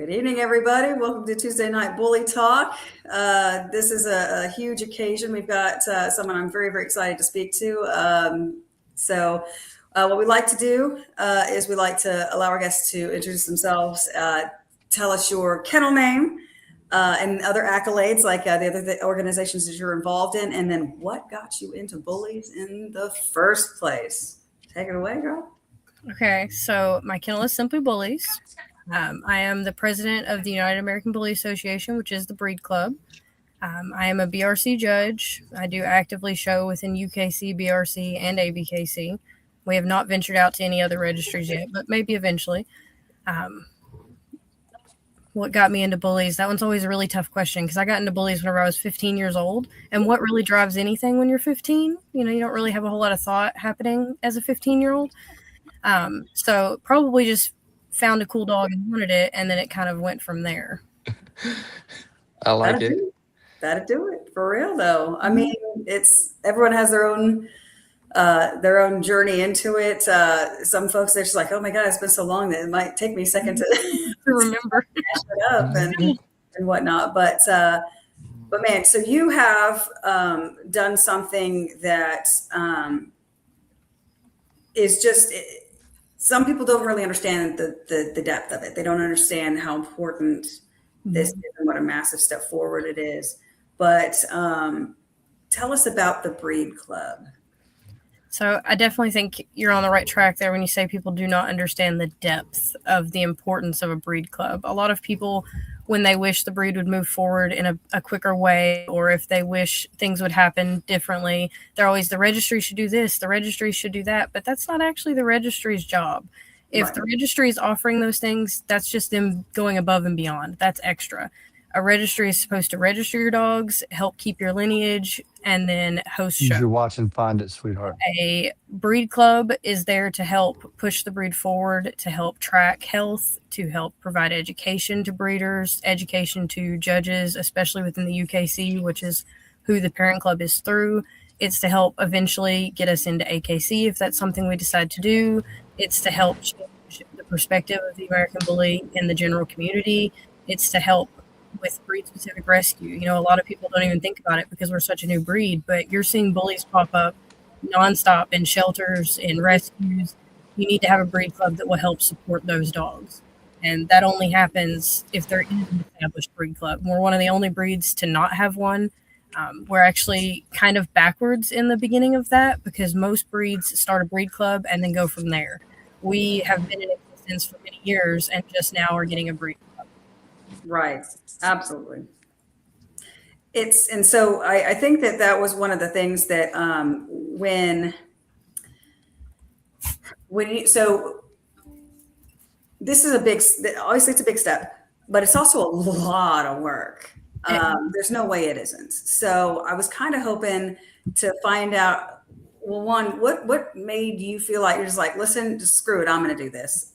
Good evening, everybody. Welcome to Tuesday Night Bully Talk. This is a huge occasion. We've got someone I'm very, very excited to speak to. What we like to do is we like to allow our guests to introduce themselves, tell us your kennel name, and other accolades like the other organizations that you're involved in, and then what got you into bullies in the first place. Take it away, girl. Okay, so my kennel is Simply Bullies. I am the president of the United American Bully Association, which is the Breed Club. I am a BRC judge. I do actively show within UKC, BRC, and ABKC. We have not ventured out to any other registries yet, but maybe eventually. What got me into bullies? That one's always a really tough question because I got into bullies whenever I was 15 years old. And what really drives anything when you're 15? You don't really have a whole lot of thought happening as a 15-year-old. So probably just found a cool dog and wanted it, and then it kind of went from there. I like it. That'd do it for real, though. I mean, everyone has their own journey into it. Some folks, they're just like, oh my God, it's been so long that it might take me a second to remember it up and whatnot. But man, so you have done something that is just. Some people don't really understand the depth of it. They don't understand how important this is and what a massive step forward it is. But tell us about the Breed Club. So I definitely think you're on the right track there when you say people do not understand the depth of the importance of a breed club. A lot of people, when they wish the breed would move forward in a quicker way, or if they wish things would happen differently, they're always, the registry should do this, the registry should do that, but that's not actually the registry's job. If the registry is offering those things, that's just them going above and beyond. That's extra. A registry is supposed to register your dogs, help keep your lineage, and then host shows. Use your watch and find it, sweetheart. A breed club is there to help push the breed forward, to help track health, to help provide education to breeders, education to judges, especially within the UKC, which is who the parent club is through. It's to help eventually get us into AKC if that's something we decide to do. It's to help change the perspective of the American Bully in the general community. It's to help with breed-specific rescue. A lot of people don't even think about it because we're such a new breed, but you're seeing bullies pop up nonstop in shelters, in rescues. You need to have a breed club that will help support those dogs. And that only happens if there is an established breed club. We're one of the only breeds to not have one. We're actually kind of backwards in the beginning of that because most breeds start a breed club and then go from there. We have been in existence for many years and just now are getting a breed club. Right. Absolutely. So I think that was one of the things that this is obviously it's a big step, but it's also a lot of work. There's no way it isn't. So I was kind of hoping to find out, well, one, what made you feel like you're just like, listen, just screw it, I'm going to do this.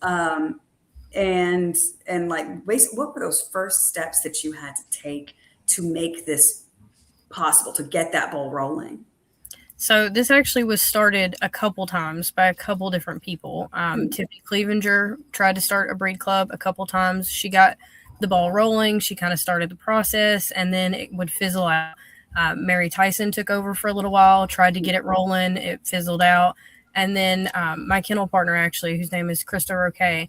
And like, basically, what were those first steps that you had to take to make this possible, to get that ball rolling? So this actually was started a couple times by a couple different people. Tiffany Clevenger tried to start a breed club a couple times. She got the ball rolling. She kind of started the process, and then it would fizzle out. Mary Tyson took over for a little while, tried to get it rolling. It fizzled out. And then my kennel partner, actually, whose name is GrCh Baroque,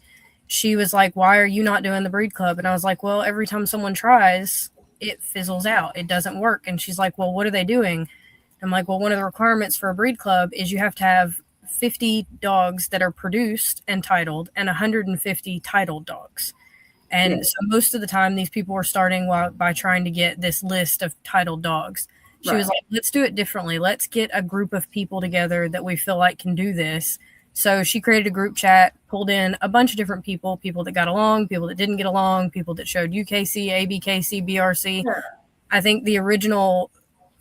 she was like, why are you not doing the breed club? And I was like, well, every time someone tries, it fizzles out. It doesn't work. And she's like, well, what are they doing? I'm like, well, one of the requirements for a breed club is you have to have 50 dogs that are produced and titled and 150 titled dogs. And so most of the time, these people were starting by trying to get this list of titled dogs. She was like, let's do it differently. Let's get a group of people together that we feel like can do this. So she created a group chat, pulled in a bunch of different people that got along, people that didn't get along, people that showed UKC, ABKC, BRC. Sure. I think the original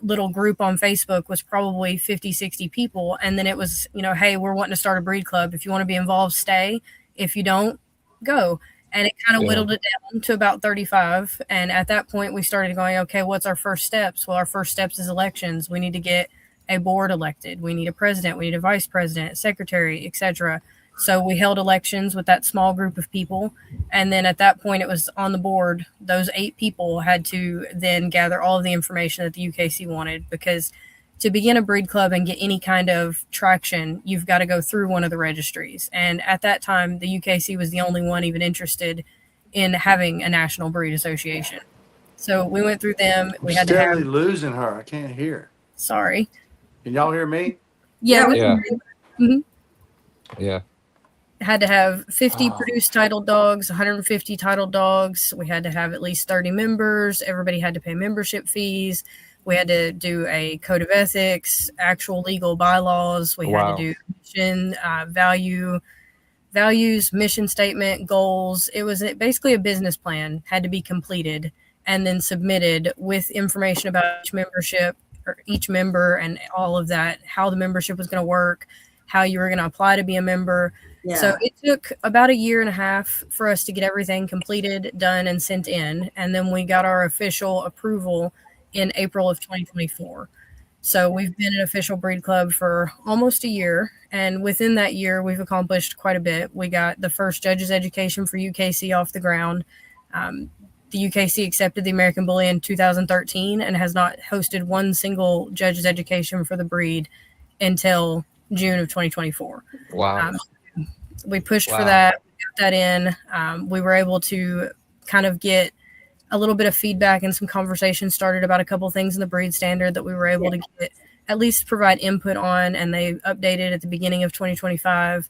little group on Facebook was probably 50, 60 people. And then it was, hey, we're wanting to start a breed club. If you want to be involved, stay. If you don't, go. And it kind of whittled it down to about 35. And at that point, we started going, okay, what's our first steps? Well, our first steps is elections. We need to get a board elected. We need a president. We need a vice president, secretary, etc. So we held elections with that small group of people. And then at that point, it was on the board. Those 8 people had to then gather all of the information that the UKC wanted, because to begin a breed club and get any kind of traction, you've got to go through one of the registries. And at that time, the UKC was the only one even interested in having a national breed association. So we went through them. We had to Steadily have. losing her. I can't hear. Sorry. Can y'all hear me? Yeah. We Yeah. mhm. Yeah. Had to have 50 Oh. produced titled dogs, 150 titled dogs. We had to have at least 30 members. Everybody had to pay membership fees. We had to do a code of ethics, actual legal bylaws. We had Wow. to do mission, values, mission statement, goals. It was basically a business plan had to be completed and then submitted with information about each membership or each member and all of that, how the membership was going to work, how you were going to apply to be a member. Yeah. So it took about 1.5 years for us to get everything completed, done, and sent in. And then we got our official approval in April of 2024. So we've been an official breed club for almost a year. And within that year, we've accomplished quite a bit. We got the first judges education for UKC off the ground. The UKC accepted the American Bully in 2013 and has not hosted one single judges education for the breed until June of 2024. Wow. We pushed for Wow. that, we got that in. We were able to kind of get a little bit of feedback and some conversations started about a couple things in the breed standard that we were able to get at least provide input on, and they updated at the beginning of 2025.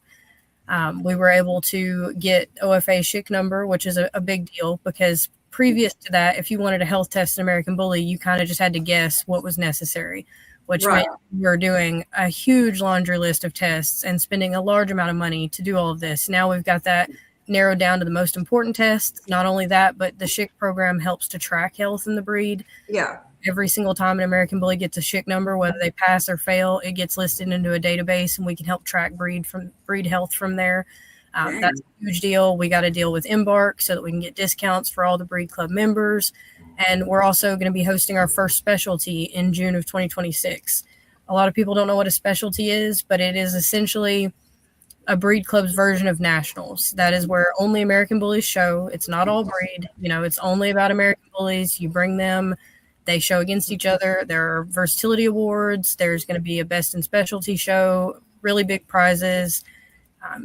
We were able to get OFA SHIC number, which is a big deal, because previous to that, if you wanted a health test in American Bully, you kind of just had to guess what was necessary, which Right. meant we were doing a huge laundry list of tests and spending a large amount of money to do all of this. Now we've got that narrowed down to the most important tests. Not only that, but the SHIC program helps to track health in the breed. Yeah. Every single time an American Bully gets a SHIC number, whether they pass or fail, it gets listed into a database, and we can help track breed health from there. Dang. That's a huge deal. We got to deal with Embark so that we can get discounts for all the breed club members. And we're also going to be hosting our first specialty in June of 2026. A lot of people don't know what a specialty is, but it is essentially a breed club's version of nationals. That is where only American Bullies show. It's not all breed. It's only about American Bullies. You bring them, they show against each other. There are versatility awards. There's going to be a best in specialty show, really big prizes.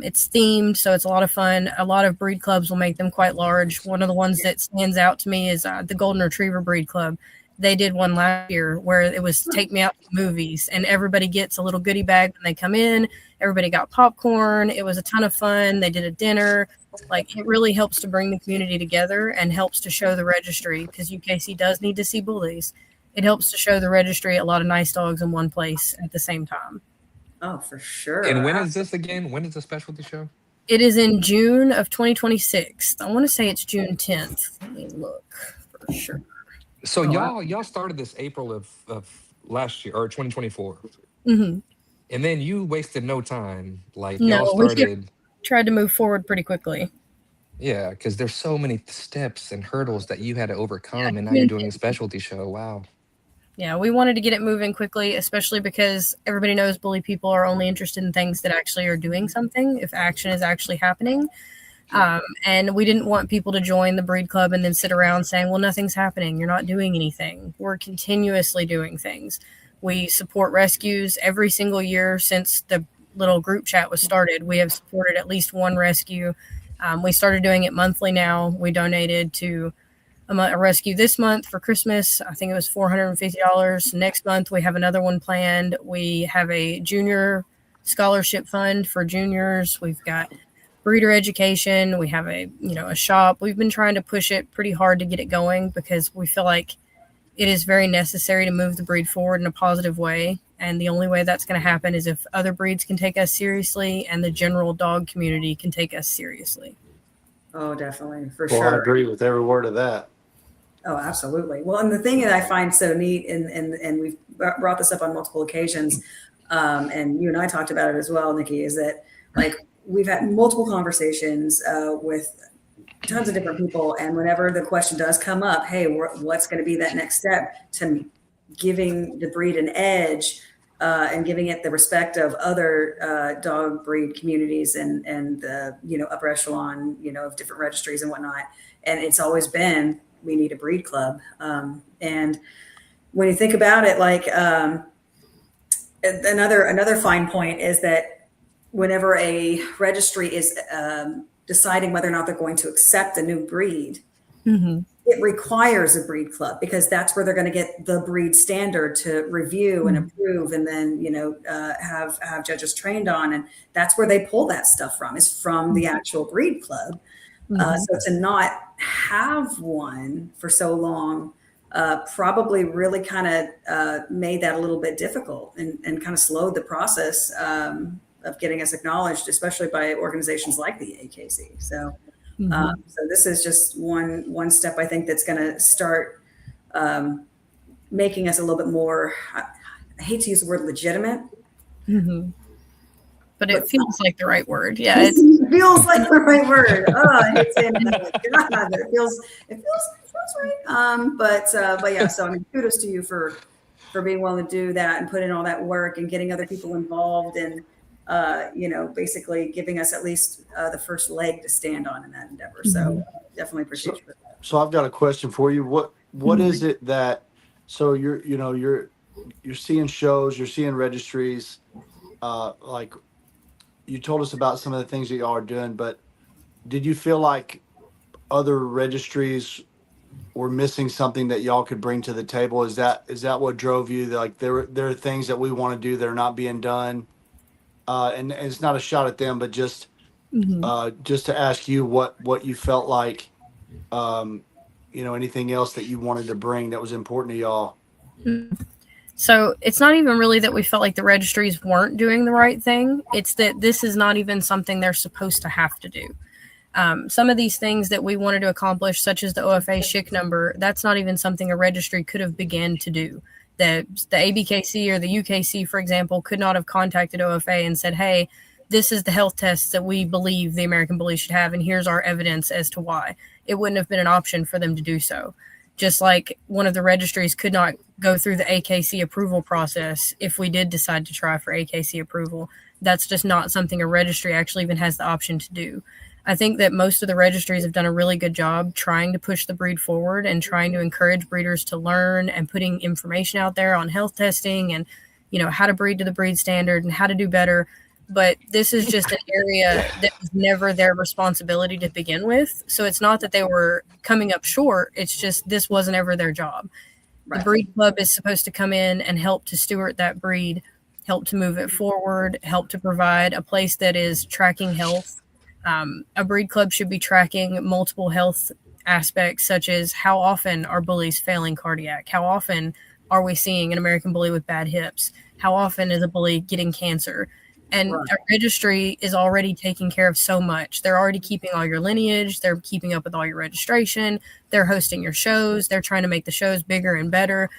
It's themed, so it's a lot of fun. A lot of breed clubs will make them quite large. One of the ones that stands out to me is the Golden Retriever Breed Club. They did one last year where it was take me out to movies, and everybody gets a little goodie bag when they come in. Everybody got popcorn. It was a ton of fun. They did a dinner. Like, it really helps to bring the community together and helps to show the registry, because UKC does need to see bullies. It helps to show the registry a lot of nice dogs in one place at the same time. Oh, for sure. And when is this again? When is the specialty show? It is in June of 2026. I want to say it's June 10th. Let me look for sure. So Oh, wow. y'all started this April of last year or 2024. Mm-hmm. And then you wasted no time. Like No, y'all we started. tried to move forward pretty quickly. Yeah, because there's so many steps and hurdles that you had to overcome, Yeah, and now you're doing a specialty show. Wow. Yeah, we wanted to get it moving quickly, especially because everybody knows bully people are only interested in things that actually are doing something, if action is actually happening. And we didn't want people to join the breed club and then sit around saying, well, nothing's happening. You're not doing anything. We're continuously doing things. We support rescues every single year since the little group chat was started. We have supported at least one rescue. We started doing it monthly now. We donated to a rescue this month for Christmas. I think it was $450. Next month, we have another one planned. We have a junior scholarship fund for juniors. We've got breeder education. We have a shop. We've been trying to push it pretty hard to get it going, because we feel like it is very necessary to move the breed forward in a positive way. And the only way that's going to happen is if other breeds can take us seriously and the general dog community can take us seriously. Oh, definitely. For Well, I sure. agree with every word of that. Oh, absolutely. Well, and the thing that I find so neat, and we've brought this up on multiple occasions, and you and I talked about it as well, Nikki, is that, like, we've had multiple conversations with tons of different people, and whenever the question does come up, hey, what's going to be that next step to giving the breed an edge and giving it the respect of other dog breed communities and the upper echelon of different registries and whatnot. And it's always been, we need a breed club. And when you think about it, like another fine point is that whenever a registry is deciding whether or not they're going to accept a new breed, it requires a breed club, because that's where they're going to get the breed standard to review and approve, and then have judges trained on, and that's where they pull that stuff from, is from the actual breed club. So to not have one for so long probably really kind of made that a little bit difficult, and kind of slowed the process of getting us acknowledged, especially by organizations like the AKC. So so this is just one step, I think, that's going to start making us a little bit more, I hate to use the word legitimate, but it feels like the right word. Yeah, it feels like the right word. Oh, I hate saying that. God, but it feels right. But yeah. So I mean, kudos to you for being willing to do that and put in all that work and getting other people involved, and basically giving us at least the first leg to stand on in that endeavor. So definitely appreciate you for that. So I've got a question for you. What is it that, so you're seeing shows, you're seeing registries, like you told us about some of the things that y'all are doing, but did you feel like other registries were missing something that y'all could bring to the table? Is that what drove you? Like there are things that we want to do that are not being done, and it's not a shot at them, but just to ask you what you felt like, anything else that you wanted to bring that was important to y'all. So it's not even really that we felt like the registries weren't doing the right thing. It's that this is not even something they're supposed to have to do. Some of these things that we wanted to accomplish, such as the OFA SHIC number, that's not even something a registry could have began to do. The ABKC or the UKC, for example, could not have contacted OFA and said, hey, this is the health tests that we believe the American Bullies should have, and here's our evidence as to why. It wouldn't have been an option for them to do so. Just like one of the registries could not go through the AKC approval process if we did decide to try for AKC approval. That's just not something a registry actually even has the option to do. I think that most of the registries have done a really good job trying to push the breed forward and trying to encourage breeders to learn and putting information out there on health testing and, how to breed to the breed standard and how to do better. But this is just an area that was never their responsibility to begin with. So it's not that they were coming up short. It's just this wasn't ever their job. Right. The breed club is supposed to come in and help to steward that breed, help to move it forward, help to provide a place that is tracking health. A breed club should be tracking multiple health aspects, such as how often are bullies failing cardiac? How often are we seeing an American bully with bad hips? How often is a bully getting cancer? And a registry is already taking care of so much. They're already keeping all your lineage. They're keeping up with all your registration. They're hosting your shows. They're trying to make the shows bigger and better.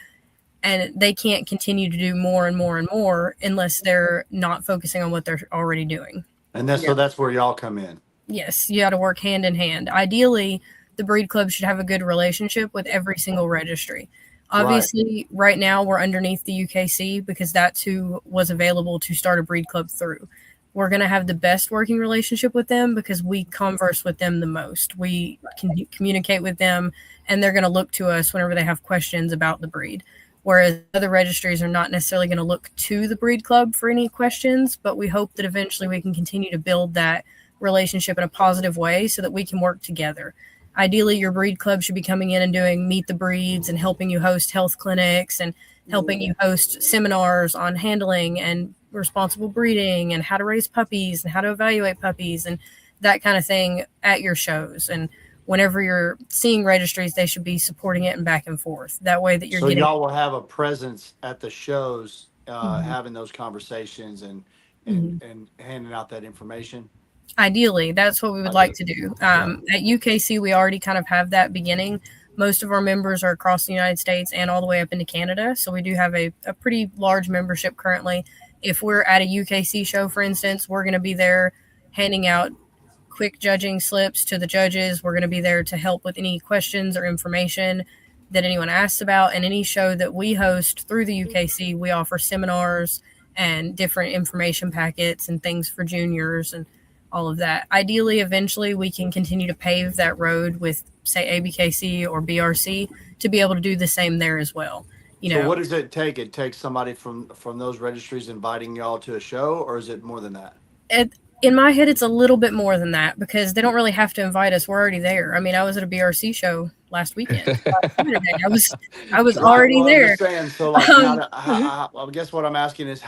And they can't continue to do more and more and more unless they're not focusing on what they're already doing. And so that's where y'all come in. Yes, you got to work hand in hand. Ideally, the breed club should have a good relationship with every single registry. Obviously, right now we're underneath the UKC because that's who was available to start a breed club through. We're going to have the best working relationship with them because we converse with them the most. We can communicate with them, and they're going to look to us whenever they have questions about the breed. Whereas other registries are not necessarily going to look to the breed club for any questions, but we hope that eventually we can continue to build that relationship in a positive way so that we can work together. Ideally, your breed club should be coming in and doing meet the breeds and helping you host health clinics and helping you host seminars on handling and responsible breeding and how to raise puppies and how to evaluate puppies and that kind of thing at your shows. And whenever you're seeing registries, they should be supporting it and back and forth. That way that you're so getting... y'all will have a presence at the shows, having those conversations and handing out that information. Ideally, that's what we would like to do. At UKC, we already kind of have that beginning. Most of our members are across the United States and all the way up into Canada. So we do have a pretty large membership currently. If we're at a UKC show, for instance, we're going to be there handing out quick judging slips to the judges. We're going to be there to help with any questions or information. that anyone asks about. And any show that we host through the UKC, we offer seminars and different information packets and things for juniors and all of that. Ideally, eventually, we can continue to pave that road with, say, ABKC or BRC to be able to do the same there as well. So what does it take? It takes somebody from those registries inviting y'all to a show, or is it more than that? In my head, it's a little bit more than that because they don't really have to invite us. We're already there. I mean, I was at a BRC show last weekend. I was already there. I'm just saying, so like, I guess what I'm asking is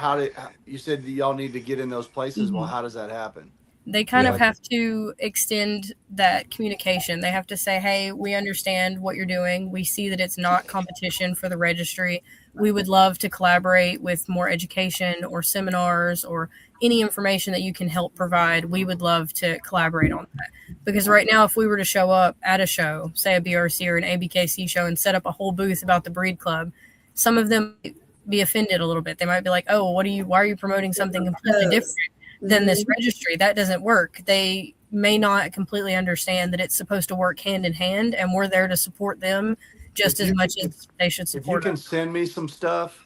you said that y'all need to get in those places. Well, how does that happen? They kind of have to extend that communication. They have to say, hey, we understand what you're doing. We see that it's not competition for the registry. We would love to collaborate with more education or seminars or any information that you can help provide. We would love to collaborate on that. Because right now, if we were to show up at a show, say a BRC or an ABKC show, and set up a whole booth about the Breed Club, some of them might be offended a little bit. They might be like, oh, why are you promoting something completely different than this registry? That doesn't work. They may not completely understand that it's supposed to work hand in hand, and we're there to support them just as much as they should support us. If you can send me some stuff,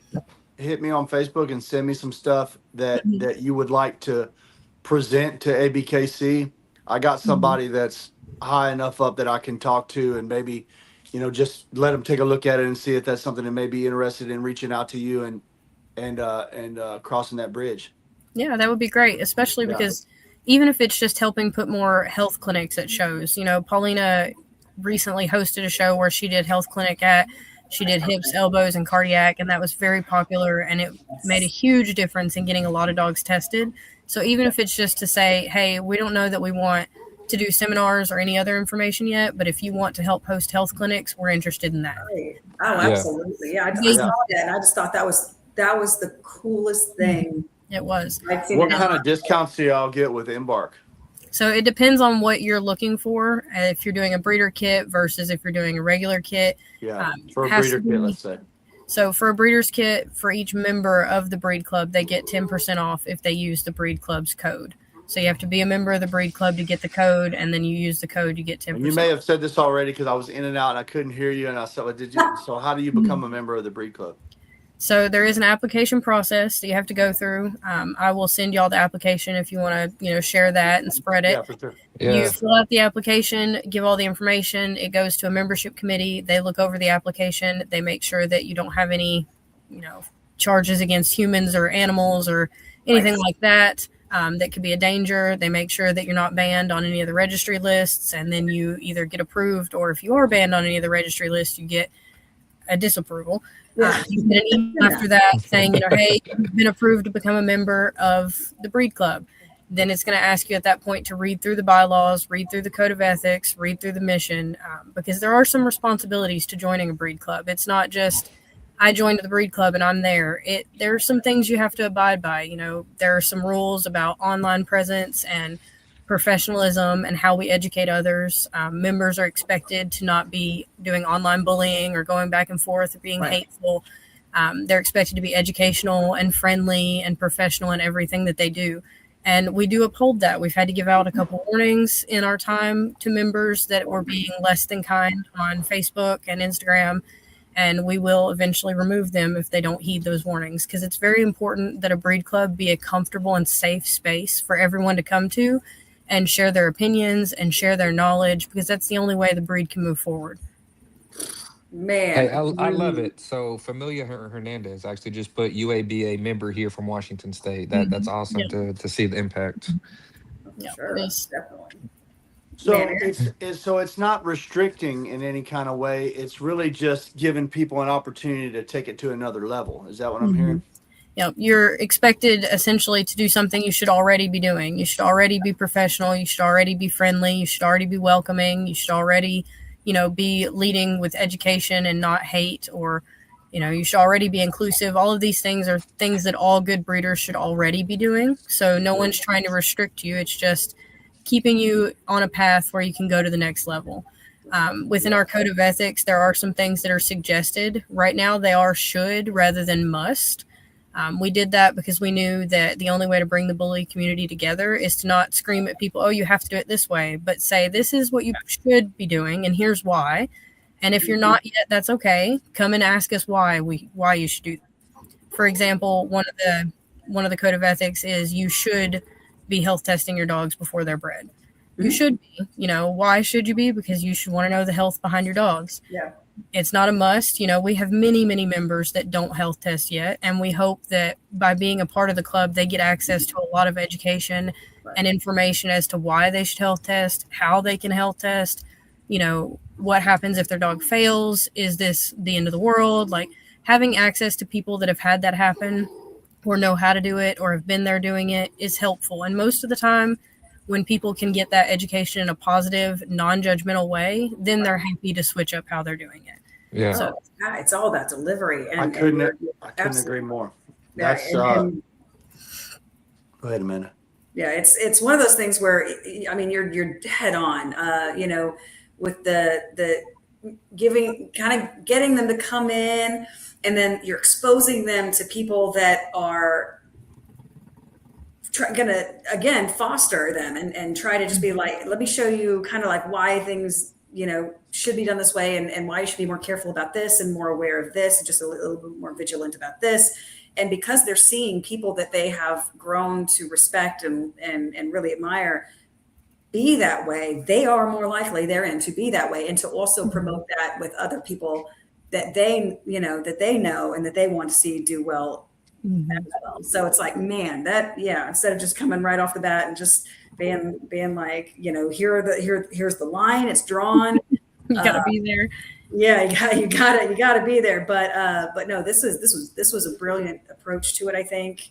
hit me on Facebook and send me some stuff that you would like to present to ABKC. I got somebody that's high enough up that I can talk to and maybe, just let them take a look at it and see if that's something that may be interested in reaching out to you and crossing that bridge. Yeah, that would be great, especially because even if it's just helping put more health clinics at shows, Paulina recently hosted a show where she did health clinic she did hips, elbows, and cardiac, and that was very popular, and it made a huge difference in getting a lot of dogs tested. So even if it's just to say, hey, we don't know that we want to do seminars or any other information yet, but if you want to help host health clinics, we're interested in that. Right. Oh, absolutely. Yeah, I saw that, and I just thought that was the coolest thing. It was. What kind of discounts do y'all get with Embark? So it depends on what you're looking for. If you're doing a breeder kit versus if you're doing a regular kit. Yeah, for a breeder kit, let's say. So for a breeder's kit, for each member of the Breed Club, they get 10% off if they use the Breed Club's code. So you have to be a member of the Breed Club to get the code, and then you use the code, you get 10%. And you may have said this already because I was in and out and I couldn't hear you. And I said, so how do you become a member of the Breed Club? So there is an application process that you have to go through. I will send y'all the application if you want to, share that and spread it. Yeah, for sure. Yeah. You fill out the application, give all the information. It goes to a membership committee. They look over the application. They make sure that you don't have any, charges against humans or animals or anything like that. That could be a danger. They make sure that you're not banned on any of the registry lists, and then you either get approved, or if you are banned on any of the registry lists, you get a disapproval. You get an email after that saying, hey, you've been approved to become a member of the Breed Club. Then it's going to ask you at that point to read through the bylaws, read through the code of ethics, read through the mission, because there are some responsibilities to joining a Breed Club. It's not just, I joined the Breed Club and I'm there. There are some things you have to abide by. There are some rules about online presence and professionalism and how we educate others. Members are expected to not be doing online bullying or going back and forth or being hateful. They're expected to be educational and friendly and professional in everything that they do. And we do uphold that. We've had to give out a couple warnings in our time to members that were being less than kind on Facebook and Instagram. And we will eventually remove them if they don't heed those warnings, because it's very important that a Breed Club be a comfortable and safe space for everyone to come to and share their opinions and share their knowledge, because that's the only way the breed can move forward. Man. Hey, I love it. So Familia Hernandez actually just put UABA member here from Washington State. That's awesome to see the impact. Yeah, Sure, definitely. So it's not restricting in any kind of way. It's really just giving people an opportunity to take it to another level. Is that what I'm hearing? You're expected essentially to do something you should already be doing. You should already be professional. You should already be friendly. You should already be welcoming. You should already, be leading with education and not hate, or, you should already be inclusive. All of these things are things that all good breeders should already be doing. So no one's trying to restrict you. It's just keeping you on a path where you can go to the next level. Within our code of ethics, there are some things that are suggested. Right now, they are should rather than must. We did that because we knew that the only way to bring the bully community together is to not scream at people, oh, you have to do it this way, but say, this is what you should be doing, and here's why. And if you're not yet, that's okay. Come and ask us why you should do that. For example, one of the code of ethics is you should be health testing your dogs before they're bred. You should be. Why should you be? Because you should want to know the health behind your dogs. Yeah. It's not a must. We have many, many members that don't health test yet. And we hope that by being a part of the club, they get access to a lot of education and information as to why they should health test, how they can health test, what happens if their dog fails. Is this the end of the world? Like, having access to people that have had that happen or know how to do it or have been there doing it is helpful. And most of the time, when people can get that education in a positive, non-judgmental way, then they're happy to switch up how they're doing it. Yeah. So it's all about delivery. And I couldn't agree more. That's go ahead, Amanda. Yeah, it's one of those things where, I mean, you're dead on, with the getting them to come in, and then you're exposing them to people that are going to, again, foster them and try to just be like, let me show you kind of like why things, should be done this way, and why you should be more careful about this and more aware of this, and just a little bit more vigilant about this. And because they're seeing people that they have grown to respect and really admire be that way, they are more likely therein to be that way, and to also promote that with other people that they know and that they want to see do well as well. So it's like, man, instead of just coming right off the bat and just being like, here's the line, it's drawn. You gotta be there. Yeah, you gotta be there. But no, this was a brilliant approach to it. I think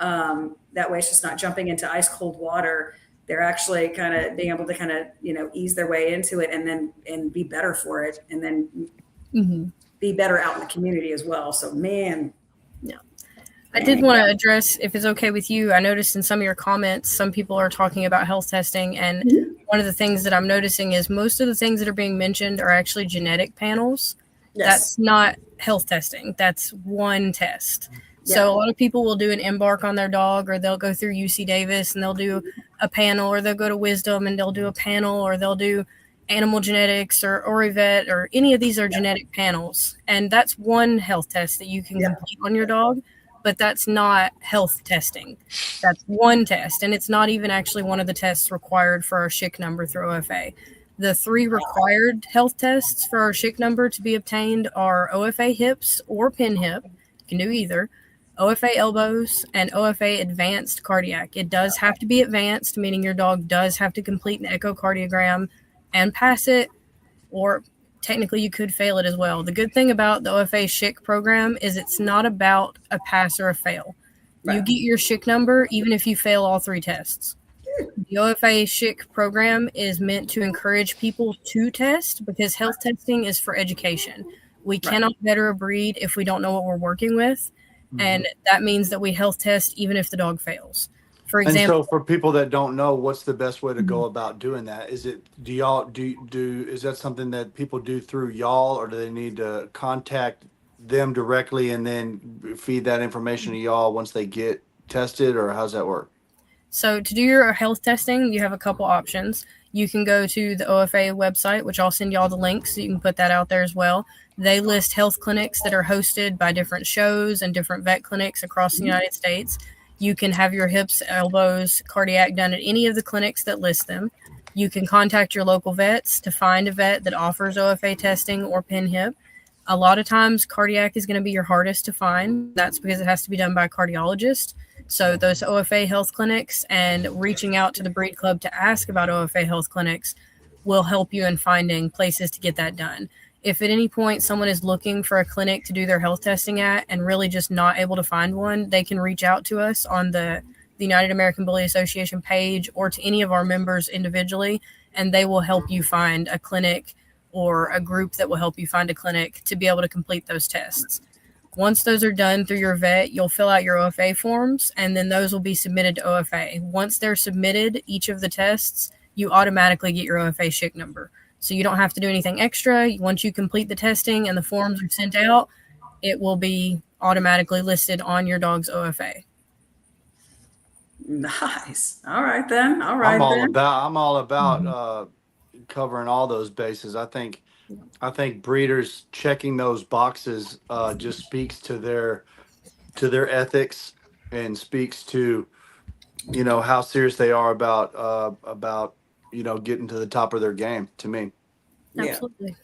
that way it's just not jumping into ice cold water. They're actually kind of being able to kind of ease their way into it, and be better for it, and then be better out in the community as well. So man, yeah. I did want to address, if it's okay with you, I noticed in some of your comments, some people are talking about health testing. And one of the things that I'm noticing is most of the things that are being mentioned are actually genetic panels. Yes. That's not health testing. That's one test. Yeah. So a lot of people will do an embark on their dog, or they'll go through UC Davis and they'll do a panel, or they'll go to Wisdom and they'll do a panel, or they'll do animal genetics or Orivet, or any of these are genetic panels. And that's one health test that you can complete on your dog. But that's not health testing. That's one test. And it's not even actually one of the tests required for our SHIC number through OFA. The 3 required health tests for our SHIC number to be obtained are OFA hips or pin hip. You can do either. OFA elbows and OFA advanced cardiac. It does have to be advanced, meaning your dog does have to complete an echocardiogram and pass it, or technically you could fail it as well. The good thing about the OFA SHIC program is it's not about a pass or a fail. Right. You get your SHIC number even if you fail all 3 tests. The OFA SHIC program is meant to encourage people to test, because health testing is for education. We cannot better a breed if we don't know what we're working with. And that means that we health test even if the dog fails. For example, and so for people that don't know, what's the best way to go about doing that? Is it, is that something that people do through y'all, or do they need to contact them directly and then feed that information to y'all once they get tested, or how's that work? So to do your health testing, you have a couple options. You can go to the OFA website, which I'll send y'all the links, so you can put that out there as well. They list health clinics that are hosted by different shows and different vet clinics across the United States. You can have your hips, elbows, cardiac done at any of the clinics that list them. You can contact your local vets to find a vet that offers OFA testing or pin hip. A lot of times cardiac is going to be your hardest to find. That's because it has to be done by a cardiologist. So those OFA health clinics and reaching out to the Breed Club to ask about OFA health clinics will help you in finding places to get that done. If at any point someone is looking for a clinic to do their health testing at and really just not able to find one, they can reach out to us on the United American Bully Association page, or to any of our members individually, and they will help you find a clinic or a group that will help you find a clinic to be able to complete those tests. Once those are done through your vet, you'll fill out your OFA forms, and then those will be submitted to OFA. Once they're submitted, each of the tests, you automatically get your OFA SHIC number. So you don't have to do anything extra. Once you complete the testing and the forms are sent out, it will be automatically listed on your dog's OFA. Nice. All right. I'm all about covering all those bases. I think I think breeders checking those boxes just speaks to their ethics and speaks to how serious they are about getting to the top of their game. To me, Yeah. Absolutely.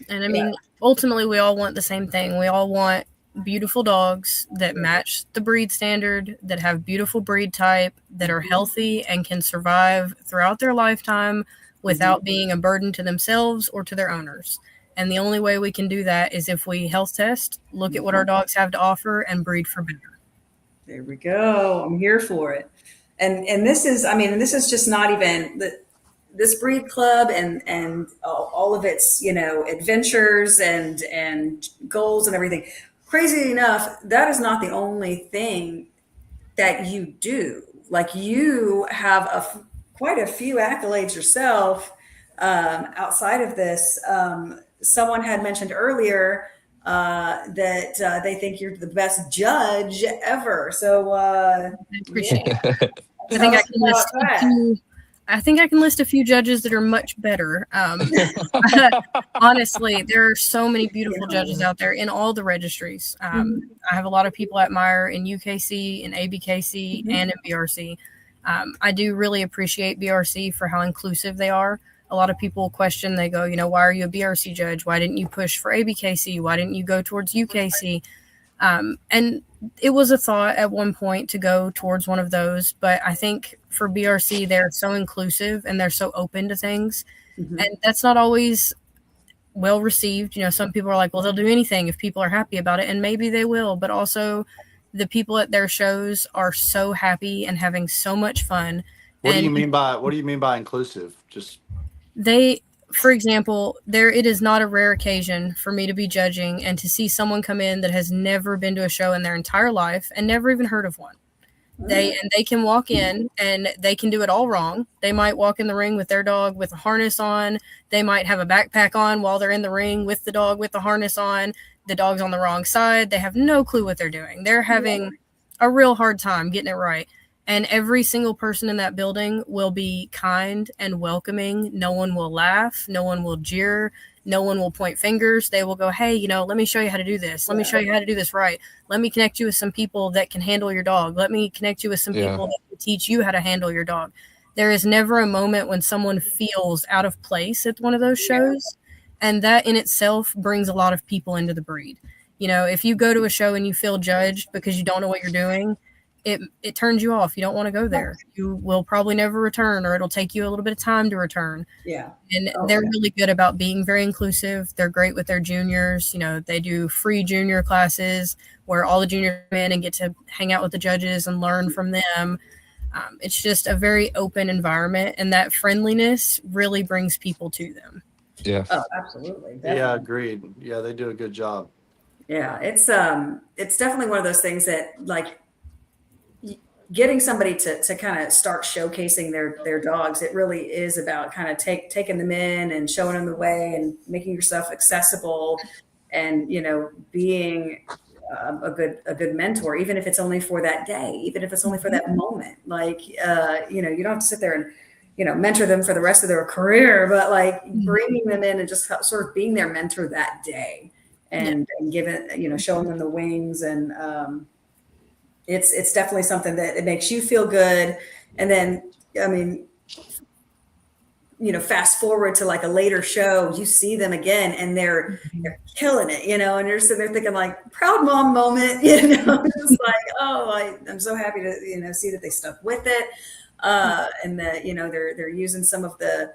And I mean, ultimately, we all want the same thing. We all want beautiful dogs that match the breed standard, that have beautiful breed type, that are healthy and can survive throughout their lifetime without being a burden to themselves or to their owners. And the only way we can do that is if we health test, look at what our dogs have to offer, and breed for better. There we go. I'm here for it. And this is, I mean, this is just not even this breed club and all of its, adventures and goals and everything. Crazy enough, that is not the only thing that you do. Like, you have quite a few accolades yourself outside of this. Someone had mentioned earlier that they think you're the best judge ever. So I appreciate it. I think I can about list a that. few. I think I can list a few judges that are much better. Honestly, there are so many beautiful judges out there in all the registries. I have a lot of people I admire in UKC, in ABKC, and in BRC. I do really appreciate BRC for how inclusive they are. A lot of people question, they go, why are you a BRC judge? Why didn't you push for ABKC? Why didn't you go towards UKC? And it was a thought at one point to go towards one of those, but I think for BRC, they're so inclusive and they're so open to things. And that's not always well received. Some people are like, well, they'll do anything if people are happy about it. And maybe they will, but also the people at their shows are so happy and having so much fun. what do you mean by inclusive? Just For example, it is not a rare occasion for me to be judging and to see someone come in that has never been to a show in their entire life and never even heard of one. They can walk in and they can do it all wrong. They might walk in the ring with their dog with a harness on. They might have a backpack on while they're in the ring with the dog with the harness on. The dog's on the wrong side. They have no clue what they're doing. They're having a real hard time getting it right. And every single person in that building will be kind and welcoming. No one will laugh. No one will jeer. No one will point fingers. They will go, hey, let me show you how to do this. Let me show you how to do this right. Let me connect you with some people that can handle your dog. Let me connect you with some people that can teach you how to handle your dog. There is never a moment when someone feels out of place at one of those shows. And that in itself brings a lot of people into the breed. If you go to a show and you feel judged because you don't know what you're doing, it turns you off. You don't want to go there. You will probably never return, or it'll take you a little bit of time to return. Yeah. And they're really good about being very inclusive. They're great with their juniors. They do free junior classes where all the juniors come in and get to hang out with the judges and learn from them. It's just a very open environment, and that friendliness really brings people to them. Yeah. Oh, absolutely. Definitely. yeah, agreed. Yeah, they do a good job. Yeah, it's definitely one of those things that, like, getting somebody to kind of start showcasing their dogs, it really is about kind of taking them in and showing them the way and making yourself accessible, and being a good mentor, even if it's only for that day, even if it's only for that moment. Like, you don't have to sit there and mentor them for the rest of their career, but like bringing them in and just sort of being their mentor that day, and giving, showing them the wings. And it's definitely something that it makes you feel good. And then, I mean, fast forward to like a later show, you see them again and they're killing it, and you're sitting there thinking like, proud mom moment, just like, oh, I'm so happy to, see that they stuck with it. And that, they're using some of the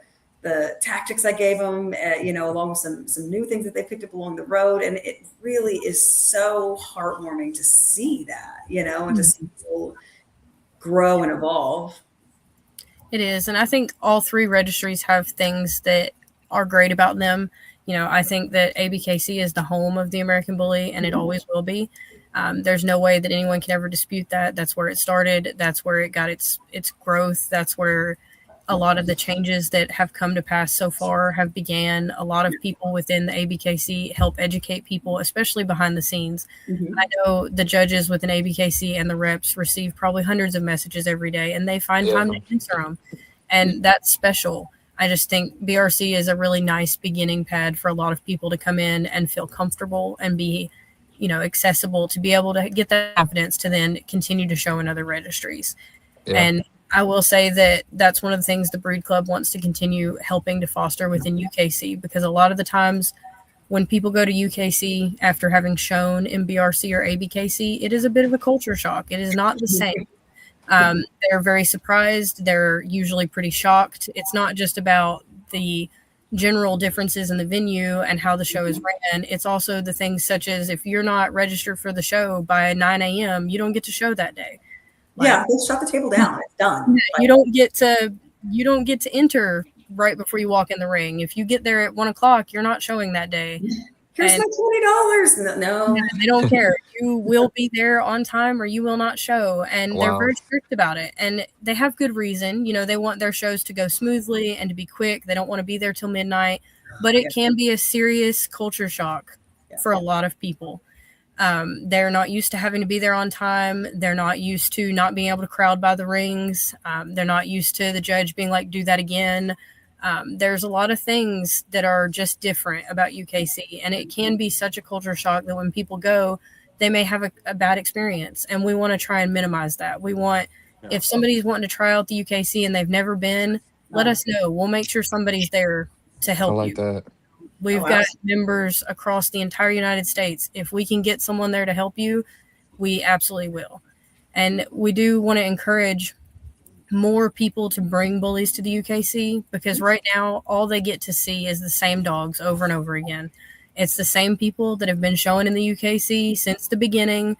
tactics I gave them, along with some new things that they picked up along the road. And it really is so heartwarming to see that, and to see people grow and evolve. It is. And I think all three registries have things that are great about them. I think that ABKC is the home of the American Bully, and it always will be. There's no way that anyone can ever dispute that. That's where it started. That's where it got its growth. That's where a lot of the changes that have come to pass so far have began. A lot of people within the ABKC help educate people, especially behind the scenes. I know the judges within ABKC and the reps receive probably hundreds of messages every day, and they find time to answer them. And that's special. I just think BRC is a really nice beginning pad for a lot of people to come in and feel comfortable and be, accessible, to be able to get that confidence to then continue to show in other registries. Yeah. And I will say that that's one of the things the Breed Club wants to continue helping to foster within UKC, because a lot of the times when people go to UKC after having shown in BRC or ABKC, it is a bit of a culture shock. It is not the same. They're very surprised. They're usually pretty shocked. It's not just about the general differences in the venue and how the show is ran. It's also the things such as if you're not registered for the show by 9 a.m., you don't get to show that day. Yeah, they shut the table down. It's done. You don't get to enter right before you walk in the ring. If you get there at 1 o'clock, you're not showing that day. Here's And- my $20. No. They don't care. You will be there on time or you will not show. And they're Wow. very strict about it. And they have good reason. They want their shows to go smoothly and to be quick. They don't want to be there till midnight. But it can be a serious culture shock for a lot of people. They're not used to having to be there on time. They're not used to not being able to crowd by the rings. They're not used to the judge being like, do that again. There's a lot of things that are just different about UKC, and it can be such a culture shock that when people go, they may have a bad experience, and we want to try and minimize that. We want, if somebody's wanting to try out the UKC and they've never been, let us know. We'll make sure somebody's there to I help you. like that. We've got members across the entire United States. If we can get someone there to help you, we absolutely will. And we do want to encourage more people to bring bullies to the UKC, because right now all they get to see is the same dogs over and over again. It's the same people that have been showing in the UKC since the beginning.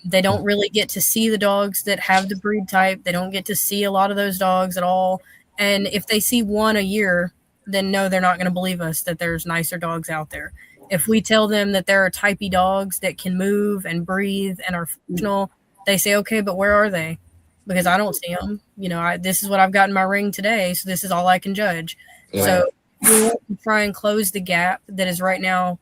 They don't really get to see the dogs that have the breed type. They don't get to see a lot of those dogs at all. And if they see one a year, then no, they're not going to believe us that there's nicer dogs out there. If we tell them that there are typey dogs that can move and breathe and are functional, they say, okay, but where are they? Because I don't see them. This is what I've got in my ring today, so this is all I can judge. Yeah. So we want to try and close the gap that is right now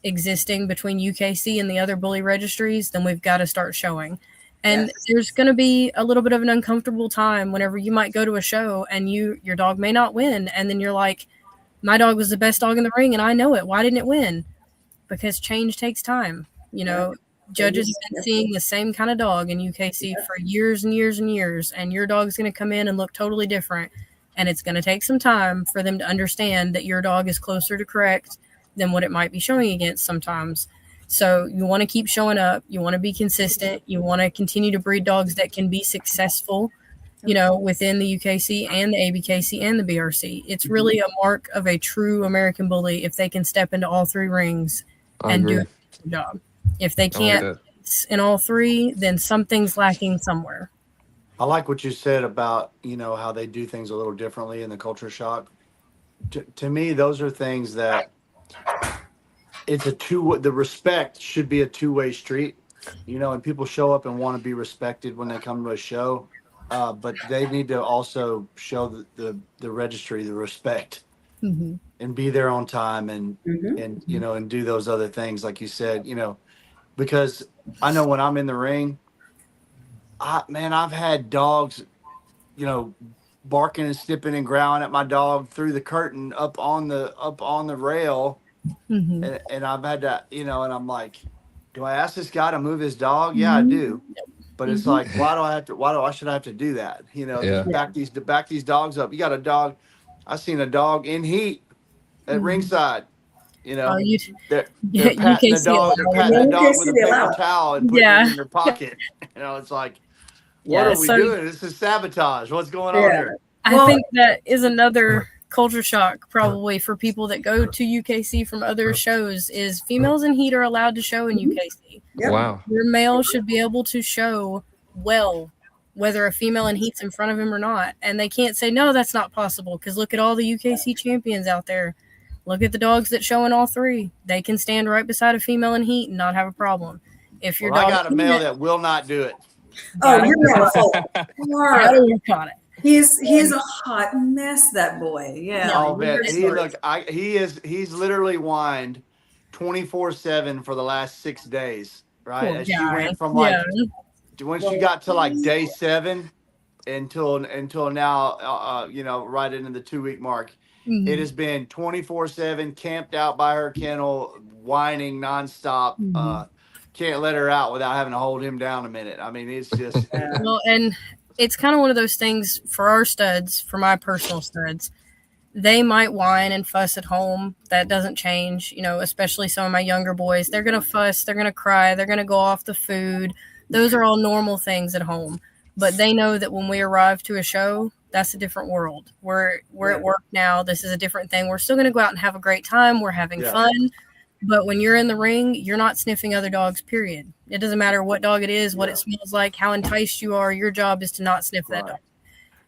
existing between UKC and the other bully registries. Then we've got to start showing. And there's going to be a little bit of an uncomfortable time whenever you might go to a show and your dog may not win. And then you're like, my dog was the best dog in the ring and I know it. Why didn't it win? Because change takes time. Judges have been seeing the same kind of dog in UKC for years and years and years. And your dog's going to come in and look totally different. And it's going to take some time for them to understand that your dog is closer to correct than what it might be showing against sometimes. So you want to keep showing up. You want to be consistent. You want to continue to breed dogs that can be successful, within the UKC and the ABKC and the BRC. It's really a mark of a true American bully if they can step into all three rings and do a good job. If they can't in all three, then something's lacking somewhere. I like what you said about, how they do things a little differently in the culture shock. To me, those are things that it's the respect should be a two-way street, and people show up and want to be respected when they come to a show. But they need to also show the registry the respect and be there on time and and do those other things like you said, because I know when I'm in the ring, I've had dogs, barking and snipping and growling at my dog through the curtain up on the rail, and I've had to, and I'm like, do I ask this guy to move his dog? Yeah, I do. But it's like, why should I have to do that? To back these dogs up. You got a dog. I seen a dog in heat at ringside. They're patting the dog. They're patting the dog with a paper towel and putting it in their pocket. It's like, what are we doing? This is sabotage. What's going on here? I think that is another culture shock probably for people that go to UKC from other shows is females in heat are allowed to show in UKC. Yep. Wow. Your male should be able to show well, whether a female in heat's in front of him or not. And they can't say, no, that's not possible. Because look at all the UKC champions out there. Look at the dogs that show in all three. They can stand right beside a female in heat and not have a problem. If your dog, I got a male that will not do it. Oh, you're gotta work on it. He's a hot mess, that boy. Yeah. Oh man, he's literally whined 24/7 for the last 6 days. Right, as she went from once you got to like day 7, until now, right into the 2 week mark. Mhm. It has been 24/7, camped out by her kennel, whining nonstop. Can't let her out without having to hold him down a minute. I mean, it's just Well, and it's kind of one of those things for our studs, for my personal studs. They might whine and fuss at home. That doesn't change, especially some of my younger boys. They're going to fuss, they're going to cry, they're going to go off the food. Those are all normal things at home. But they know that when we arrive to a show, that's a different world. We're at work now. This is a different thing. We're still going to go out and have a great time. We're having fun. But when you're in the ring, you're not sniffing other dogs, period. It doesn't matter what dog it is, what it smells like, how enticed you are. Your job is to not sniff that dog.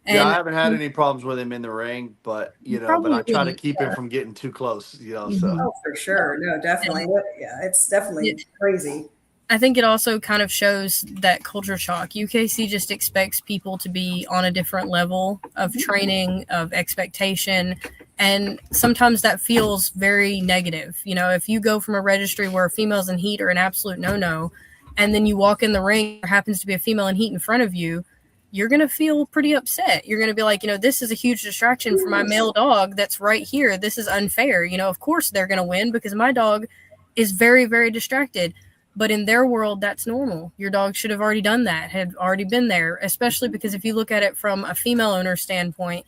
And I haven't had any problems with him in the ring, but but I try to keep him from getting too close, So Oh, for sure. No, definitely. Yeah, it's definitely crazy. I think it also kind of shows that culture shock. UKC just expects people to be on a different level of training, of expectation, and sometimes that feels very negative. If you go from a registry where females in heat are an absolute no-no, and then you walk in the ring, there happens to be a female in heat in front of you, you're going to feel pretty upset. You're going to be like, this is a huge distraction for my male dog that's right here. This is unfair. Of course they're going to win because my dog is very, very distracted. But in their world, that's normal. Your dog should have already done that, had already been there, especially because if you look at it from a female owner standpoint,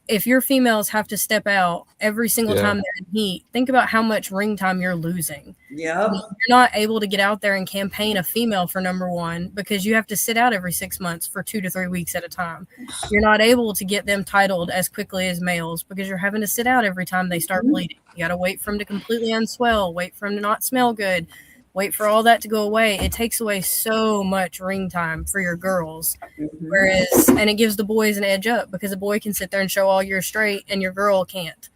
if your females have to step out every single time they're in heat, think about how much ring time you're losing. Yeah. You're not able to get out there and campaign a female for number one because you have to sit out every 6 months for 2 to 3 weeks at a time. You're not able to get them titled as quickly as males because you're having to sit out every time they start bleeding. You got to wait for them to completely unswell, wait for them to not smell good, wait for all that to go away. It takes away so much ring time for your girls. And it gives the boys an edge up because a boy can sit there and show all year straight and your girl can't.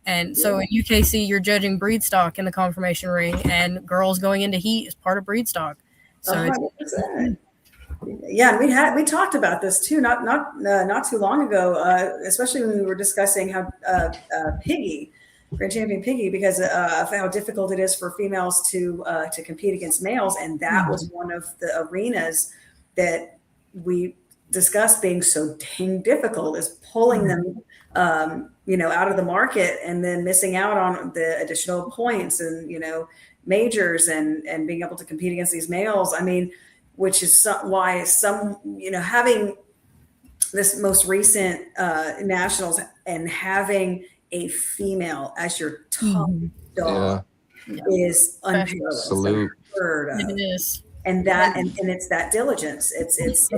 And so in UKC, you're judging breed stock in the conformation ring, and girls going into heat is part of breed stock. So 100%. Yeah, and we talked about this too, not too long ago, especially when we were discussing how Piggy, Grand Champion Piggy, because of how difficult it is for females to compete against males, and that was one of the arenas that we discussed being so dang difficult, is pulling them out of the market and then missing out on the additional points and majors and being able to compete against these males. I mean, which is why having this most recent nationals and having a female as your top dog is unparalleled. Salute. it is. And it's that diligence. It is.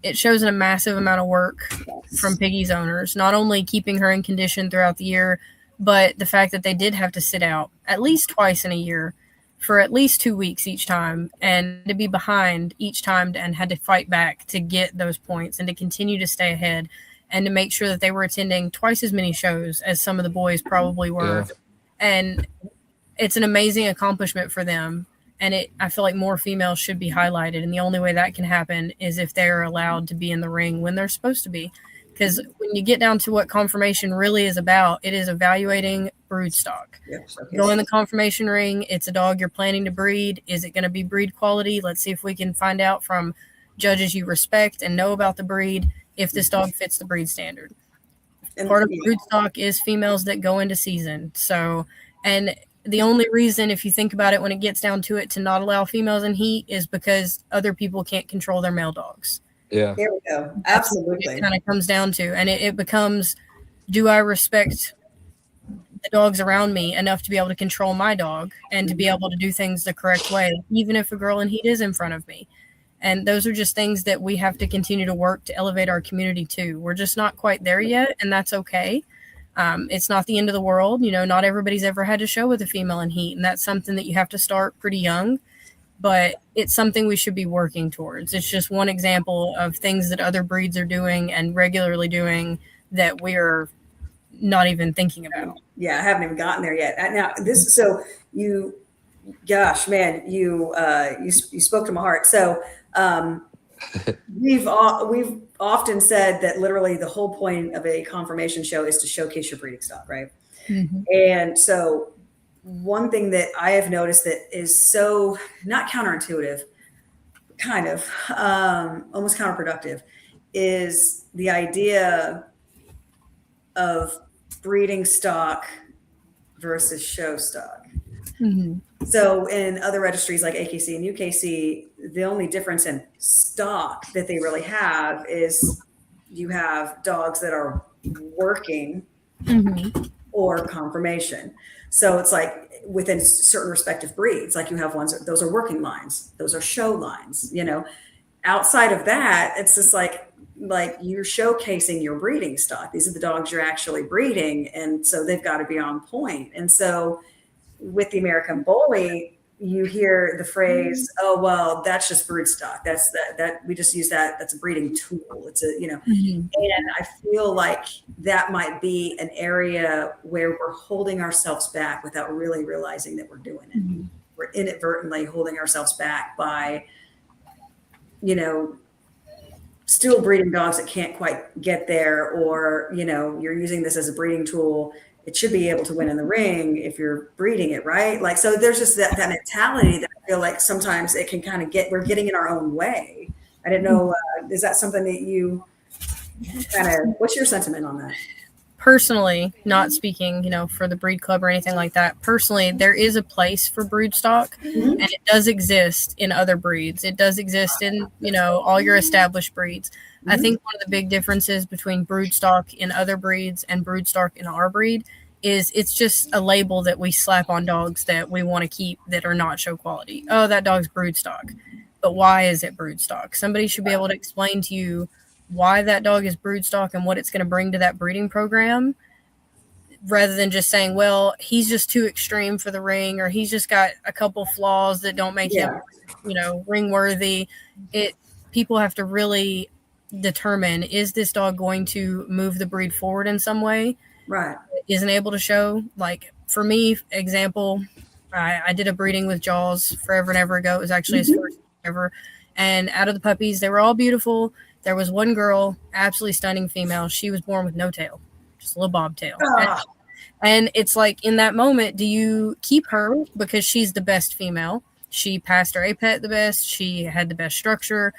It shows a massive amount of work from Piggy's owners, not only keeping her in condition throughout the year, but the fact that they did have to sit out at least twice in a year for at least 2 weeks each time, and to be behind each time and had to fight back to get those points and to continue to stay ahead and to make sure that they were attending twice as many shows as some of the boys probably were. Yeah. And it's an amazing accomplishment for them. And I feel like more females should be highlighted. And the only way that can happen is if they're allowed to be in the ring when they're supposed to be. Because when you get down to what conformation really is about, it is evaluating brood stock. Yes, okay. Go in the conformation ring. It's a dog you're planning to breed. Is it going to be breed quality? Let's see if we can find out from judges you respect and know about the breed if this dog fits the breed standard. And part of brood stock is females that go into season. So, and the only reason, if you think about it, when it gets down to it, to not allow females in heat is because other people can't control their male dogs. Yeah. There we go. Absolutely. It kind of comes down to, and it becomes, do I respect the dogs around me enough to be able to control my dog and to be able to do things the correct way, even if a girl in heat is in front of me? And those are just things that we have to continue to work to elevate our community to. We're just not quite there yet, and that's okay. It's not the end of the world. Not everybody's ever had to show with a female in heat, and that's something that you have to start pretty young. But it's something we should be working towards. It's just one example of things that other breeds are doing and regularly doing that we're not even thinking about. Yeah, I haven't even gotten there yet. Now, gosh, man, you spoke to my heart. So we've often said that literally the whole point of a conformation show is to showcase your breeding stock, right? Mm-hmm. And so one thing that I have noticed that is so not counterintuitive, kind of almost counterproductive, is the idea of breeding stock versus show stock. Mm-hmm. So in other registries like AKC and UKC, the only difference in stock that they really have is you have dogs that are working Mm-hmm. or conformation. So it's like within certain respective breeds, like you have ones, those are working lines, those are show lines, you know. Outside of that, it's just like you're showcasing your breeding stock. These are the dogs you're actually breeding, and so they've got to be on point. And so with the American Bully, you hear the phrase, "Oh, well, that's just brood stock. That's that we just use that. That's a breeding tool. It's a, you know." Mm-hmm. And I feel like that might be an area where we're holding ourselves back without really realizing that we're doing it. Mm-hmm. We're inadvertently holding ourselves back by, you know, still breeding dogs that can't quite get there, or, you know, you're using this as a breeding tool. It should be able to win in the ring if you're breeding it, right? Like, so there's just that mentality that I feel like sometimes it can kind of we're getting in our own way. I didn't know, is that something that you kind of, what's your sentiment on that? Personally, not speaking, you know, for the breed club or anything like that. Personally, there is a place for brood stock, and it does exist in other breeds. It does exist in, you know, all your established breeds. I think one of the big differences between brood stock in other breeds and brood stock in our breed is it's just a label that we slap on dogs that we want to keep that are not show quality. Oh, that dog's brood stock. But why is it brood stock? Somebody should be able to explain to you why that dog is brood stock and what it's going to bring to that breeding program, rather than just saying, well, he's just too extreme for the ring, or he's just got a couple flaws that don't make him, you know, ring worthy. People have to really determine, is this dog going to move the breed forward in some way? Right. Isn't able to show. Like for me, example, I did a breeding with Jaws forever and ever ago. It was actually his first ever. And out of the puppies, they were all beautiful. There was one girl, absolutely stunning female. She was born with no tail, just a little bobtail. And it's like, in that moment, do you keep her because she's the best female? She passed her APET the best. She had the best structure.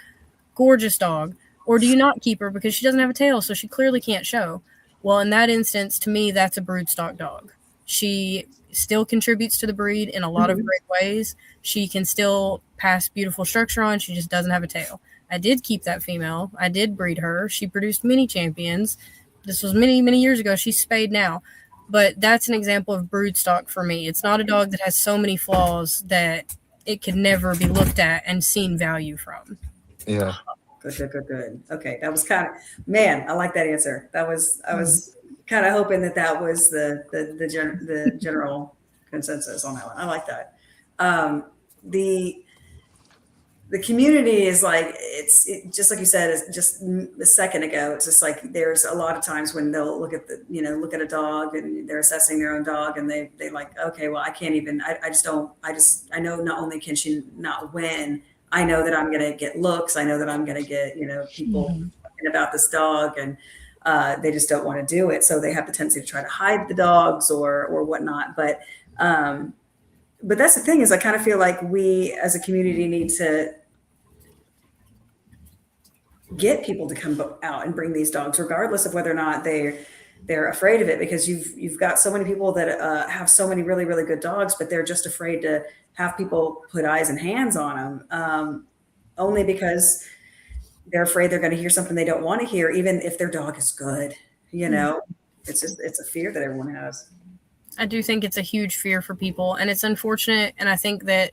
Gorgeous dog. Or do you not keep her because she doesn't have a tail, so she clearly can't show? Well, in that instance, to me, that's a brood stock dog. She still contributes to the breed in a lot of great ways. She can still pass beautiful structure on. She just doesn't have a tail. I did keep that female. I did breed her. She produced mini champions. This was many, many years ago. She's spayed now. But that's an example of brood stock for me. It's not a dog that has so many flaws that it could never be looked at and seen value from. Yeah. Good. Okay. That was kind of, man, I like that answer. I was kind of hoping that was the general consensus on that one. I like that. The community is like, just like you said, it's just a second ago. It's just like, there's a lot of times when they'll look at a dog and they're assessing their own dog, and they like, okay, well, I can't even, I know not only can she not win, I know that I'm going to get looks. I know that I'm going to get, people talking about this dog, and they just don't want to do it. So they have the tendency to try to hide the dogs or whatnot. But that's the thing, is I kind of feel like we as a community need to get people to come out and bring these dogs, regardless of whether or not they're afraid of it, because you've got so many people that have so many really, really good dogs, but they're just afraid to have people put eyes and hands on them, only because they're afraid they're going to hear something they don't want to hear, even if their dog is good. It's a fear that everyone has. I do think it's a huge fear for people, and it's unfortunate. And I think that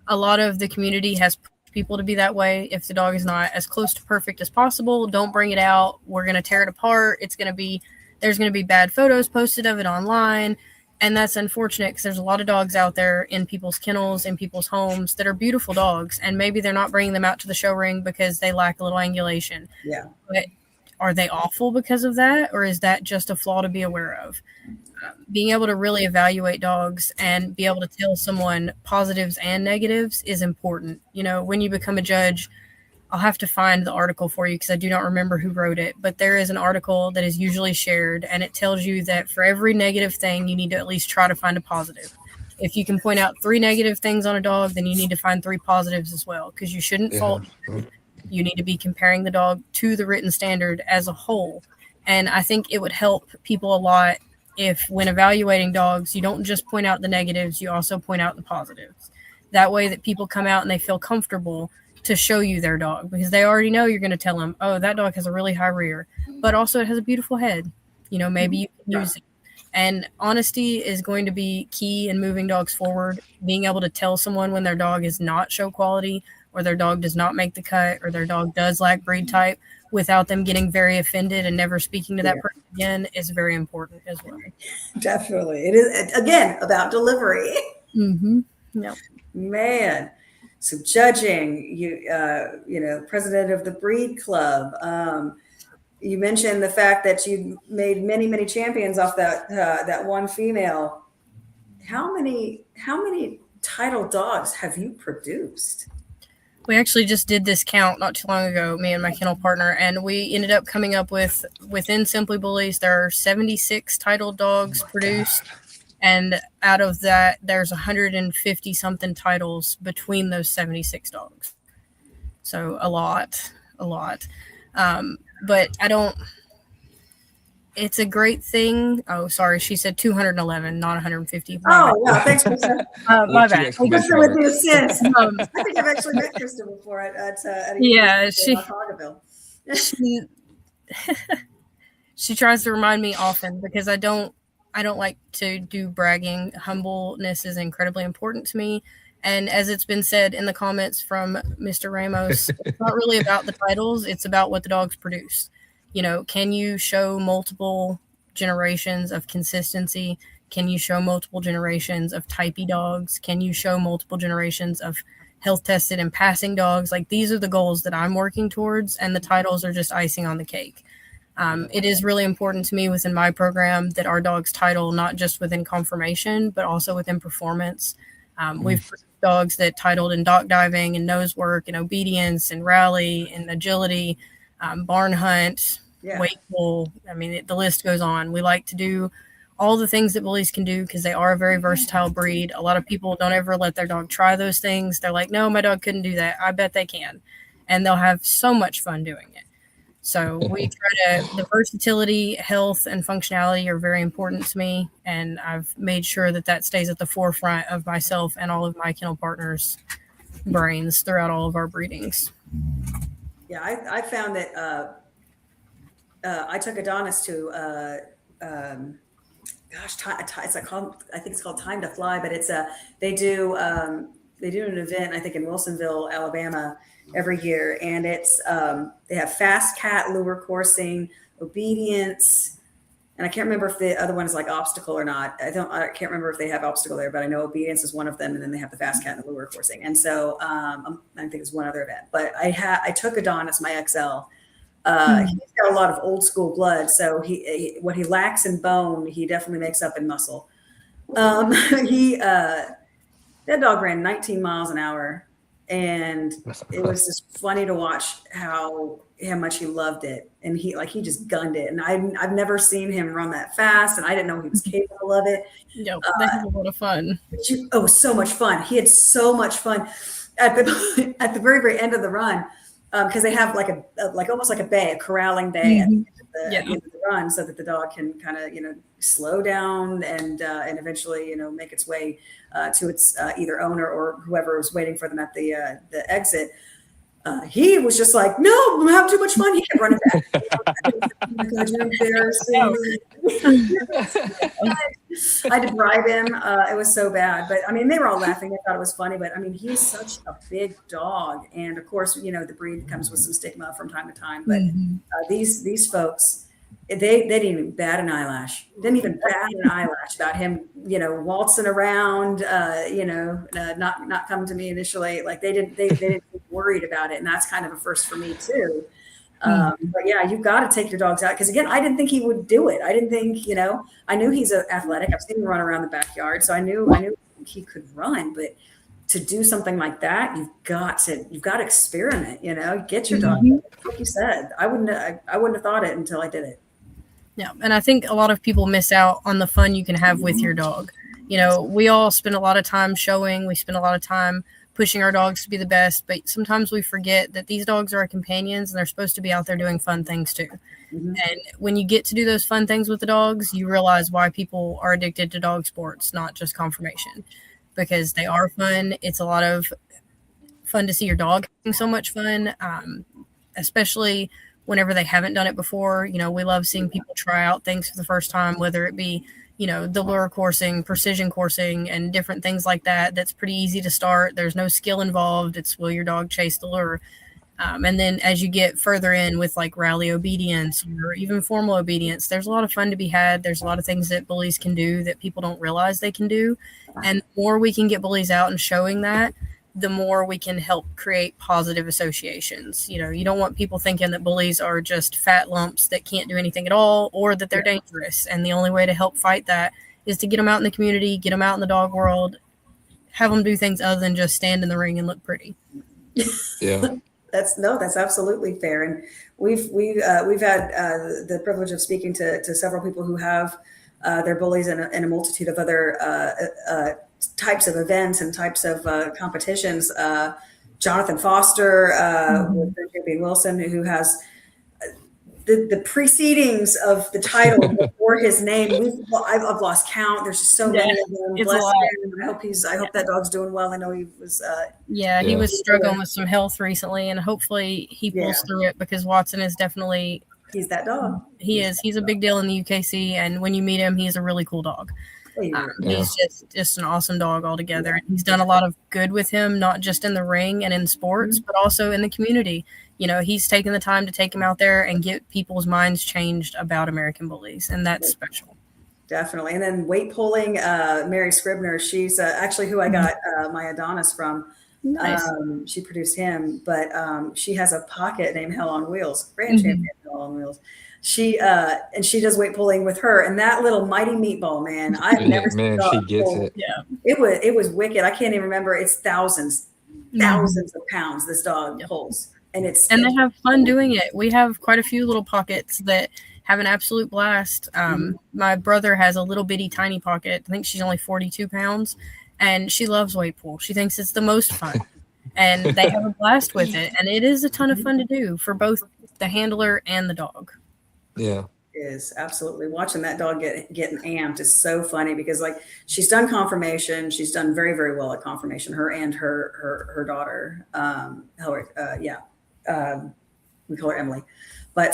a lot of the community has pushed people to be that way. If the dog is not as close to perfect as possible, don't bring it out. We're going to tear it apart. There's going to be bad photos posted of it online. And that's unfortunate, because there's a lot of dogs out there in people's kennels, in people's homes, that are beautiful dogs. And maybe they're not bringing them out to the show ring because they lack a little angulation. Yeah. But are they awful because of that? Or is that just a flaw to be aware of? Being able to really evaluate dogs and be able to tell someone positives and negatives is important. When you become a judge, I'll have to find the article for you because I do not remember who wrote it, but there is an article that is usually shared, and it tells you that for every negative thing, you need to at least try to find a positive. If you can point out 3 negative things on a dog, then you need to find 3 positives as well, because you shouldn't fault. You need to be comparing the dog to the written standard as a whole. And I think it would help people a lot if, when evaluating dogs, you don't just point out the negatives, you also point out the positives. That way that people come out and they feel comfortable to show you their dog, because they already know you're going to tell them, oh, that dog has a really high rear, but also it has a beautiful head. Maybe you can use it. And honesty is going to be key in moving dogs forward. Being able to tell someone when their dog is not show quality, or their dog does not make the cut, or their dog does lack breed type, without them getting very offended and never speaking to that person again, is very important as well. Definitely. It is, again, about delivery. Mm-hmm. Yep. Man. So judging, president of the Breed Club. You mentioned the fact that you made many, many champions off that one female. How many title dogs have you produced? We actually just did this count not too long ago, me and my kennel partner, and we ended up coming up with, within Simply Bullies, there are 76 titled dogs produced. And out of that, there's 150 something titles between those 76 dogs. So a lot. But it's a great thing. Oh, sorry. She said 211, not 150. Oh, wow. Thanks, Krista. My bad. Krista with you since. I think I've actually met Krista before at she tries to remind me often, because I don't like to do bragging. Humbleness is incredibly important to me. And as it's been said in the comments from Mr. Ramos, it's not really about the titles. It's about what the dogs produce. Can you show multiple generations of consistency? Can you show multiple generations of typey dogs? Can you show multiple generations of health tested and passing dogs? Like, these are the goals that I'm working towards, and the titles are just icing on the cake. It is really important to me within my program that our dogs title not just within conformation, but also within performance. We've produced dogs that titled in dock diving and nose work and obedience and rally and agility, barn hunt, weight pull. I mean, the list goes on. We like to do all the things that bullies can do, because they are a very versatile breed. A lot of people don't ever let their dog try those things. They're like, no, my dog couldn't do that. I bet they can. And they'll have so much fun doing it. So we the versatility, health, and functionality are very important to me. And I've made sure that stays at the forefront of myself and all of my kennel partners' brains throughout all of our breedings. Yeah, I found that I took Adonis to, it's called, I think it's called Time to Fly, but it's they do an event, I think in Wilsonville, Alabama, every year, and it's they have fast cat lure coursing, obedience, and I can't remember if the other one is like obstacle or not. I can't remember if they have obstacle there, but I know obedience is one of them, and then they have the fast cat and the lure coursing. And so I think it's one other event. But I took Adonis, my XL. He's got a lot of old school blood, so what he lacks in bone, he definitely makes up in muscle. That dog ran 19 miles an hour. And it was just funny to watch how much he loved it, and he just gunned it. And I've never seen him run that fast, and I didn't know he was capable of it. No, they had a lot of fun. It was so much fun. He had so much fun at the very, very end of the run, because they have almost like a bay, a corralling bay at the end of the run, so that the dog can kind of slow down and eventually make its way to its either owner or whoever was waiting for them at the exit. He was just like, no, I'm having too much fun. He kept running back. Oh my God, you're embarrassing. I had to bribe him. It was so bad. But I mean, they were all laughing. They thought it was funny. But I mean, he's such a big dog. And of course, the breed comes with some stigma from time to time. But these folks, they didn't even bat an eyelash. Didn't even bat an eyelash about him, waltzing around, not coming to me initially. Like they didn't get worried about it. And that's kind of a first for me too. But yeah, you've got to take your dogs out. Because again, I didn't think he would do it. I didn't think, I knew he's athletic. I've seen him run around the backyard. So I knew he could run, but to do something like that, you've got to experiment, get your dog. Like you said, I wouldn't have thought it until I did it. Yeah. And I think a lot of people miss out on the fun you can have with your dog. You know, we all spend a lot of time showing, we spend a lot of time pushing our dogs to be the best, but sometimes we forget that these dogs are our companions and they're supposed to be out there doing fun things too. Mhm. And when you get to do those fun things with the dogs, you realize why people are addicted to dog sports, not just conformation, because they are fun. It's a lot of fun to see your dog having so much fun, especially whenever they haven't done it before. You know, we love seeing people try out things for the first time, whether it be, you know, the lure coursing, precision coursing, and different things like that. That's pretty easy to start. There's no skill involved. It's will your dog chase the lure? And then as you get further in with like rally obedience or even formal obedience, there's a lot of fun to be had. There's a lot of things that bullies can do that people don't realize they can do. And the more we can get bullies out and showing that, the more we can help create positive associations. You know, you don't want people thinking that bullies are just fat lumps that can't do anything at all or that they're dangerous. And the only way to help fight that is to get them out in the community, get them out in the dog world, have them do things other than just stand in the ring and look pretty. Yeah. That's absolutely fair. And we've had the privilege of speaking to several people who have their bullies in a multitude of other types of events and types of competitions. Jonathan Foster with J.B. Wilson, who has the precedings of the title before his name. I've lost count. There's just so many of them. It's Bless a lot. him. I hope that dog's doing well. I know he was. He was struggling with some health recently, and hopefully he pulls through it, because Watson is definitely. He's that dog. He's a big deal in the UKC, and when you meet him, he's a really cool dog. He's just an awesome dog altogether. He's done a lot of good with him, not just in the ring and in sports, but also in the community. You know, he's taken the time to take him out there and get people's minds changed about American Bullies, and that's special. Definitely. And then weight pulling, Mary Scribner, she's actually who I got my Adonis from. Nice. She produced him, but she has a pocket named Hell on Wheels, grand champion Hell on Wheels. She does weight pulling with her, and that little mighty meatball, man, I've never seen she gets it. Yeah, it was wicked. I can't even remember. It's thousands of pounds this dog pulls, and they have fun doing it. We have quite a few little pockets that have an absolute blast. My brother has a little bitty tiny pocket. I think she's only 42 pounds, and she loves weight pull. She thinks it's the most fun, and they have a blast with it. And it is a ton of fun to do for both the handler and the dog. Yeah. Is absolutely watching that dog getting amped is so funny, because like she's done confirmation. She's done very, very well at confirmation, her and her daughter. We call her Emily. But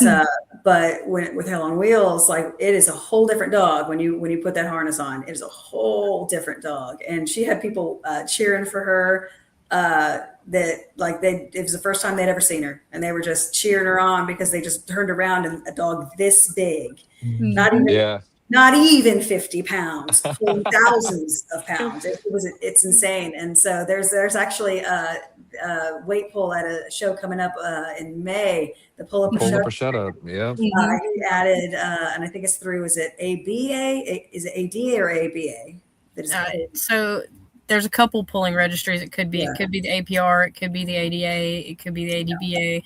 with Hell on Wheels, like it is a whole different dog when you put that harness on. It is a whole different dog. And she had people cheering for her. It was the first time they'd ever seen her, and they were just cheering her on because they just turned around and a dog this big, not even 50 pounds, thousands of pounds. It's insane. And so there's actually a weight pull at a show coming up in May. The pull up or shut up. Yeah. He added, and I think it's through. Is it ABA? Is it ADA or ABA? So there's a couple pulling registries. It could be the APR, it could be the ADA, it could be the ADBA.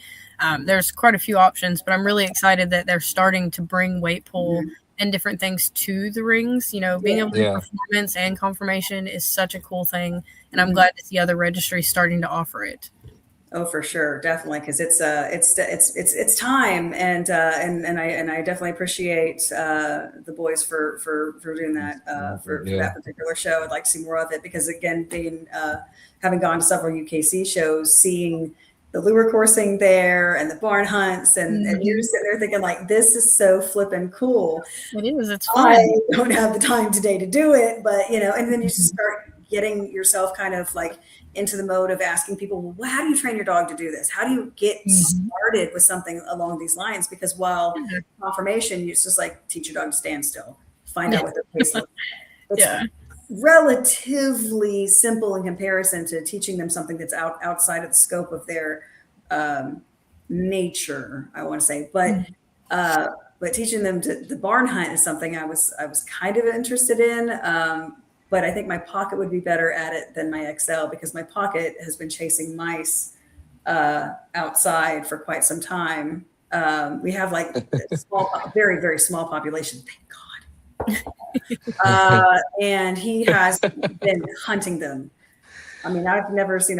There's quite a few options, but I'm really excited that they're starting to bring weight pull and different things to the rings. You know, being able to do performance and confirmation is such a cool thing, and I'm glad to see other registries starting to offer it. Oh, for sure, definitely, because it's time, and I definitely appreciate the boys for doing that for that particular show. I'd like to see more of it, because again, having gone to several UKC shows, seeing the lure coursing there and the barn hunts, and you're just sitting there thinking like, this is so flippin' cool. It is. It's fun. I don't have the time today to do it, but and then you just start getting yourself kind of like into the mode of asking people, well, how do you train your dog to do this? How do you get started with something along these lines? Because while confirmation, it's just like teach your dog to stand still, find out what their pace looks like. It's relatively simple in comparison to teaching them something that's outside of the scope of their nature, I want to say. But teaching them the barn hunt is something I was kind of interested in. But I think my pocket would be better at it than my XL, because my pocket has been chasing mice outside for quite some time. We have like a small, very, very small population. Thank God. And he has been hunting them. I mean, I've never seen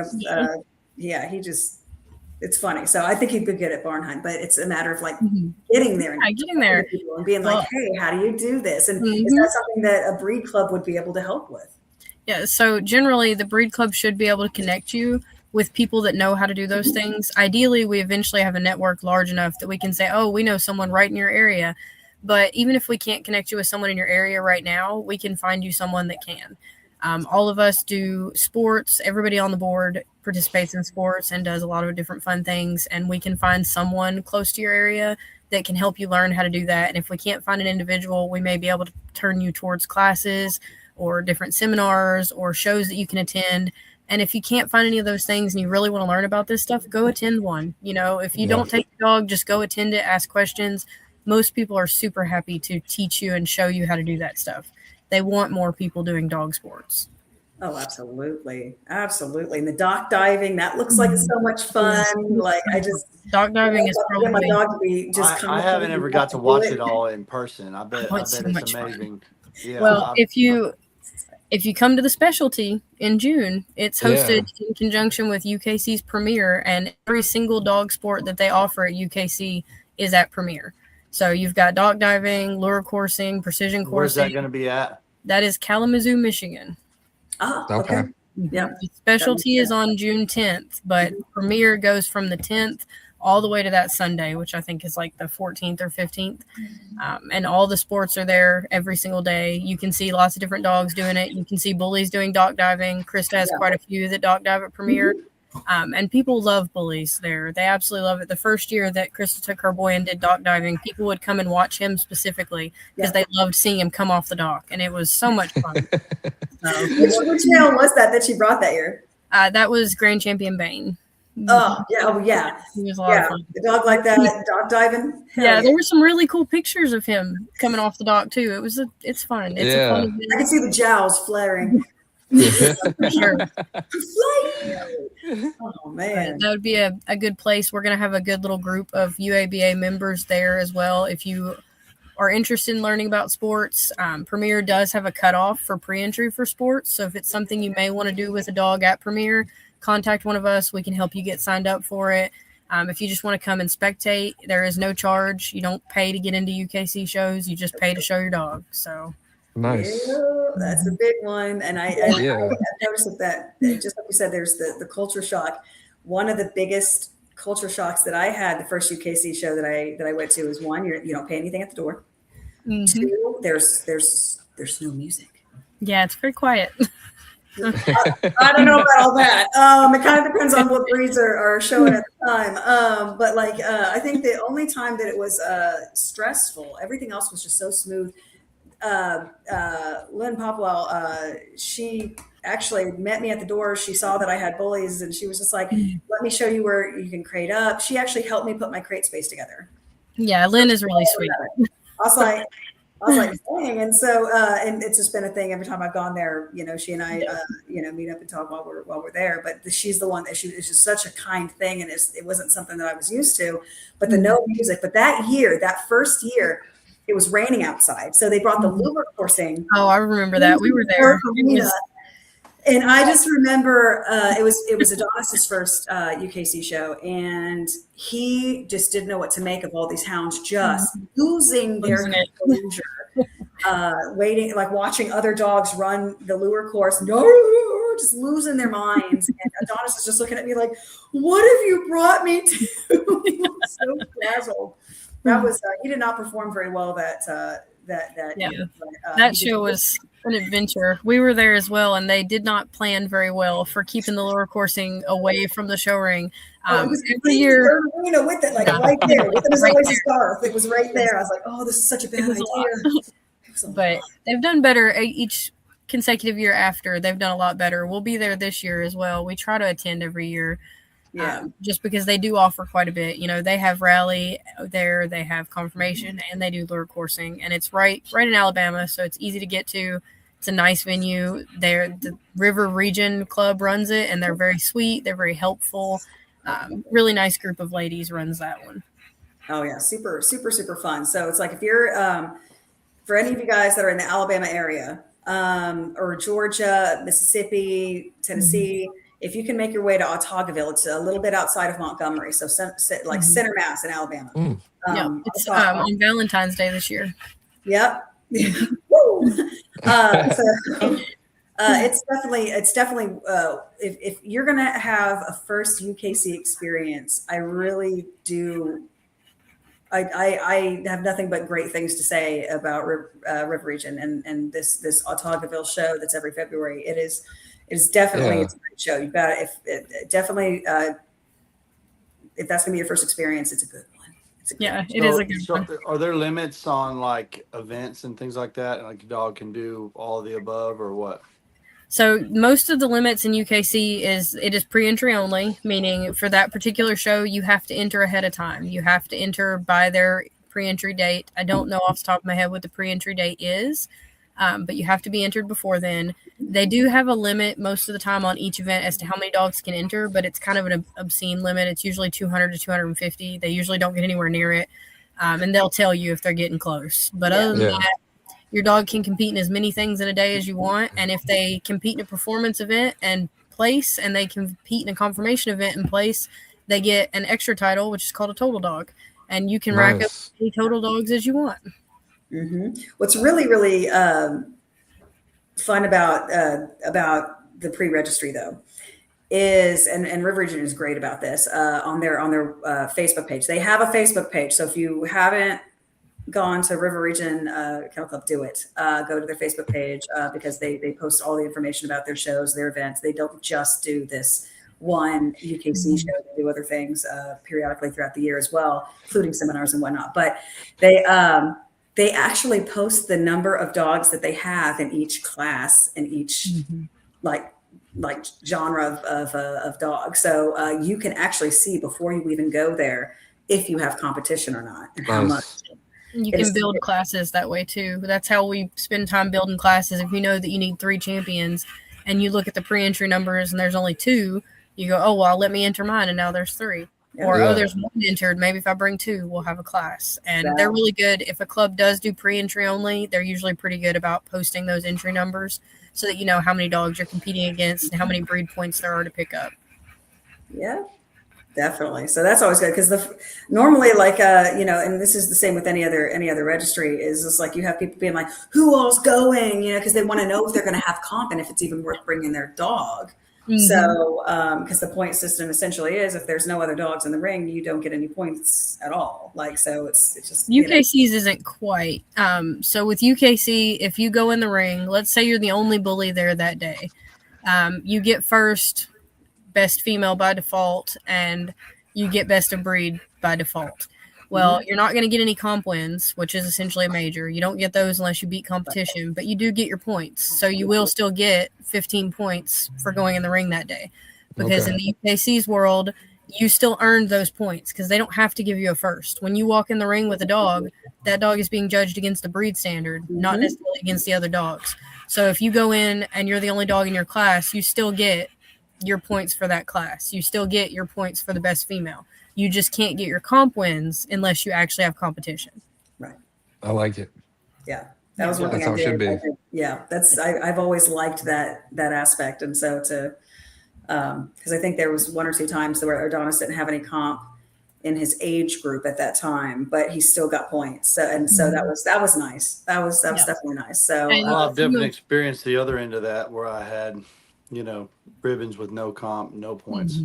it's funny. So I think he'd be good at barn hunt, but it's a matter of like getting there and getting there people and being like, hey, how do you do this? And is that something that a breed club would be able to help with? Yeah, so generally the breed club should be able to connect you with people that know how to do those things. Ideally, we eventually have a network large enough that we can say, oh, we know someone right in your area. But even if we can't connect you with someone in your area right now, we can find you someone that can. All of us do sports. Everybody on the board participates in sports and does a lot of different fun things. And we can find someone close to your area that can help you learn how to do that. And if we can't find an individual, we may be able to turn you towards classes or different seminars or shows that you can attend. And if you can't find any of those things and you really want to learn about this stuff, go attend one. You know, if you don't take the dog, just go attend it, ask questions. Most people are super happy to teach you and show you how to do that stuff. They want more people doing dog sports. Oh, absolutely. Absolutely. And the dock diving, that looks like it's so much fun. Like dock diving is probably my dog to be just I haven't ever got to watch it all in person. I bet it's amazing. Yeah. Well, if you come to the specialty in June, it's hosted in conjunction with UKC's Premier, and every single dog sport that they offer at UKC is at Premier. So you've got dog diving, lure coursing, precision coursing. Where's that going to be at? That is Kalamazoo, Michigan. Oh, okay. Yeah. The specialty is on June 10th, but Premier goes from the 10th all the way to that Sunday, which I think is like the 14th or 15th. And all the sports are there every single day. You can see lots of different dogs doing it. You can see bullies doing dock diving. Krista has quite a few that dock dive at Premier. And people love bullies there. They absolutely love it. The first year that Krista took her boy and did dock diving, people would come and watch him specifically because they loved seeing him come off the dock. And it was so much fun. Which male was that she brought that year? That was Grand Champion Bane. Oh, yeah. Oh, yeah. He was a lot of fun. The dog like that, dog diving. Yeah, there were some really cool pictures of him coming off the dock, too. It's fun. It's a fun event. I can see the jowls flaring. For sure. Oh man, that would be a good place. We're going to have a good little group of UABA members there as well. If you are interested in learning about sports, Premier does have a cutoff for pre-entry for sports. So if it's something you may want to do with a dog at Premier, contact one of us. We can help you get signed up for it. If you just want to come and spectate, there is no charge. You don't pay to get into UKC shows. You just pay to show your dog. So. Nice. Yeah, that's a big one. And I noticed that just like you said, there's the culture shock. One of the biggest culture shocks that I had the first UKC show that I went to was one, you don't pay anything at the door. Two, there's no music. Yeah, it's very quiet. I don't know about all that. It kind of depends on what breeds are showing at the time. But I think the only time that it was stressful, everything else was just so smooth. Lynn Popwell, she actually met me at the door. She saw that I had bullies and she was just like, let me show you where you can crate up. She actually helped me put my crate space together. Yeah, Lynn is really sweet. I was like, dang. And so, and it's just been a thing every time I've gone there, she and I, meet up and talk while we're there, but she's the one that it's just such a kind thing. And it wasn't something that I was used to, but the no music, but that first year, it was raining outside. So they brought the lure coursing. Oh, I remember that. We were there. And I just remember it was Adonis's first UKC show, and he just didn't know what to make of all these hounds just losing their composure, waiting, like watching other dogs run the lure course, just losing their minds. And Adonis is just looking at me like, "What have you brought me to?" He was so frazzled. That was he did not perform very well that year. But, that show was an adventure. We were there as well, and they did not plan very well for keeping the lure coursing away from the show ring. It was every year, with it right there. With it was always a scarf. It was right there. I was like, oh, this is such a bad idea. But they've done better each consecutive year after. They've done a lot better. We'll be there this year as well. We try to attend every year. Just because they do offer quite a bit. They have rally there, they have confirmation, and they do lure coursing, and it's right in Alabama, so it's easy to get to. It's a nice venue. The River Region Club runs it, and they're very sweet. They're very helpful. Really nice group of ladies runs that one. Oh yeah, super, super, super fun. So it's like if you're for any of you guys that are in the Alabama area, or Georgia, Mississippi, Tennessee, if you can make your way to Ottaville, it's a little bit outside of Montgomery, so like Center Mass in Alabama. It's on Valentine's Day this year. Yep. Woo! It's definitely if you're gonna have a first UKC experience, I really do. I have nothing but great things to say about River Region and this Ottaville show that's every February. It is definitely it's a great show. You've got definitely if that's gonna be your first experience, it's a good one. It is a good one. Are there limits on like events and things like that? Like a dog can do all of the above or what? So most of the limits in UKC is pre-entry only, meaning for that particular show, you have to enter ahead of time. You have to enter by their pre-entry date. I don't know off the top of my head what the pre-entry date is, but you have to be entered before then. They do have a limit most of the time on each event as to how many dogs can enter, but it's kind of an obscene limit. It's usually 200 to 250. They usually don't get anywhere near it, and they'll tell you if they're getting close. But other than that, your dog can compete in as many things in a day as you want. And if they compete in a performance event and place, and they compete in a confirmation event and place, they get an extra title, which is called a total dog. And you can rack up as many total dogs as you want. Mm-hmm. What's really, really fun about the pre-registry, though, is, and River Region is great about this, on their Facebook page. They have a Facebook page. So if you haven't gone to River Region Kennel Club, do it. Go to their Facebook page because they post all the information about their shows, their events. They don't just do this one UKC show. They do other things periodically throughout the year as well, including seminars and whatnot. But they actually post the number of dogs that they have in each class and each like genre of dog. So you can actually see before you even go there if you have competition or not and how much. You can build classes that way too. That's how we spend time building classes. If you know that you need 3 champions and you look at the pre-entry numbers and there's only 2, you go, oh, well, let me enter mine. And now there's 3. Or, oh, there's 1 entered. Maybe if I bring 2, we'll have a class. And they're really good. If a club does do pre-entry only, they're usually pretty good about posting those entry numbers so that you know how many dogs you're competing against and how many breed points there are to pick up. Yeah. Definitely. So that's always good because normally, like, and this is the same with any other registry, is just like you have people being like, who all's going, because they want to know if they're going to have comp and if it's even worth bringing their dog. So, because the point system essentially is if there's no other dogs in the ring, you don't get any points at all. Like, so it's just UKC's isn't quite. So with UKC, if you go in the ring, let's say you're the only bully there that day, you get first, best female by default, and you get best of breed by default. Well, you're not going to get any comp wins, which is essentially a major. You don't get those unless you beat competition, but you do get your points. So you will still get 15 points for going in the ring that day. Because in the UKC's world, you still earned those points because they don't have to give you a first. When you walk in the ring with a dog, that dog is being judged against a breed standard, not necessarily against the other dogs. So if you go in and you're the only dog in your class, you still get your points for that class. You still get your points for the best female. You just can't get your comp wins unless you actually have competition. Right. I like it. Yeah. That was one thing I did. I've always liked that aspect. And so because I think there was 1 or 2 times where Adonis didn't have any comp in his age group at that time, but he still got points. So that was nice. That was definitely nice. So I've definitely experienced the other end of that where I had, ribbons with no comp, no points.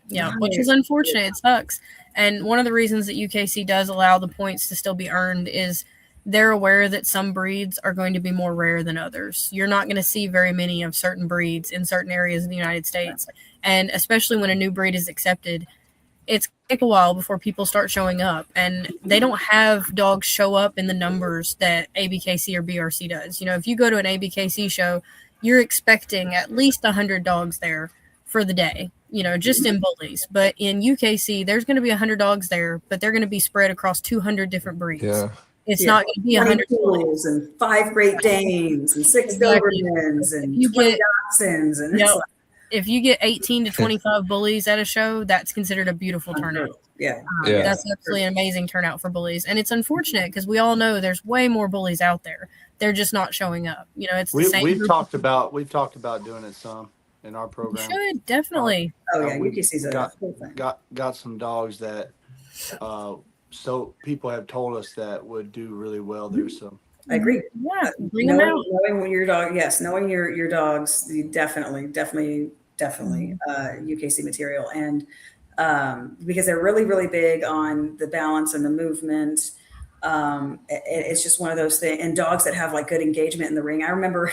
Yeah, which is unfortunate. It sucks. And one of the reasons that UKC does allow the points to still be earned is they're aware that some breeds are going to be more rare than others. You're not going to see very many of certain breeds in certain areas of the United States. And especially when a new breed is accepted, it's going to take a while before people start showing up. And they don't have dogs show up in the numbers that ABKC or BRC does. If you go to an ABKC show, you're expecting at least 100 dogs there for the day, just in bullies. But in UKC, there's going to be 100 dogs there, but they're going to be spread across 200 different breeds. Yeah. It's not going to be 100 bulls and 5 Great Danes and 6 Dobermans and 20 Dachshunds. And if you get 18 to 25 bullies at a show, that's considered a beautiful turnout. Yeah. Yeah. That's absolutely an amazing turnout for bullies. And it's unfortunate because we all know there's way more bullies out there. They're just not showing up. You know, it's the same. We've talked about doing it some in our You program. should definitely. Oh yeah, we UKC's a cool thing. got some dogs that so people have told us that would do really well there. So I agree. Yeah, bring them out. Knowing your dog, yes, knowing your dogs, you definitely UKC material, and because they're really, really big on the balance and the movement. It's just one of those things. And dogs that have like good engagement in the ring. I remember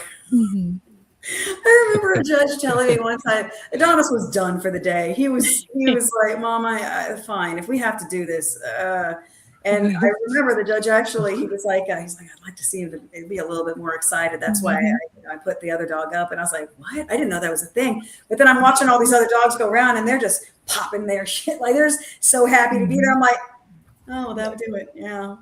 a judge telling me one time Adonis was done for the day. He was like, "Mom, I fine if we have to do this." And I remember the judge actually, he was like, I'd like to see him to be a little bit more excited. That's why I put the other dog up. And I was like, what? I didn't know that was a thing. But then I'm watching all these other dogs go around and they're just popping their shit. Like they're so happy to be there. I'm like, oh, that would do it. Yeah.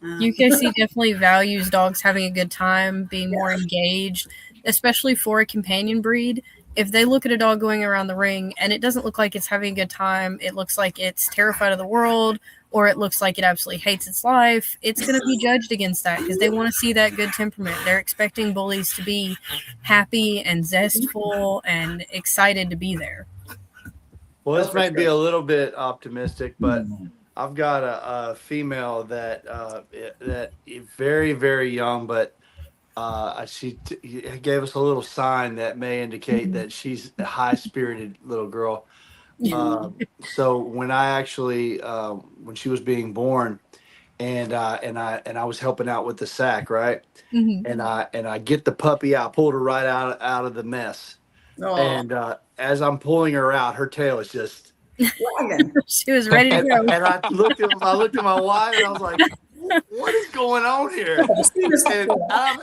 UKC definitely values dogs having a good time, being more engaged, especially for a companion breed. If they look at a dog going around the ring and it doesn't look like it's having a good time, it looks like it's terrified of the world, or it looks like it absolutely hates its life, it's going to be judged against that because they want to see that good temperament. They're expecting bullies to be happy and zestful and excited to be there. well, this might be a little bit optimistic, but I've got a female that is very, very young, but she gave us a little sign that may indicate that she's a high-spirited little girl. So when I actually when she was being born, and I was helping out with the sack, right? And I get the puppy out, pulled her right out of the mess, and as I'm pulling her out, her tail is just. She was ready to go. And I looked at my wife and I was like, what is going on here? And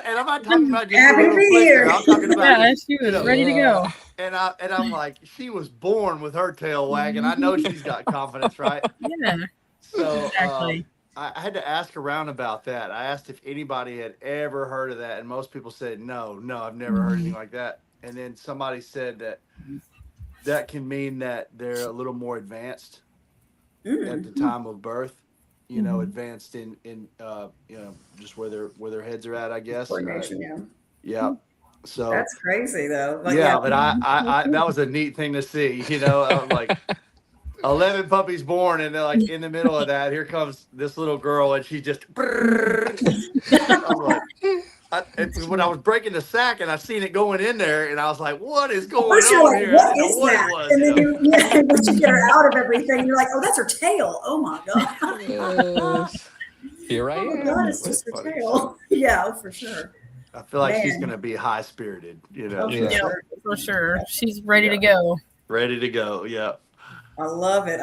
I'm not talking about just a little flicker. I'm talking about she was ready to go. And I'm like, she was born with her tail wagging. I know she's got confidence, right? Yeah. So Exactly. I had to ask around about that. I asked if anybody had ever heard of that, and most people said no, I've never heard anything like that. And then somebody said that can mean that they're a little more advanced at the time of birth. You know, advanced in you know, just where their heads are at, I guess. Coordination, yeah. So that's crazy though. But but I that was a neat thing to see. You know, I was like 11 puppies born, and they're like in the middle of that, here comes this little girl, and she just. When I was breaking the sack and I seen it going in there, and I was like, "What is going on here?" What is that? And then once you get her out of everything, you're like, "Oh, that's her tail! Oh my god!" Here I am. Oh my god, it's just her tail. Yeah, for sure. I feel like she's gonna be high spirited. You know, For sure. She's ready to go. Ready to go. Yeah. I love it.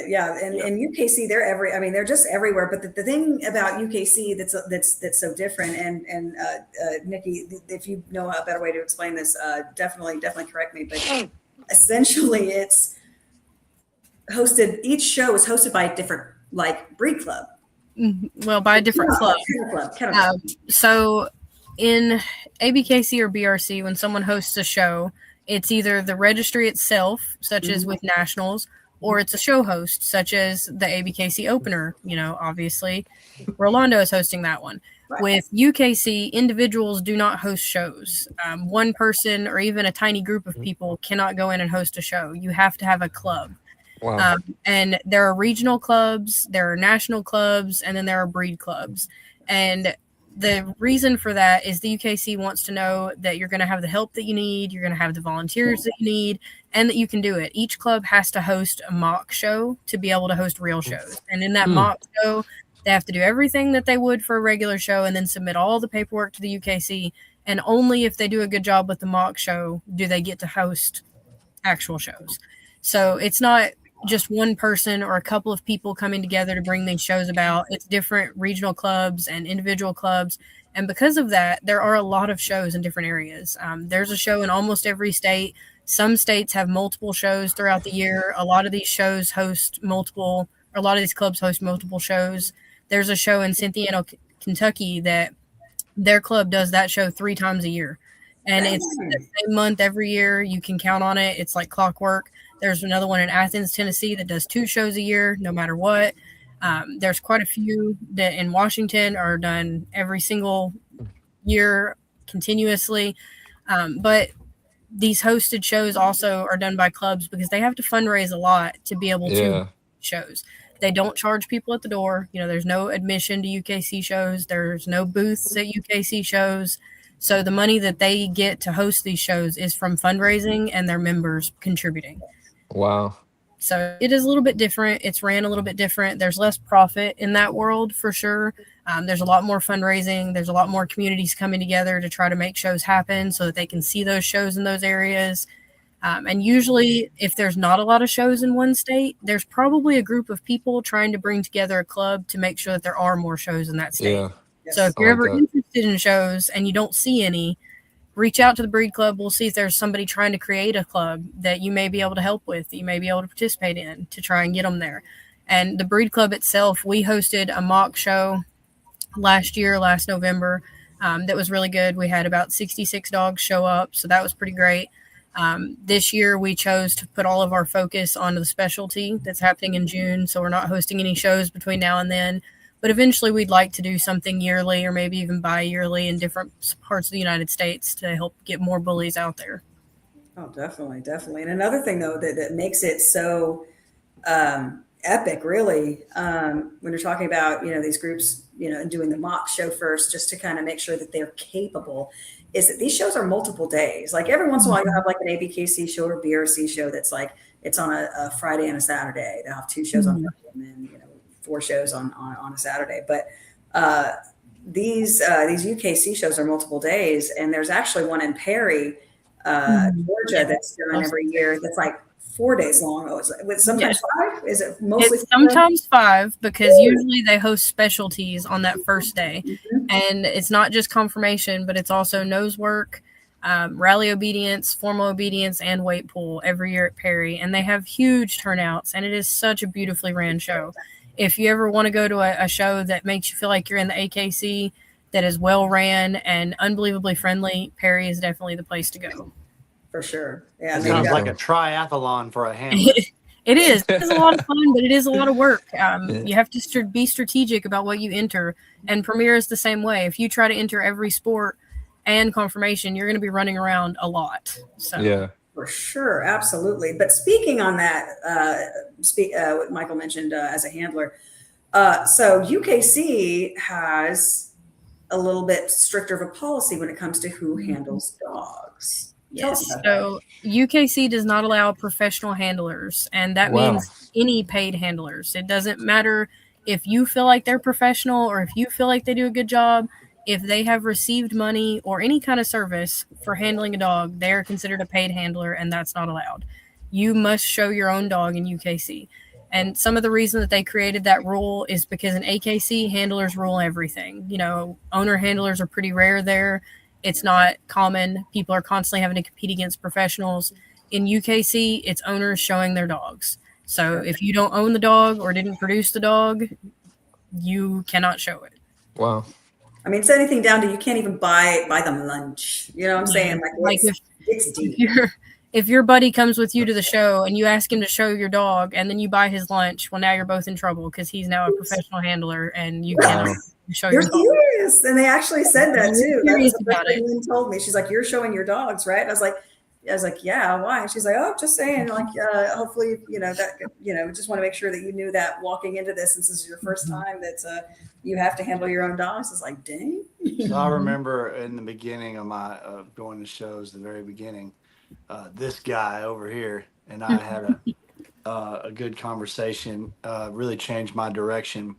Yeah. And UKC, they're just everywhere. But the thing about UKC that's so different, and Nikki, if you know a better way to explain this, definitely correct me. But essentially it's each show is hosted by a different breed club. Well, by a different club. So in ABKC or BRC, when someone hosts a show, it's either the registry itself, such as with nationals, or it's a show host, such as the ABKC opener. You know, obviously, Rolando is hosting that one. Right. With UKC, individuals do not host shows. One person or even a tiny group of people cannot go in and host a show. You have to have a club. Wow. And there are regional clubs, there are national clubs, and then there are breed clubs. And the reason for that is the UKC wants to know that you're going to have the help that you need, you're going to have the volunteers that you need, and that you can do it. Each club has to host a mock show to be able to host real shows. And in that mock show, they have to do everything that they would for a regular show and then submit all the paperwork to the UKC. And only if they do a good job with the mock show do they get to host actual shows. So it's not just one person or a couple of people coming together to bring these shows about. It's different regional clubs and individual clubs. And because of that, there are a lot of shows in different areas. There's a show in almost every state. Some states have multiple shows throughout the year. A lot of these clubs host multiple shows. There's a show in Cynthiana, Kentucky that their club does that show 3 times a year. And it's the same month every year. You can count on it. It's like clockwork. There's another one in Athens, Tennessee that does 2 shows a year, no matter what. There's quite a few that in Washington are done every single year continuously. But these hosted shows also are done by clubs because they have to fundraise a lot to be able to shows. They don't charge people at the door. You know, there's no admission to UKC shows. There's no booths at UKC shows. So the money that they get to host these shows is from fundraising and their members contributing. Wow. So it is a little bit different. It's ran a little bit different. There's less profit in that world for sure. There's a lot more fundraising. There's a lot more communities coming together to try to make shows happen so that they can see those shows in those areas. And usually if there's not a lot of shows in one state, there's probably a group of people trying to bring together a club to make sure that there are more shows in that state. Yeah. So if you're ever interested in shows and you don't see any, reach out to the Breed Club. We'll see if there's somebody trying to create a club that you may be able to help with, that you may be able to participate in to try and get them there. And the Breed Club itself, we hosted a mock show last November, that was really good. We had about 66 dogs show up, so that was pretty great. This year we chose to put all of our focus onto the specialty that's happening in June, so we're not hosting any shows between now and then. But eventually we'd like to do something yearly or maybe even bi-yearly in different parts of the United States to help get more bullies out there. Oh, definitely, definitely. And another thing, though, that makes it so epic, really, when you're talking about, you know, these groups, you know, doing the mock show first just to kind of make sure that they're capable, is that these shows are multiple days. Like every once in a while, you have like an ABKC show or BRC show that's like, it's on a Friday and a Saturday. They'll have 2 shows on Friday and then, you know, 4 shows on a Saturday. But these UKC shows are multiple days, and there's actually one in Perry, Georgia, that's done every year. That's like 4 days long. Oh, it's sometimes 5. Is it mostly? It's sometimes 5 because usually they host specialties on that first day, and it's not just confirmation, but it's also nose work, rally obedience, formal obedience, and weight pull every year at Perry, and they have huge turnouts, and it is such a beautifully ran show. If you ever want to go to a show that makes you feel like you're in the AKC, that is well ran and unbelievably friendly, Perry is definitely the place to go. For sure. Yeah. It sounds like a triathlon for a handler. It is. It's a lot of fun, but it is a lot of work. You have to be strategic about what you enter. And Premier is the same way. If you try to enter every sport and confirmation, you're going to be running around a lot. So Yeah. For sure, absolutely. But speaking on that, what Michael mentioned as a handler, so UKC has a little bit stricter of a policy when it comes to who handles dogs. Yes. So UKC does not allow professional handlers, and that means any paid handlers. It doesn't matter if you feel like they're professional or if you feel like they do a good job. If they have received money or any kind of service for handling a dog, they are considered a paid handler, and that's not allowed. You must show your own dog in UKC. And some of the reason that they created that rule is because in AKC, handlers rule everything. You know, owner handlers are pretty rare there. It's not common. People are constantly having to compete against professionals. In UKC, it's owners showing their dogs. So if you don't own the dog or didn't produce the dog, you cannot show it. Wow. I mean, it's anything down to you can't even buy them lunch. You know what I'm saying? Like it's deep. If your buddy comes with you to the show and you ask him to show your dog and then you buy his lunch, well, now you're both in trouble because he's now a professional handler and you cannot show your dog. You're serious. And they actually said that too. Serious That's about it. Lynn told me. She's like, you're showing your dogs, right? And I was like, yeah, why? And she's like, oh, just saying, like, hopefully, just want to make sure that you knew that walking into this, since this is your first time, that's you have to handle your own dogs. It's like, dang. So I remember in the beginning of my going to shows, the very beginning, this guy over here and I had a good conversation, really changed my direction.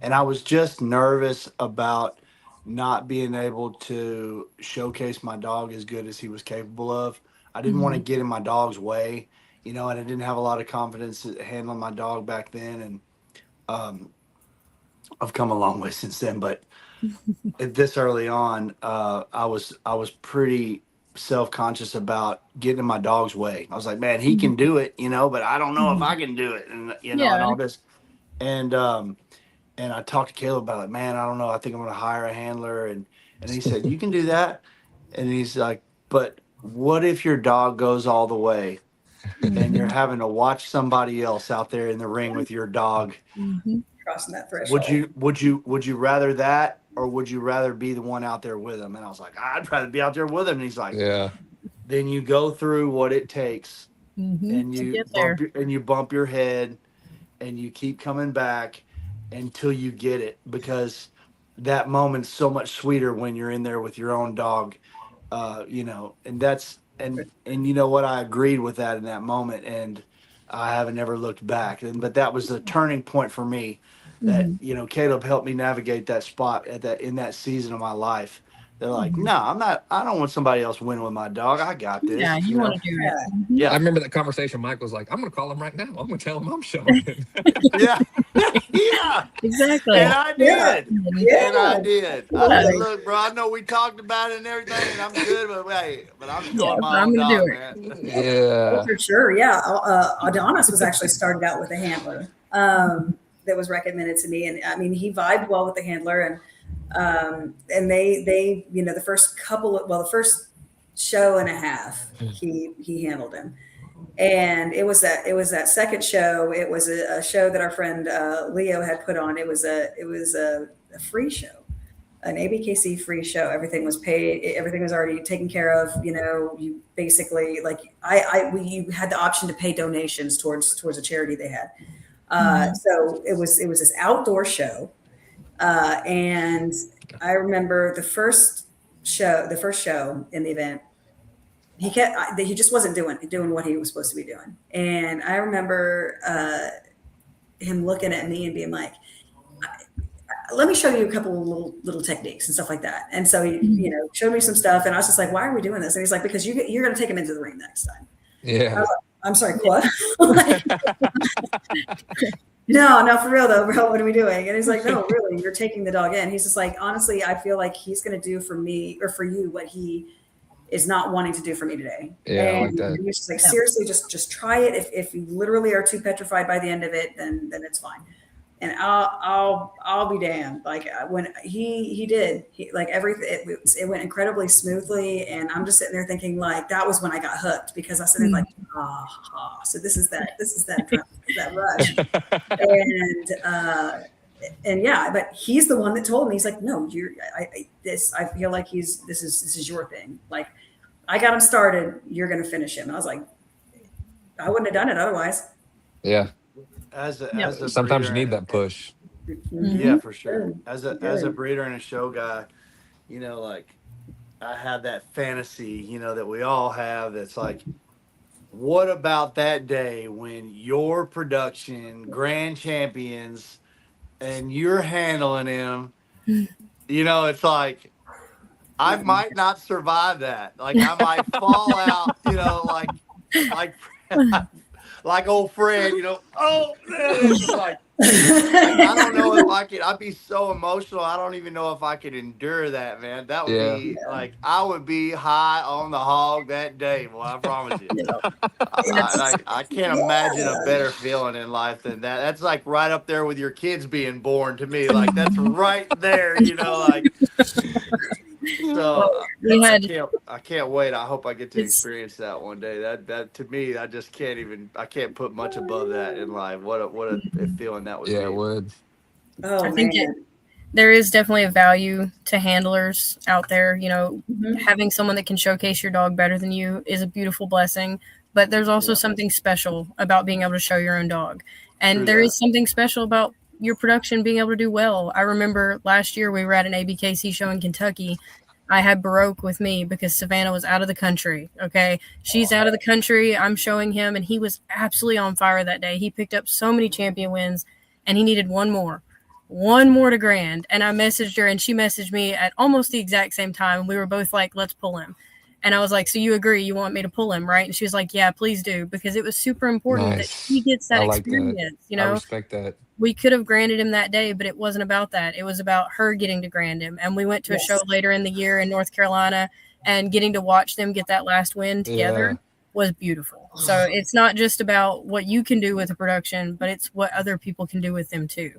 And I was just nervous about not being able to showcase my dog as good as he was capable of. I didn't want to get in my dog's way, and I didn't have a lot of confidence handling my dog back then. And I've come a long way since then, but at this early on, I was pretty self-conscious about getting in my dog's way. I was like, man, he can do it, but I don't know if I can do it. And, and all this. And I talked to Caleb about it, man, I don't know. I think I'm going to hire a handler. And he said, you can do that. And he's like, But what if your dog goes all the way and you're having to watch somebody else out there in the ring with your dog? Mhm. Crossing that threshold. Would you rather that, or would you rather be the one out there with him? And I was like, I'd rather be out there with him. And he's like, Yeah. then you go through what it takes, and To you get there. bump your head, and you keep coming back until you get it, because that moment's so much sweeter when you're in there with your own dog. And that's and you know what, I agreed with that in that moment, and I haven't ever looked back. But that was the turning point for me, that Caleb helped me navigate that spot in that season of my life. They're like, no, I don't want somebody else winning with my dog. I got this. Yeah, you want to do it. Yeah. I remember that conversation. Mike was like, I'm going to call him right now. I'm going to tell him I'm showing. Yeah. Yeah. Exactly. And I did. Yeah. And I did. I said, look, bro, I know we talked about it and everything, and I'm good, but I'm showing my I'm own gonna dog, do it. man. Yeah. For sure, yeah. Adonis was actually started out with a handler that was recommended to me, and I mean, he vibed well with the handler, and they the first show and a half, he handled him, and it was that second show. It was a show that our friend Leo had put on. It was a free show, an ABKC free show. Everything was paid. Everything was already taken care of. You basically, like, you had the option to pay donations towards a charity they had. So it was this outdoor show. And I remember the first show in the event, he just wasn't doing what he was supposed to be doing. And I remember him looking at me and being like, let me show you a couple of little techniques and stuff like that. And so he, showed me some stuff, and I was just like, why are we doing this? And he's like, because you're going to take him into the ring next time. Yeah. I'm sorry, what? No, for real though, bro, what are we doing? And he's like, no, really, you're taking the dog in. He's just like, honestly, I feel like he's going to do for me or for you what he is not wanting to do for me today. Yeah, and I like that. he was just like, seriously, just try it. If you literally are too petrified by the end of it, then it's fine. And I'll be damned. Like, when he did, like, everything, it went incredibly smoothly. And I'm just sitting there thinking, like, that was when I got hooked, because I said, like, so this is that rush. And yeah, but he's the one that told me. He's like, no, I feel like this is your thing. Like, I got him started, you're going to finish him. And I was like, I wouldn't have done it otherwise. Yeah. As a Sometimes you breeder need that push. Yeah, for sure. As a breeder and a show guy, like, I have that fantasy, that we all have. That's like, what about that day when your production grand champions and you're handling him? It's like, I might not survive that. Like, I might fall out, like old Fred, it's like, I don't know if I could. I'd be so emotional. I don't even know if I could endure that, man. That would be like, I would be high on the hog that day. Well, I promise you. I can't imagine a better feeling in life than that. That's like right up there with your kids being born to me. Like, that's right there, like. So I can't wait. I hope I get to experience that one day. That to me, I just I can't put much above that in life. What a feeling that would be. Yeah, it would. Oh, I think there is definitely a value to handlers out there. Having someone that can showcase your dog better than you is a beautiful blessing. But there's also something special about being able to show your own dog. And there is something special about your production being able to do well. I remember last year we were at an ABKC show in Kentucky. I had Baroque with me because Savannah was out of the country. Okay. She's out of the country. I'm showing him, and he was absolutely on fire that day. He picked up so many champion wins, and he needed one more to grand. And I messaged her, and she messaged me at almost the exact same time. And we were both like, let's pull him. And I was like, so you agree, you want me to pull him, right? And she was like, yeah, please do, because it was super important that he gets that experience. I respect that. We could have granted him that day, but it wasn't about that. It was about her getting to grand him. And we went to a show later in the year in North Carolina, and getting to watch them get that last win together was beautiful. So it's not just about what you can do with a production, but it's what other people can do with them too.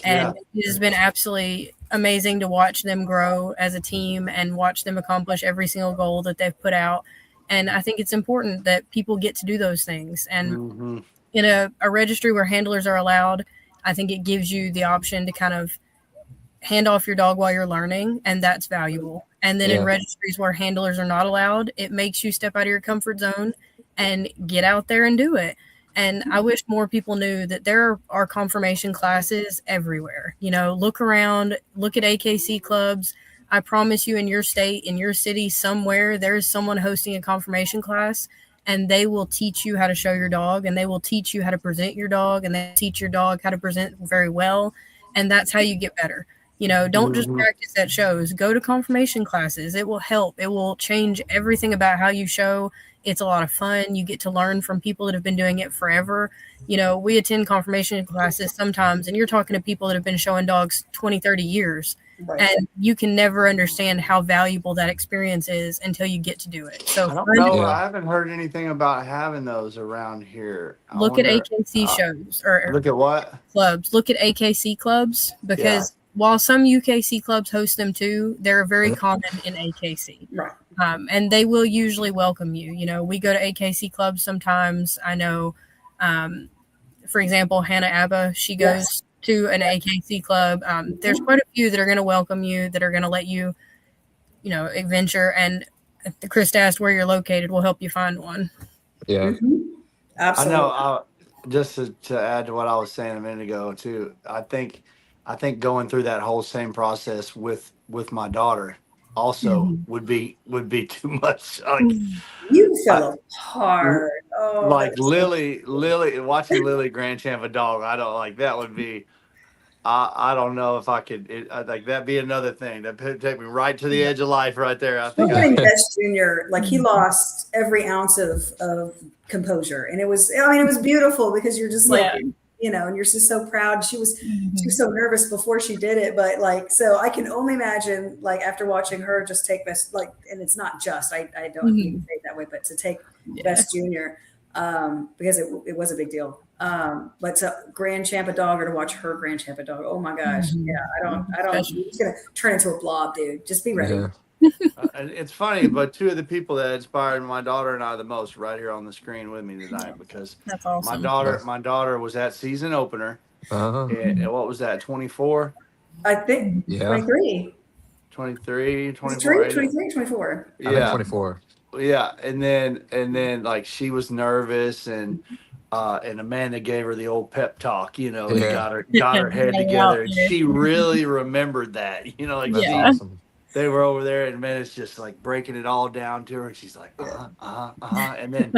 And it has been absolutely amazing to watch them grow as a team and watch them accomplish every single goal that they've put out. And I think it's important that people get to do those things. And in a registry where handlers are allowed, I think it gives you the option to kind of hand off your dog while you're learning, and that's valuable. And then in registries where handlers are not allowed, it makes you step out of your comfort zone and get out there and do it. And I wish more people knew that there are conformation classes everywhere. You know, look around, look at AKC clubs. I promise you, in your state, in your city, somewhere, there is someone hosting a conformation class, and they will teach you how to show your dog, and they will teach you how to present your dog, and they teach your dog how to present very well. And that's how you get better. You know, don't just practice at shows. Go to confirmation classes. It will help. It will change everything about how you show. It's a lot of fun. You get to learn from people that have been doing it forever. You know, we attend confirmation classes sometimes, and you're talking to people that have been showing dogs 20, 30 years. Right. And you can never understand how valuable that experience is until you get to do it. So I don't know. I haven't heard anything about having those around here. Look at AKC shows or look at what clubs. Look at AKC clubs, because while some UKC clubs host them too, they're very common in AKC. Right. And they will usually welcome you. You know, we go to AKC clubs sometimes. I know, for example, Hannah Abba, she goes to an AKC club. There's quite a few that are going to welcome you, that are going to let you, you know, adventure. And Chris asked where you're located. We'll help you find one. Yeah. Absolutely. I know. Just to add to what I was saying a minute ago too, I think going through that whole same process with my daughter also would be too much. Like, you fell apart. Oh, like Lily, watching Lily Grand Champ a dog. I don't like that would be. I don't know if I could. Like that'd be another thing that would take me right to the edge of life right there. I think. Best Junior, like he lost every ounce of composure, and it was beautiful because you're just like. You know, and you're just so proud. She was so nervous before she did it, but like, so I can only imagine, like, after watching her just take best, like, and it's not just, I don't mean to say it that way, but to take best junior, because it was a big deal. But to Grand Champ a dog or to watch her Grand Champ a dog, oh my gosh, I don't. It's gonna turn into a blob, dude. Just be ready. It's funny, but two of the people that inspired my daughter and I the most right here on the screen with me tonight, because that's awesome. My daughter was at season opener. And what was that? 24? I think 23. 23, 24. 24. Yeah, 24. Yeah, and then like she was nervous and Amanda gave her the old pep talk, you know, and got her head together, and she really remembered that, you know, like awesome. They were over there, and man, it's just like breaking it all down to her, and she's like, and then,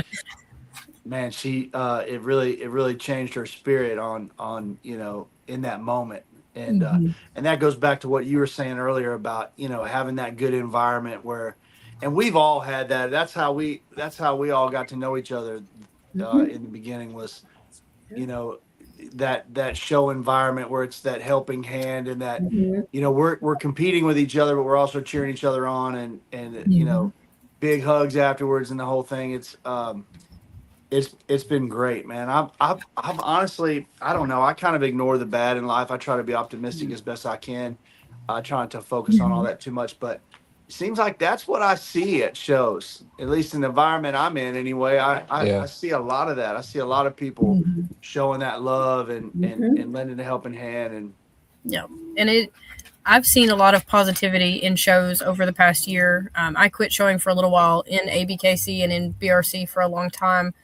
man, she it really changed her spirit on you know, in that moment, and and that goes back to what you were saying earlier about, you know, having that good environment where, and we've all had that. That's how we all got to know each other in the beginning, was, you know, that show environment where it's that helping hand, and that you know, we're competing with each other, but we're also cheering each other on, and you know, big hugs afterwards and the whole thing. It's been great, man. I've honestly, I don't know, I kind of ignore the bad in life. I try to be optimistic as best I can. I try not to focus on all that too much, but it seems like that's what I see at shows, at least in the environment I'm in anyway. I see a lot of that. I see a lot of people showing that love and lending a helping hand. And I've seen a lot of positivity in shows over the past year. I quit showing for a little while in ABKC and in BRC for a long time,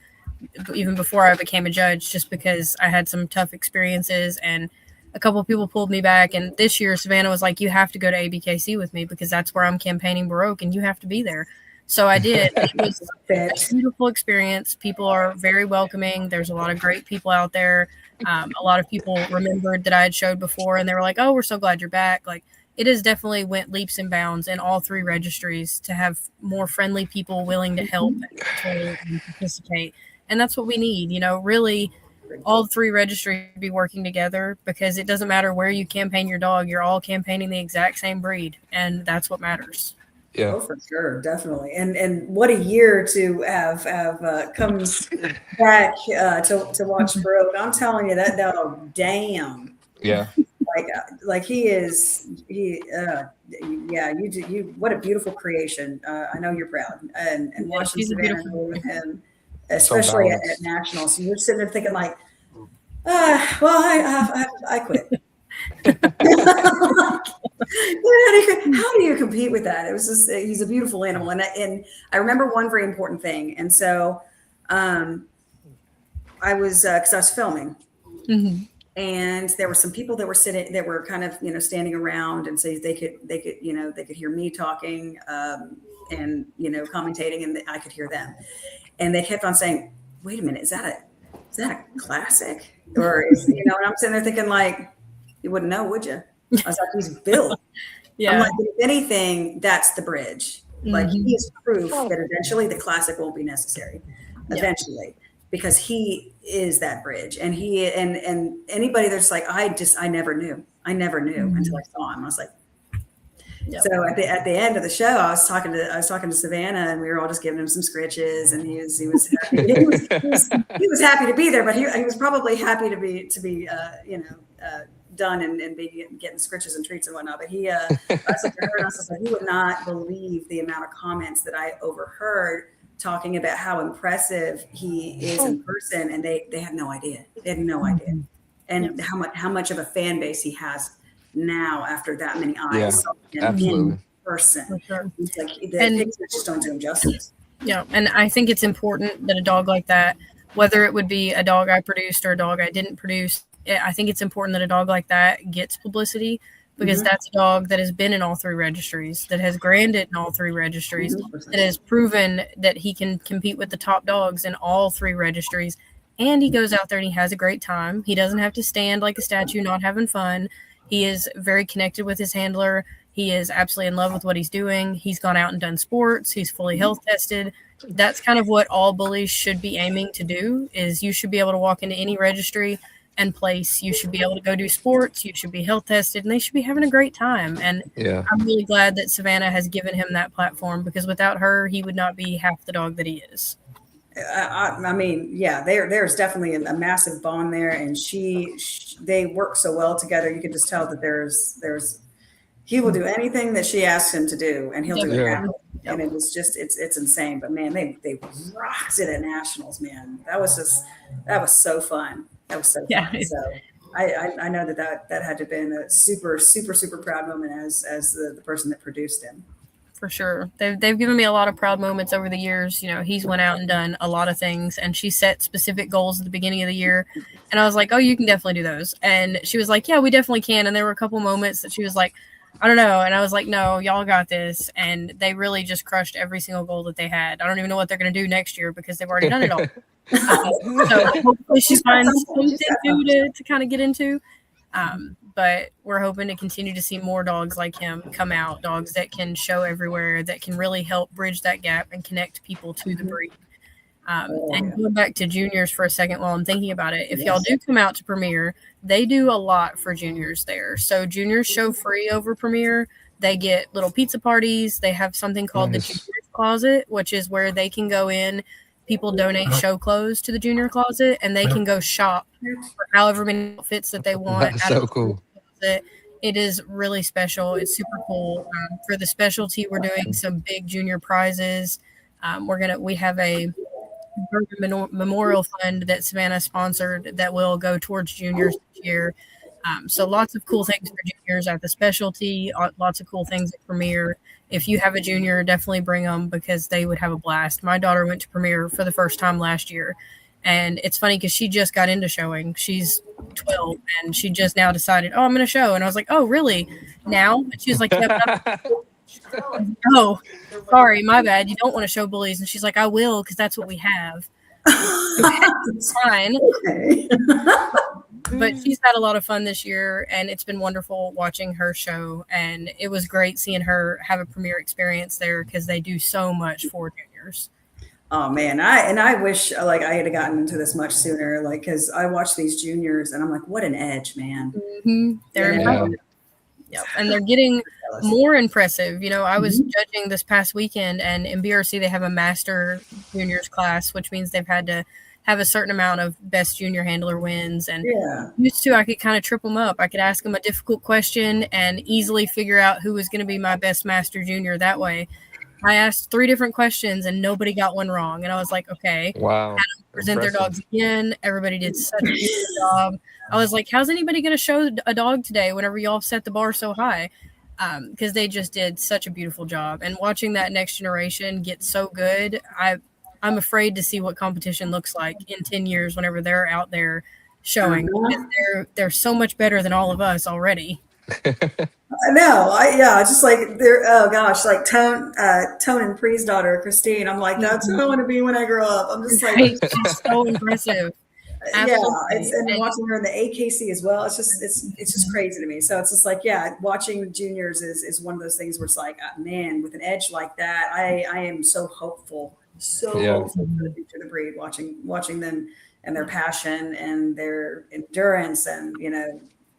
even before I became a judge, just because I had some tough experiences, and a couple of people pulled me back. And this year, Savannah was like, you have to go to ABKC with me because that's where I'm campaigning Baroque and you have to be there. So I did. It was a beautiful experience. People are very welcoming. There's a lot of great people out there. A lot of people remembered that I had showed before, and they were like, oh, we're so glad you're back. Like, it has definitely went leaps and bounds in all three registries to have more friendly people willing to help and participate. And that's what we need. You know, really, all three registries be working together, because it doesn't matter where you campaign your dog. You're all campaigning the exact same breed, and that's what matters. Yeah. Oh, for sure, definitely. And what a year to have come back to watch Baroque. I'm telling you that dog, damn. Yeah. Like yeah, you what a beautiful creation. I know you're proud, and Yeah, watching she's a Savannah beautiful go with him, So especially at balanced. nationals. You're sitting there thinking like, well, I quit. How do you compete with that? It was just, he's a beautiful animal. And I remember one very important thing. And so I was, cause I was filming, and there were some people that were sitting, that were kind of, standing around, and so they could hear me talking, and, commentating, and I could hear them. And they kept on saying, wait a minute, is that a classic? Or and I'm sitting there thinking like, you wouldn't know, would you? I was like, he's built. Yeah. I'm like, if anything, that's the bridge. Like, he is proof that eventually the classic won't be necessary. Eventually, because he is that bridge. And he and anybody that's like, I never knew until I saw him. I was like, so at the end of the show, I was talking to Savannah, and we were all just giving him some scritches, and he was happy. He was happy to be there, but he was probably happy to be done and be getting scritches and treats and whatnot. But I was like, I was like, you would not believe the amount of comments that I overheard talking about how impressive he is in person, and they had no idea. They had no idea, and how much of a fan base he has now after that many eyes in person. Sure. Like, the pictures just don't do him justice. Yeah, and I think it's important that a dog like that, whether it would be a dog I produced or a dog I didn't produce, I think it's important that a dog like that gets publicity, because that's a dog that has been in all three registries, that has granded in all three registries, that has proven that he can compete with the top dogs in all three registries, and he goes out there and he has a great time. He doesn't have to stand like a statue not having fun. He is very connected with his handler. He is absolutely in love with what he's doing. He's gone out and done sports. He's fully health tested. That's kind of what all bullies should be aiming to do, is you should be able to walk into any registry and place. You should be able to go do sports. You should be health tested, and they should be having a great time. And I'm really glad that Savannah has given him that platform, because without her, he would not be half the dog that he is. I mean, yeah, there's definitely a massive bond there, and they work so well together. You can just tell that there's he will do anything that she asks him to do, and he'll do it happily. And it was just it's insane. But man, they rocked it at nationals, man. That was so fun. That was so fun. So I know that had to have been a super, super, super proud moment as the person that produced him. For sure. They've given me a lot of proud moments over the years. He's went out and done a lot of things, and she set specific goals at the beginning of the year. And I was like, oh, you can definitely do those. And she was like, yeah, we definitely can. And there were a couple moments that she was like, I don't know. And I was like, no, y'all got this. And they really just crushed every single goal that they had. I don't even know what they're going to do next year, because they've already done it all. So hopefully she finds something new to kind of get into. But we're hoping to continue to see more dogs like him come out, dogs that can show everywhere, that can really help bridge that gap and connect people to the breed. And going back to juniors for a second while I'm thinking about it, if y'all do come out to Premier, they do a lot for juniors there. So juniors show free over Premier. They get little pizza parties. They have something called the Juniors Closet, which is where they can go in. People donate show clothes to the junior closet, and they can go shop for however many outfits that they want. That's so cool. It is really special. It's super cool. For the specialty, we're doing some big junior prizes. We have a memorial fund that Savannah sponsored that will go towards juniors this year. So lots of cool things for juniors at the specialty, lots of cool things at Premier. If you have a junior, definitely bring them, because they would have a blast. My daughter went to Premier for the first time last year, and it's funny because she just got into showing. She's 12, and she just now decided, oh, I'm going to show. And I was like, oh, really? Now? And she was like, yeah, oh, sorry, my bad. You don't want to show bullies. And she's like, I will, because that's what we have. It's fine. But she's had a lot of fun this year, and it's been wonderful watching her show. And it was great seeing her have a Premier experience there, because they do so much for juniors. Oh man, I wish like I had gotten into this much sooner, like, because I watch these juniors and I'm like, what an edge, man. They're and they're getting more impressive. You know, I was Mhm. judging this past weekend, and in BRC they have a master juniors class, which means they've had to have a certain amount of best junior handler wins. And Yeah. used to, I could kind of trip them up. I could ask them a difficult question and easily figure out who was going to be my best master junior that way. I asked 3 different questions and nobody got one wrong. And I was like, okay, Wow. present their dogs Impressive. again. Everybody did such a good job. I was like, how's anybody going to show a dog today whenever y'all set the bar so high? Because they just did such a beautiful job. And watching that next generation get so good, I'm afraid to see what competition looks like in 10 years whenever they're out there showing. Because they're so much better than all of us already. No, just like they're, oh gosh, like Tone and Pre's daughter, Christine. I'm like, that's who I want to be when I grow up. I'm just like, Right? She's so impressive. yeah, Absolutely. and watching her in the AKC as well. It's just crazy to me. So it's just like, yeah, watching juniors is one of those things where it's like, man, with an edge like that, I am so hopeful, Yeah. hopeful for the future of the breed. Watching them and their passion and their endurance and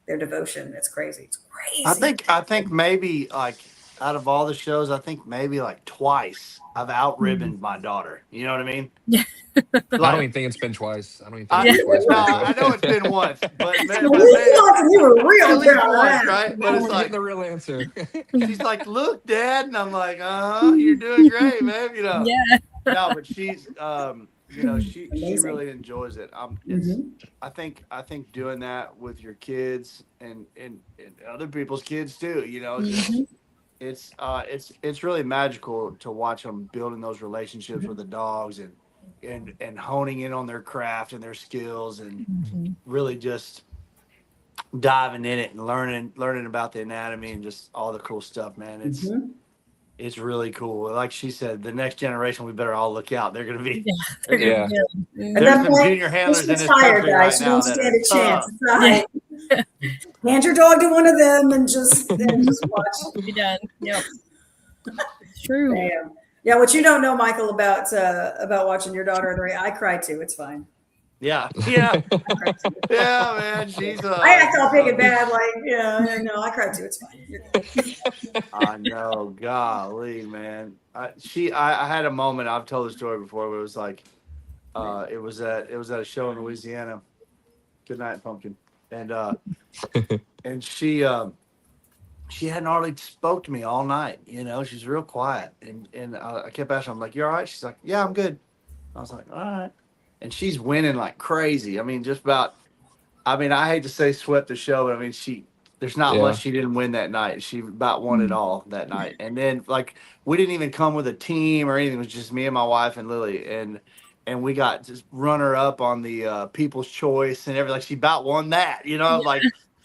their devotion. It's crazy. It's crazy. I think maybe like out of all the shows, I think maybe like twice I've outribboned my daughter. You know what I mean? Yeah. I don't Like, even think it's been twice. I don't even think it's been twice. no, I know it's been once, but You were real at least proud of once, that. right? Now But it's we're like getting the real answer. she's like, "Look, Dad," and I'm like, you're doing great, man." Yeah. No, but she's she Amazing. really enjoys it. Mhm. I think doing that with your kids and other people's kids too, Mhm. it's really magical to watch them building those relationships with the dogs and honing in on their craft and their skills and really just diving in it and learning about the anatomy and just all the cool stuff, man. Mhm. It's really cool. Like she said, the next generation, we better all look out. They're going to be They're gonna Yeah. be good. At there's that some point, junior handlers in she's this tired, country guys. right She now won't that stand are a chance. tough. It's all right. Hand your dog to one of them and just watch. Be done. Yep. It's true. Damn. Yeah, what you don't know, Michael, about watching your daughter in the ring, I cry too. It's fine. Yeah, man. She's I act all big and bad, like no, I cry too. It's fine. You're good. I know, golly, man. I had a moment. I've told the story before, but it was like, it was at a show in Louisiana. Good night, pumpkin, and and she hadn't hardly spoke to me all night. She's real quiet, and I kept asking her, I'm like, "You all right?" She's like, "Yeah, I'm good." I was like, "All right," and she's winning like crazy. I mean, just about. I mean, I hate to say swept the show, but I mean, there's not Yeah. much she didn't win that night. She about won it all that night. And then like we didn't even come with a team or anything. It was just me and my wife and Lily, and we got just runner up on the People's Choice and everything. Like she about won that, like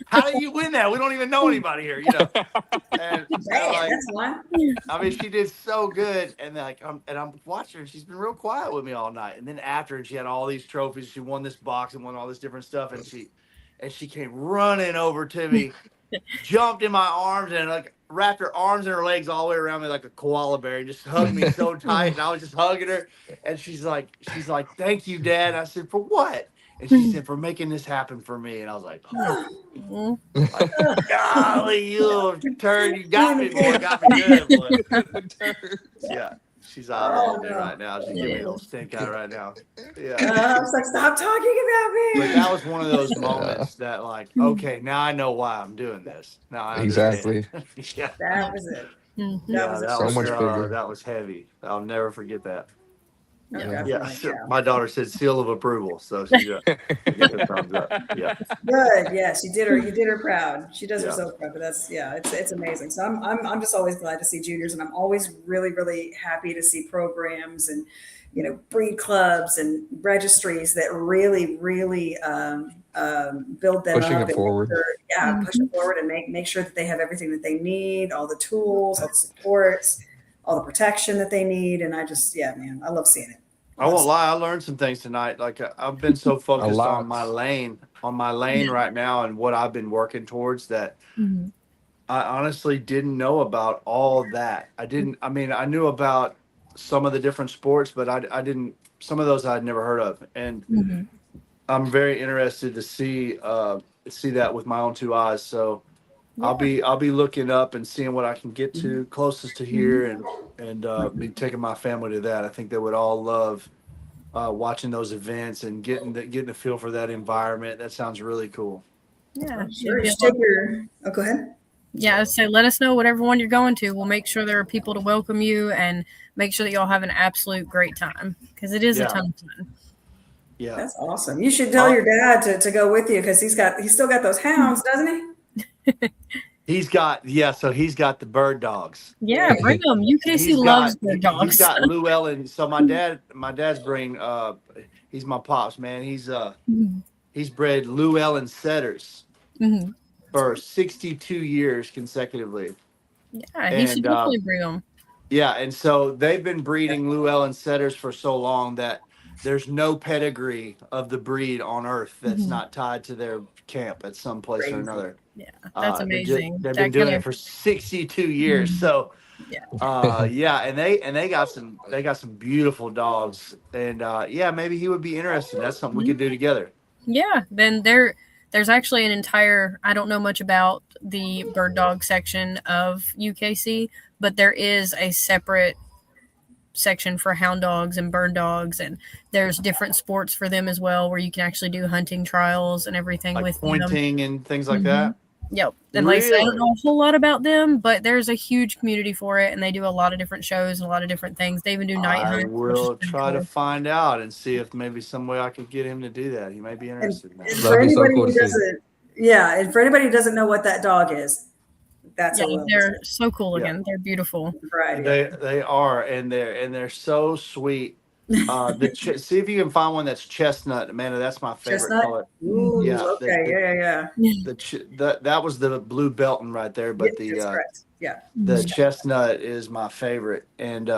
how do you win that? We don't even know anybody here, And Dang, like, that's one. I mean, she did so good, and like, I'm watching her. And she's been real quiet with me all night. And then after, she had all these trophies. She won this box and won all this different stuff. And she came running over to me, jumped in my arms, and like wrapped her arms and her legs all the way around me like a koala bear, and just hugged me so tight. And I was just hugging her, and she's like, "Thank you, Dad." And I said, "For what?" And she said, "For making this happen for me." And I was like, Mhm. golly, you turn, you got me, boy, got me good, boy. Yeah, she's eyeballing me right now. She's giving me a little stink eye right now. Yeah. I was like, stop talking about But me. that was one of those moments that, like, okay, now I know why I'm doing this. Now I understand. Exactly. Yeah. That was it. Mhm. That was So much bigger. That was heavy. I'll never forget that. Okay. Yeah. My daughter said seal of approval, so she got a thumbs up. Yeah. Good. Yes, you did her proud. She does Yeah. herself proud. But it's amazing. So I'm just always glad to see juniors, and I'm always really, really happy to see programs and breed clubs and registries that really, really build them Pushing up it forward. push it forward and make sure that they have everything that they need, all the tools, all the supports, all the protection that they need. And man, I love seeing it. I won't lie. I learned some things tonight. Like I've been so focused lot. on my lane right now and what I've been working towards that Mhm. I honestly didn't know about all that. I mean, I knew about some of the different sports, but I didn't, some of those I'd never heard of. And Mhm. I'm very interested to see that with my own two eyes. So I'll be looking up and seeing what I can get to closest to here, and be taking my family to that. I think they would all love watching those events and getting a feel for that environment. That sounds really cool. Yeah. Sure. You should take your. Oh, go ahead. Yeah, so let us know whatever one you're going to. We'll make sure there are people to welcome you and make sure that y'all have an absolute great time because it is a ton of fun. Yeah, That's awesome. You should tell your dad to go with you because he's still got those hounds, doesn't he? he's got so he's got the bird dogs. Yeah, bring them. UKC loves bird dogs. He's got Llewellyn. So my dad's bring he's my pops, man. He's bred Llewellyn setters for 62 years consecutively. Yeah, he should definitely bring them. Yeah, and so they've been breeding Llewellyn setters for so long that there's no pedigree of the breed on earth that's not tied to their camp at some place or another. Yeah, that's amazing. They've been doing it for 62 years. So and they got some beautiful dogs. And maybe he would be interested. That's something we could do together. Yeah, then there's actually an entire, I don't know much about the bird dog section of UKC, but there is a separate section for hound dogs and bird dogs, and there's different sports for them as well where you can actually do hunting trials and everything, like with pointing and things like that. Yep. And like I said, I don't know a whole lot about them, but there's a huge community for it, and they do a lot of different shows and a lot of different things. They even do night hunts. I will try to find out and see if maybe some way I could get him to do that. He may be interested in that. And for anybody who doesn't, and for anybody who doesn't know what that dog is, that's they're so cool looking. They're beautiful. Right. They are, and they're so sweet. See if you can find one that's chestnut, Amanda. That's my favorite color. Ooh, yeah. That was the blue Belton right there, but the chestnut is my favorite, and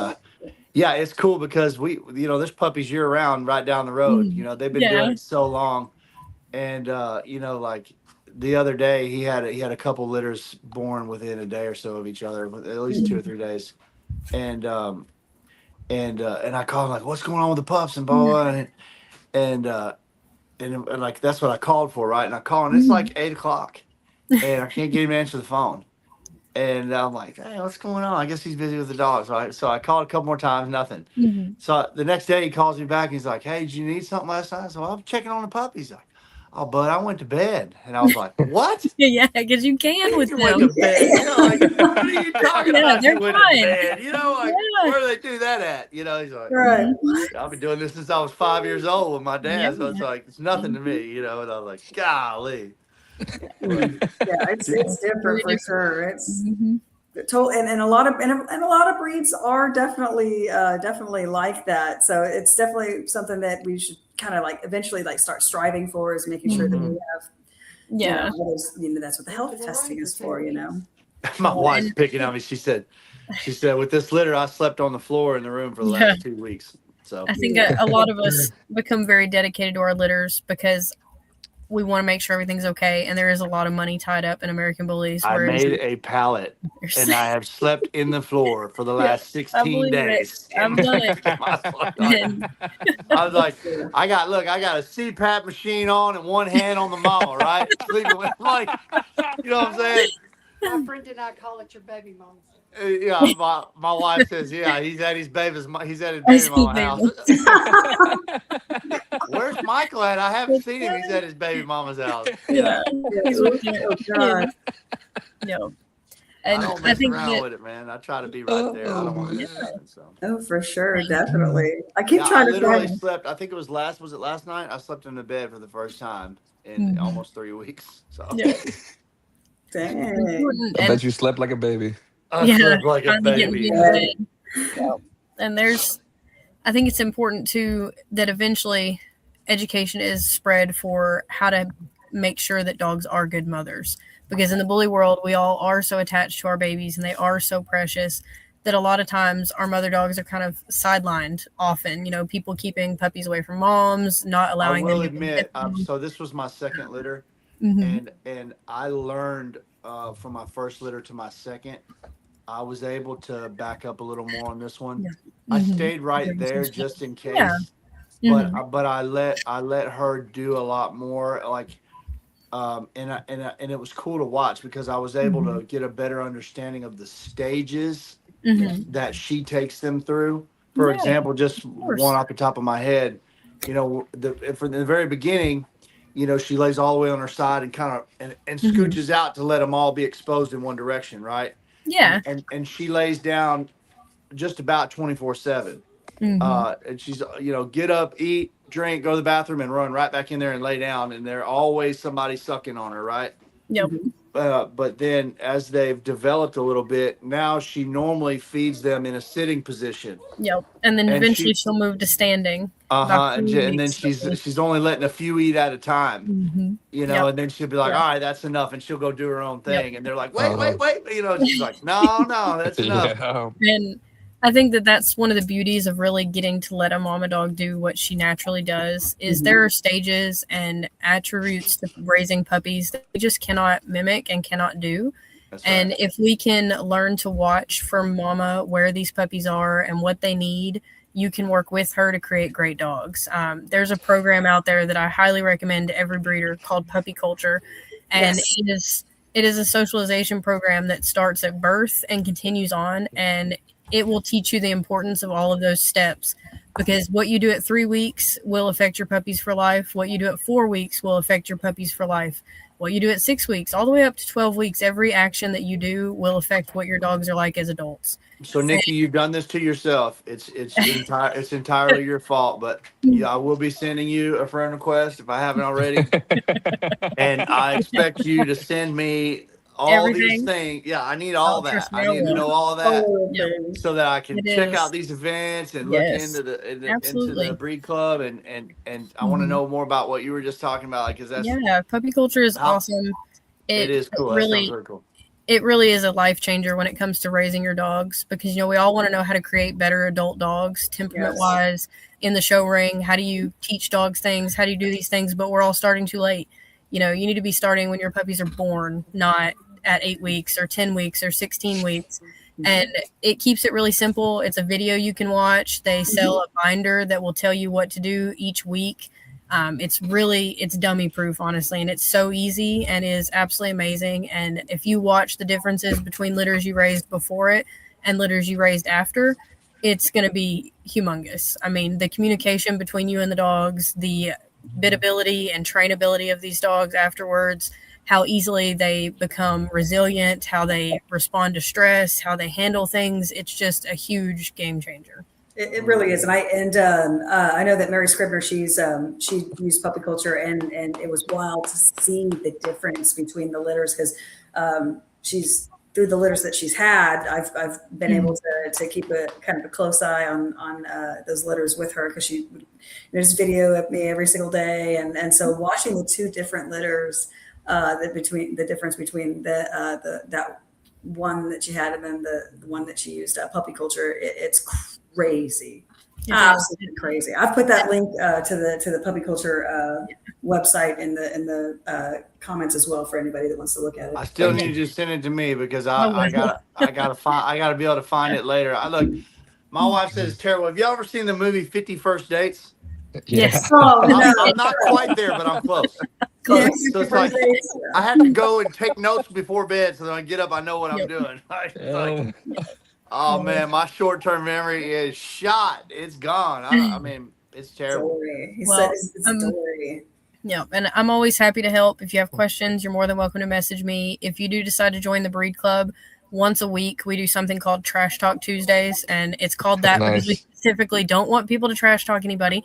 it's cool because there's puppies year round right down the road. They've been doing it so long, and like the other day he had a couple litters born within a day or so of each other, at least 2 or 3 days, and I called him like, what's going on with the pups and blah, blah, blah. And like, that's what I called for. Right. And I call and it's like 8:00 and I can't get him to answer the phone. And I'm like, hey, what's going on? I guess he's busy with the dogs. Right. So I called a couple more times, nothing. So the next day he calls me back. He's like, hey, did you need something last night? So I'm checking on the puppies. Like, oh, bud, I went to bed. And I was like, what? Yeah, because you can with them. Went to bed. What are you talking about? They're you went fine. to bed. Where do they do that at? He's like, right. I've been doing this since I was 5 years old with my dad. So it's like, it's nothing to me, and I was like, golly. It's different for sure. It's and a lot of breeds are definitely like that. So it's definitely something that we should kind of like eventually like start striving for, is making sure that we have that's what the health testing is for. My wife's picking on me. She said with this litter I slept on the floor in the room for the last 2 weeks. So I think a lot of us become very dedicated to our litters because we want to make sure everything's okay, and there is a lot of money tied up in American Bullies. I made a pallet, and I have slept in the floor for the last 16 days. I've done it. I was like, I got a CPAP machine on and one hand on the mama, right? Sleeping with, like, you know what I'm saying? My friend and I call it your baby mama. Yeah, my wife says, he's at his baby mama house. Where's Michael at? I haven't seen him. He's at his baby mama's house. Yeah. He's with God. No. And I don't mess around with it, man. I try to be right there. I don't want to miss it. So. Oh, for sure, definitely. I keep trying to. I literally slept. I think it was last night? I slept in the bed for the first time in almost 3 weeks. So. Yeah. Dang. I bet you slept like a baby. I slept like a baby. And I think it's important too that eventually education is spread for how to make sure that dogs are good mothers. Because in the bully world, we all are so attached to our babies and they are so precious that a lot of times our mother dogs are kind of sidelined often. People keeping puppies away from moms, not allowing them. I will admit, so this was my second litter. And I learned from my first litter to my second, I was able to back up a little more on this one. I stayed right there just in case, but I let her do a lot more. Like And it was cool to watch because I was able to get a better understanding of the stages Mm-hmm. that she takes them through. For Yeah, example, just course. one off the top of my head, from the very beginning, she lays all the way on her side and kind of and scooches out to let them all be exposed in one direction, right? Yeah. And she lays down just about 24/7. And she's, get up, eat, drink, go to the bathroom, and run right back in there and lay down. And there's always somebody sucking on her, right? Yep. But then as they've developed a little bit, now she normally feeds them in a sitting position. Yep. And then And eventually she'll move to standing. And then she's only letting a few eat at a time, Yep. and then she'll be like, Yeah. all right, that's enough. And she'll go do her own thing. And they're like, wait, Uh-huh. she's like, no, that's enough. Yeah. And I think that that's one of the beauties of really getting to let a mama dog do what she naturally does is there are stages and attributes to raising puppies that we just cannot mimic and cannot do. That's And right. if we can learn to watch from mama where these puppies are and what they need, you can work with her to create great dogs. There's a program out there that I highly recommend to every breeder called Puppy Culture. And Yes. it is a socialization program that starts at birth and continues on. And it will teach you the importance of all of those steps because what you do at 3 weeks will affect your puppies for life. What you do at 4 weeks will affect your puppies for life. What you do at 6 weeks, all the way up to 12 weeks, every action that you do will affect what your dogs are like as adults. So Nikki, you've done this to yourself. It's entirely your fault. But yeah, I will be sending you a friend request if I haven't already, and I expect you to send me all these Everything. things. Yeah, I need all that. trust me, I I need to will. know all of that Yep. so that I can It check is. out these events and look Yes. into Absolutely. the breed club and I want to know more about what you were just talking about because that's Yeah, puppy culture is How- awesome. it is cool. That sounds very cool. It really is a life changer when it comes to raising your dogs because we all want to know how to create better adult dogs, temperament wise, in the show ring. How do you teach dogs things? How do you do these things? But we're all starting too late. You need to be starting when your puppies are born, not at 8 weeks or 10 weeks or 16 weeks. And it keeps it really simple. It's a video you can watch. They sell a binder that will tell you what to do each week. It's dummy proof, honestly, and it's so easy and is absolutely amazing. And if you watch the differences between litters you raised before it and litters you raised after, it's going to be humongous. I mean, the communication between you and the dogs, the biddability and trainability of these dogs afterwards, how easily they become resilient, how they respond to stress, how they handle things. It's just a huge game changer. It really is, and I know that Mary Scribner, she used puppy culture, and it was wild to see the difference between the litters because she's through the litters that she's had. I've been able to keep a kind of a close eye on those litters with her because she there's video of me every single day, and so watching the two different litters, the difference between that one that she had and then the one that she used, puppy culture, it's crazy. Absolutely crazy. I've put that link to the puppy culture website in the comments as well for anybody that wants to look at it. I still need you to send it to me because I gotta be able to find it later. My wife says it's terrible. Have you ever seen the movie 50 First Dates? Yes. Oh, no. I'm not quite there, but I'm close. Yeah, So it's like I have to go and take notes before bed so that when I get up, I know what I'm doing. Oh man, my short-term memory is shot. It's gone. I mean, it's terrible. He said it's Dory. Yeah, and I'm always happy to help. If you have questions, you're more than welcome to message me. If you do decide to join the Breed Club, once a week we do something called Trash Talk Tuesdays, and it's called that because we specifically don't want people to trash talk anybody.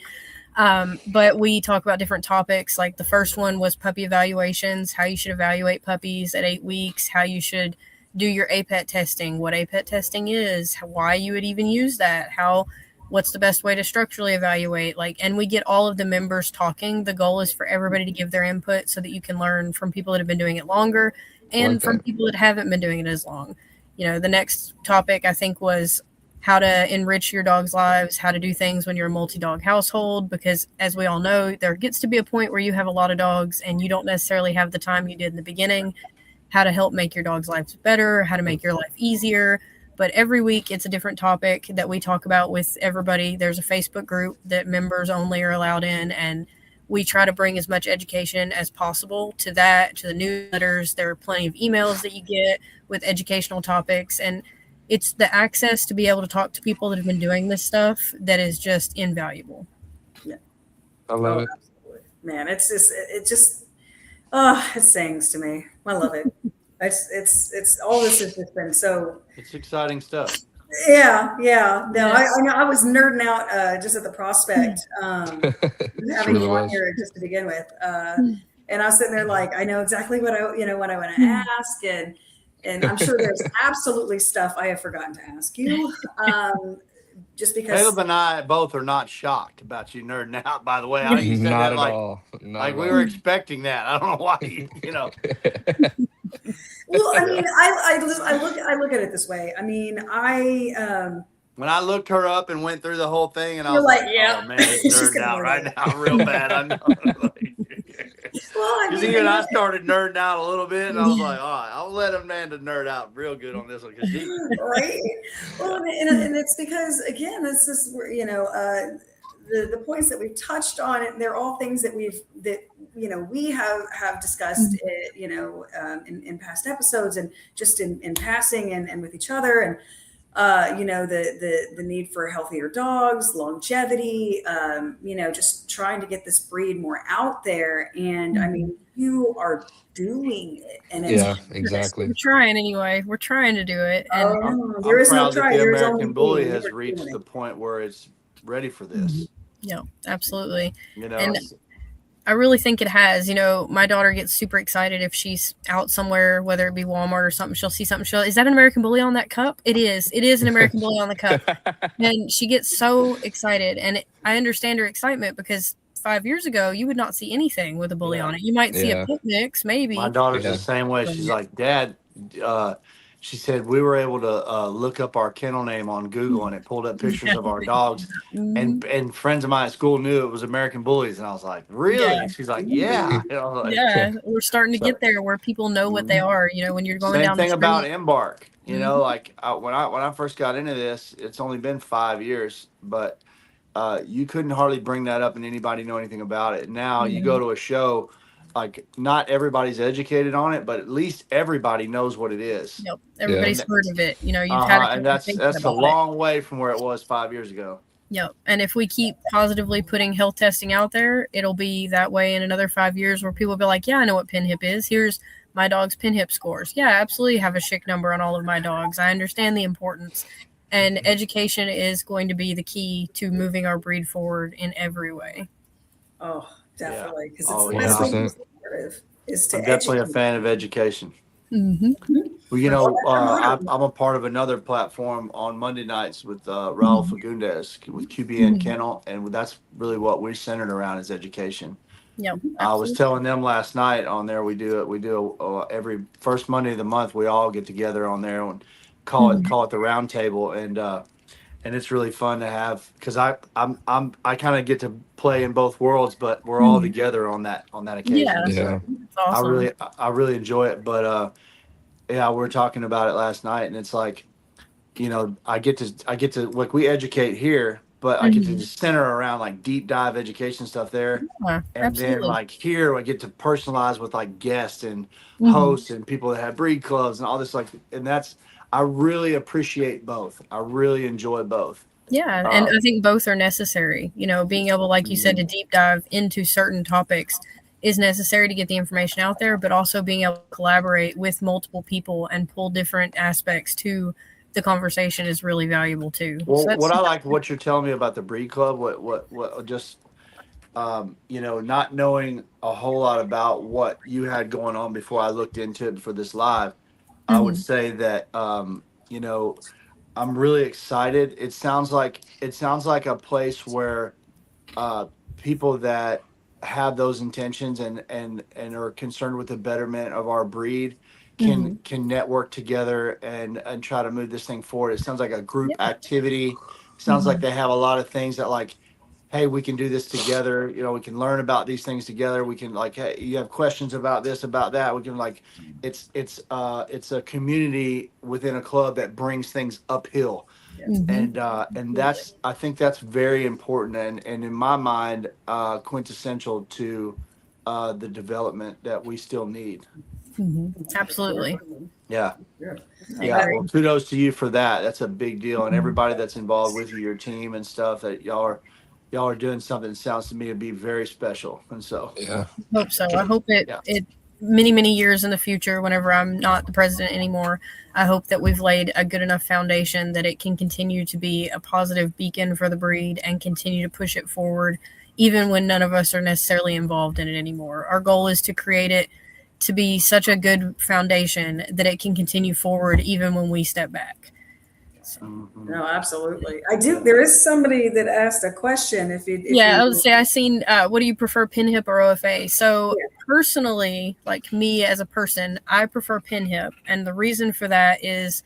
But we talk about different topics. Like the first one was puppy evaluations, how you should evaluate puppies at 8 weeks, how you should do your APET testing, what APET testing is, why you would even use that, what's the best way to structurally evaluate, and we get all of the members talking. The goal is for everybody to give their input so that you can learn from people that have been doing it longer and from people that haven't been doing it as long. The next topic I think was how to enrich your dog's lives, how to do things when you're a multi-dog household, because as we all know, there gets to be a point where you have a lot of dogs and you don't necessarily have the time you did in the beginning, how to help make your dog's lives better, how to make your life easier. But every week it's a different topic that we talk about with everybody. There's a Facebook group that members only are allowed in, and we try to bring as much education as possible to that, to the newsletters. There are plenty of emails that you get with educational topics, and it's the access to be able to talk to people that have been doing this stuff that is just invaluable. I love it. Absolutely. Man, it sings to me. I love it. It's all this has just been so. It's exciting stuff. Yeah. No, I know I was nerding out just at the prospect, having really you on was. here just to begin with. And I was sitting there like, I know exactly what I want to ask, and I'm sure there's absolutely stuff I have forgotten to ask you. Just because Caleb and I both are not shocked about you nerding out, by the way. You said Not that at like, all. Not like at we all. were expecting that. I don't know why, you know. Well, I mean, I look at it this way. I mean, When I looked her up and went through the whole thing, and I You're was like, like, yeah. "Oh man, it's She's nerding gonna out nerd right out. now, real bad." I know. well, I Because mean, even I started nerding out a little bit, and I was like, "All right, I'll let Amanda nerd out real good on this one." Because right. Well, and it's because again, it's just the points that we've touched on, and they're all things that we have discussed, in past episodes, and just in passing, and with each other, and the need for healthier dogs, longevity, just trying to get this breed more out there. And I mean, you are doing it, and it's Yeah, exactly. We're trying anyway. We're trying to do it. And there I'm is no proud that try. the There is only American Bully doing. has You're reached doing the it. point where it's ready for this. yeah, absolutely. You know, And I really think it has. My daughter gets super excited if she's out somewhere, whether it be Walmart or something. She'll see something. Is that an American Bully on that cup? It is. It is an American Bully on the cup. And she gets so excited. And I understand her excitement because 5 years ago, you would not see anything with a bully on it. You might see a pit mix, maybe. my daughter's Yeah. the same way. She's like, "Dad," she said, "we were able to look up our kennel name on Google, and it pulled up pictures of our dogs, and friends of mine at school knew it was American Bullies." And I was like, "Really?" Yeah. And she's like, "Yeah." You know, like, Yeah, we're starting to get there where people know what they are. When you're going Same down the thing street. about Embark. Like when I first got into this, it's only been 5 years, but you couldn't hardly bring that up and anybody know anything about it. Now you go to a show, like not everybody's educated on it, but at least everybody knows what it is. Yep, everybody's Yeah. heard of it. You've had a And that's conversation a about it. long way from where it was 5 years ago. Yep. And if we keep positively putting health testing out there, it'll be that way in another 5 years where people will be like, yeah, I know what pin hip is. Here's my dog's pin hip scores. Yeah, I absolutely have a SHIC number on all of my dogs. I understand the importance. And education is going to be the key to moving our breed forward in every way. Oh, definitely. Because it's Oh, the yeah. best way to 100%. be supportive is to I'm definitely a educate. fan of education. Mm-hmm. Well, I'm a part of another platform on Monday nights with Raul Fagundes with QBN Kennel, and that's really what we're centered around is education. Yep. I was telling them last night on there we do every first Monday of the month we all get together on there and call it the round table, and it's really fun to have because I kind of get to play in both worlds, but we're all together on that occasion. Yeah. Yeah. It's awesome. I really enjoy it, but we were talking about it last night, and it's like, I get to like we educate here, but I get to just center around like deep dive education stuff there. Yeah, And absolutely. then like here I get to personalize with like guests and hosts and people that have breed clubs and all this, like, and I really appreciate both. I really enjoy both. Yeah, and I think both are necessary. Being able, like you said, to deep dive into certain topics is necessary to get the information out there, but also being able to collaborate with multiple people and pull different aspects to the conversation is really valuable too. Well, So what I like what you're telling me about the breed club, what just not knowing a whole lot about what you had going on before I looked into it for this live, I would say that I'm really excited. It sounds like a place where people that have those intentions and are concerned with the betterment of our breed can network together and try to move this thing forward. It sounds like a group activity. It sounds like they have a lot of things that like, hey, we can do this together. We can learn about these things together. We can like, hey, you have questions about this, about that. We can like, it's a community within a club that brings things uphill. And that's, I think that's very important, and in my mind, quintessential to the development that we still need. Absolutely. Yeah. I Yeah. agree. Well, kudos to you for that. That's a big deal. And everybody that's involved with you, your team and stuff, that y'all are doing something that sounds to me to be very special. And so, Yeah. Hope so. I hope it many years in the future, whenever I'm not the president anymore, I hope that we've laid a good enough foundation that it can continue to be a positive beacon for the breed and continue to push it forward, even when none of us are necessarily involved in it anymore. Our goal is to create it to be such a good foundation that it can continue forward even when we step back. No, absolutely. I do. There is somebody that asked a question. I would say I seen. What do you prefer, pin hip or OFA? So personally, like me as a person, I prefer pin hip, and the reason for that is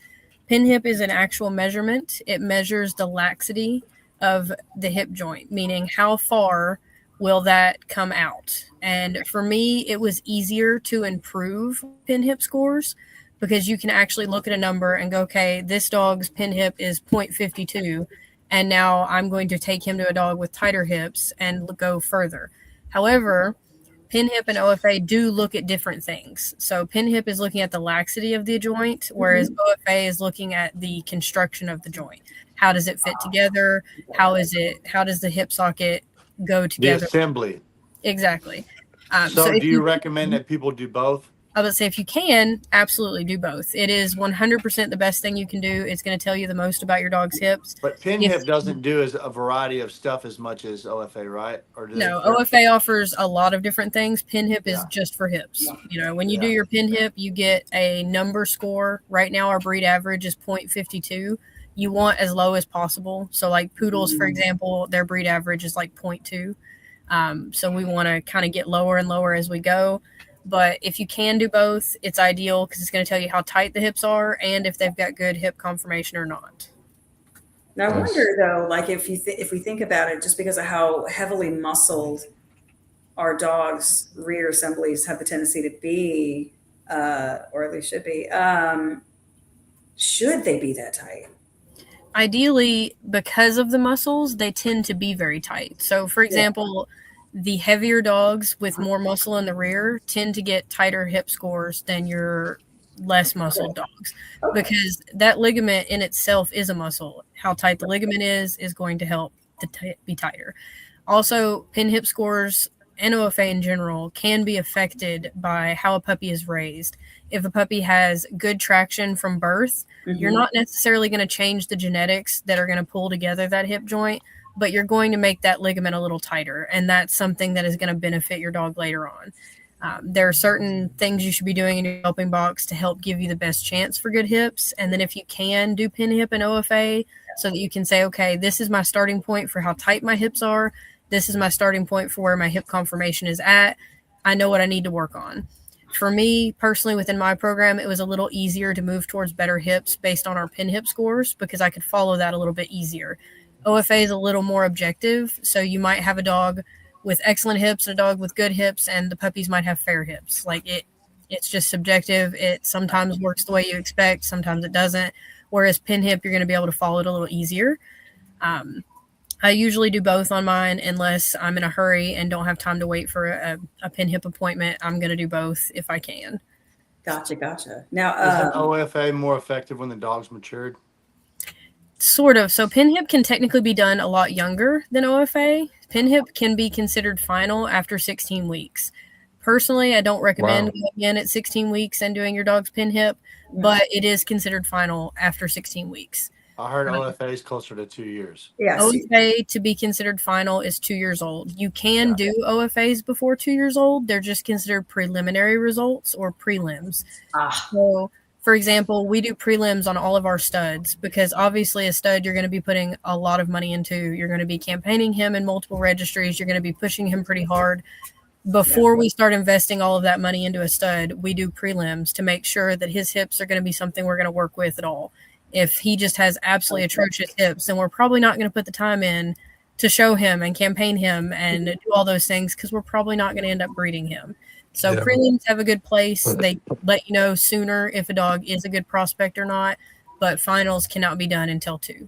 pin hip is an actual measurement. It measures the laxity of the hip joint, meaning how far will that come out. And for me, it was easier to improve pin hip scores because you can actually look at a number and go, okay, this dog's pin hip is 0.52. And now I'm going to take him to a dog with tighter hips and go further. However, pin hip and OFA do look at different things. So pin hip is looking at the laxity of the joint, whereas OFA is looking at the construction of the joint. How does it fit together? How does the hip socket go together? the assembly. Exactly. So do you recommend that people do both? I would say if you can, absolutely do both. It is 100% the best thing you can do. It's going to tell you the most about your dog's hips. But pin hip doesn't do as a variety of stuff as much as OFA, right? Or no, OFA offers a lot of different things. Pin hip is just for hips. You know, when you do your pin hip, you get a number score. Right now, our breed average is 0.52. You want as low as possible. So like poodles, for example, their breed average is like 0.2. So we want to kind of get lower and lower as we go. But if you can do both, it's ideal because it's going to tell you how tight the hips are and if they've got good hip conformation or not. Now, I wonder though, like if we think about it, just because of how heavily muscled our dogs' rear assemblies have the tendency to be, or they should be, should they be that tight? Ideally, because of the muscles, they tend to be very tight. So, for example, the heavier dogs with more muscle in the rear tend to get tighter hip scores than your less muscled dogs because that ligament in itself is a muscle. How tight the ligament is going to help be tighter. Also, pin hip scores and OFA in general can be affected by how a puppy is raised. If a puppy has good traction from birth, you're not necessarily going to change the genetics that are going to pull together that hip joint, but you're going to make that ligament a little tighter. And that's something that is going to benefit your dog later on. There are certain things you should be doing in your helping box to help give you the best chance for good hips. And then if you can do pin hip and OFA so that you can say, okay, this is my starting point for how tight my hips are. This is my starting point for where my hip conformation is at. I know what I need to work on. For me personally, within my program, it was a little easier to move towards better hips based on our pin hip scores because I could follow that a little bit easier. OFA is a little more objective. So you might have a dog with excellent hips and a dog with good hips, and the puppies might have fair hips. Like it's just subjective. It sometimes works the way you expect. Sometimes it doesn't. Whereas pin hip, you're going to be able to follow it a little easier. I usually do both on mine unless I'm in a hurry and don't have time to wait for a pin hip appointment. I'm going to do both if I can. Gotcha. Now, is OFA more effective when the dog's matured? Sort of. So pin hip can technically be done a lot younger than OFA. Pin hip can be considered final after 16 weeks. Personally, I don't recommend going in at 16 weeks and doing your dog's pin hip, but it is considered final after 16 weeks. I heard OFA is closer to 2 years. Yes. OFA to be considered final is 2 years old. You can do OFAs before 2 years old. They're just considered preliminary results or prelims. So, for example, we do prelims on all of our studs because obviously a stud you're going to be putting a lot of money into. You're going to be campaigning him in multiple registries. You're going to be pushing him pretty hard. Before we start investing all of that money into a stud, we do prelims to make sure that his hips are going to be something we're going to work with at all. If he just has absolutely atrocious hips, then we're probably not going to put the time in to show him and campaign him and do all those things because we're probably not going to end up breeding him. So prelims have a good place. They let you know sooner if a dog is a good prospect or not, but finals cannot be done until 2.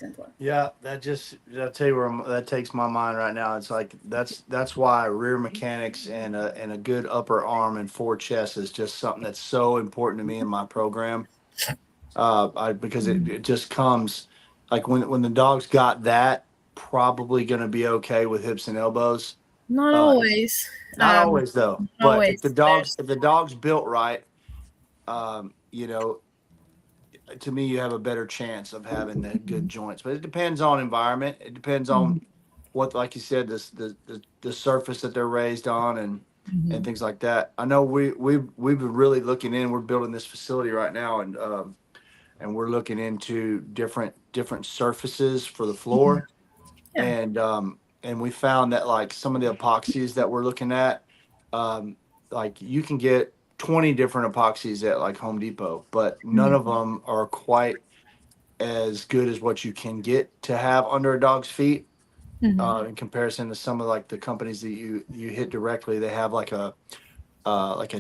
simpler. Yeah, I'll tell you that takes my mind right now. It's like that's why rear mechanics and a good upper arm and chest is just something that's so important to me in my program. Because it just comes like when the dog's got that, probably going to be okay with hips and elbows. Not always. Not always though, but always. if the dog's built right, you know, to me, you have a better chance of having the good joints. But it depends on environment. It depends on what, like you said, the surface that they're raised on and things like that. I know we've been really looking in. We're building this facility right now, and we're looking into different surfaces for the floor. Yeah. And we found that like some of the epoxies that we're looking at, like you can get 20 different epoxies at like Home Depot, but none of them are quite as good as what you can get to have under a dog's feet. In comparison to some of like the companies that you hit directly. They have like a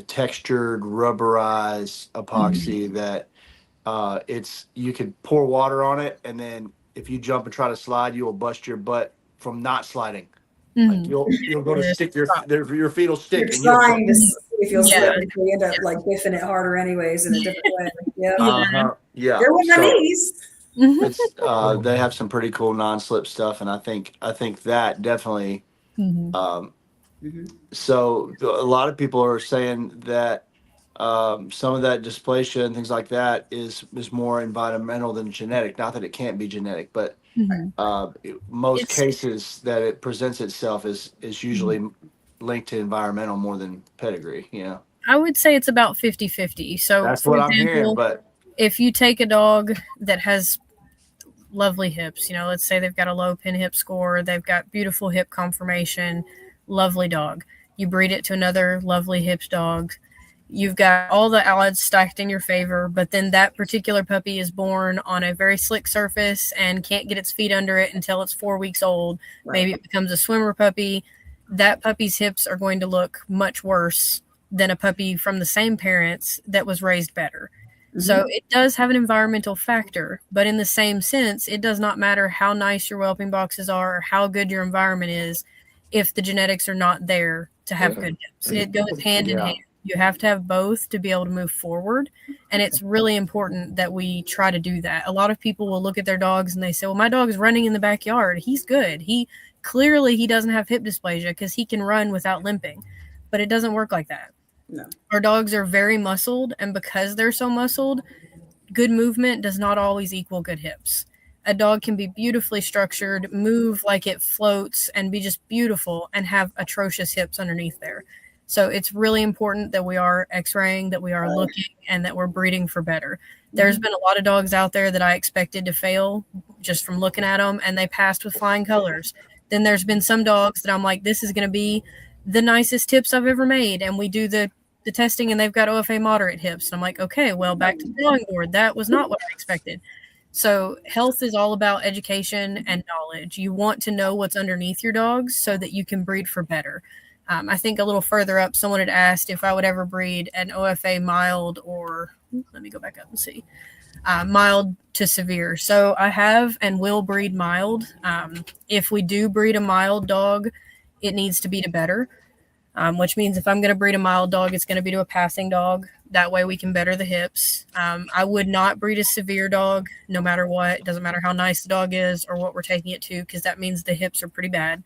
textured rubberized epoxy that you could pour water on it, and then if you jump and try to slide, you will bust your butt from not sliding. Like you'll go to stick your feet will stick. You're and you'll trying to see if you'll Yeah. slip, and you end up like biffing it harder anyways in a different way. Yeah. Yeah. They're with my So knees. it's they have some pretty cool non-slip stuff, and I think that definitely. So a lot of people are saying that some of that dysplasia and things like that is more environmental than genetic. Not that it can't be genetic, but most cases that it presents itself is usually linked to environmental more than pedigree. You know, I would say it's about 50-50. So that's for what I'm hearing. example, But if you take a dog that has lovely hips, let's say they've got a low pin hip score, they've got beautiful hip conformation, lovely dog. You breed it to another lovely hips dog. You've got all the odds stacked in your favor, but then that particular puppy is born on a very slick surface and can't get its feet under it until it's 4 weeks old. Right. Maybe it becomes a swimmer puppy. That puppy's hips are going to look much worse than a puppy from the same parents that was raised better. So it does have an environmental factor, but in the same sense, it does not matter how nice your whelping boxes are or how good your environment is if the genetics are not there to have good hips. It goes hand in hand. You have to have both to be able to move forward, and it's really important that we try to do that. A lot of people will look at their dogs and they say, well, my dog is running in the backyard. He's good. He doesn't have hip dysplasia because he can run without limping, but it doesn't work like that. No. Our dogs are very muscled, and because they're so muscled, good movement does not always equal good hips. A dog can be beautifully structured, move like it floats, and be just beautiful and have atrocious hips underneath there. So it's really important that we are x-raying, that we are looking, and that we're breeding for better. There's been a lot of dogs out there that I expected to fail just from looking at them, and they passed with flying colors. Then there's been some dogs that I'm like, this is going to be the nicest hips I've ever made, and we do the testing and they've got OFA moderate hips. And I'm like, okay, well, back to the drawing board. That was not what I expected. So health is all about education and knowledge. You want to know what's underneath your dogs so that you can breed for better. I think a little further up, someone had asked if I would ever breed an OFA mild or, let me go back up and see, mild to severe. So I have and will breed mild. If we do breed a mild dog, it needs to be to better. Which means if I'm going to breed a mild dog, it's going to be to a passing dog. That way we can better the hips. I would not breed a severe dog, no matter what. It doesn't matter how nice the dog is or what we're taking it to, because that means the hips are pretty bad.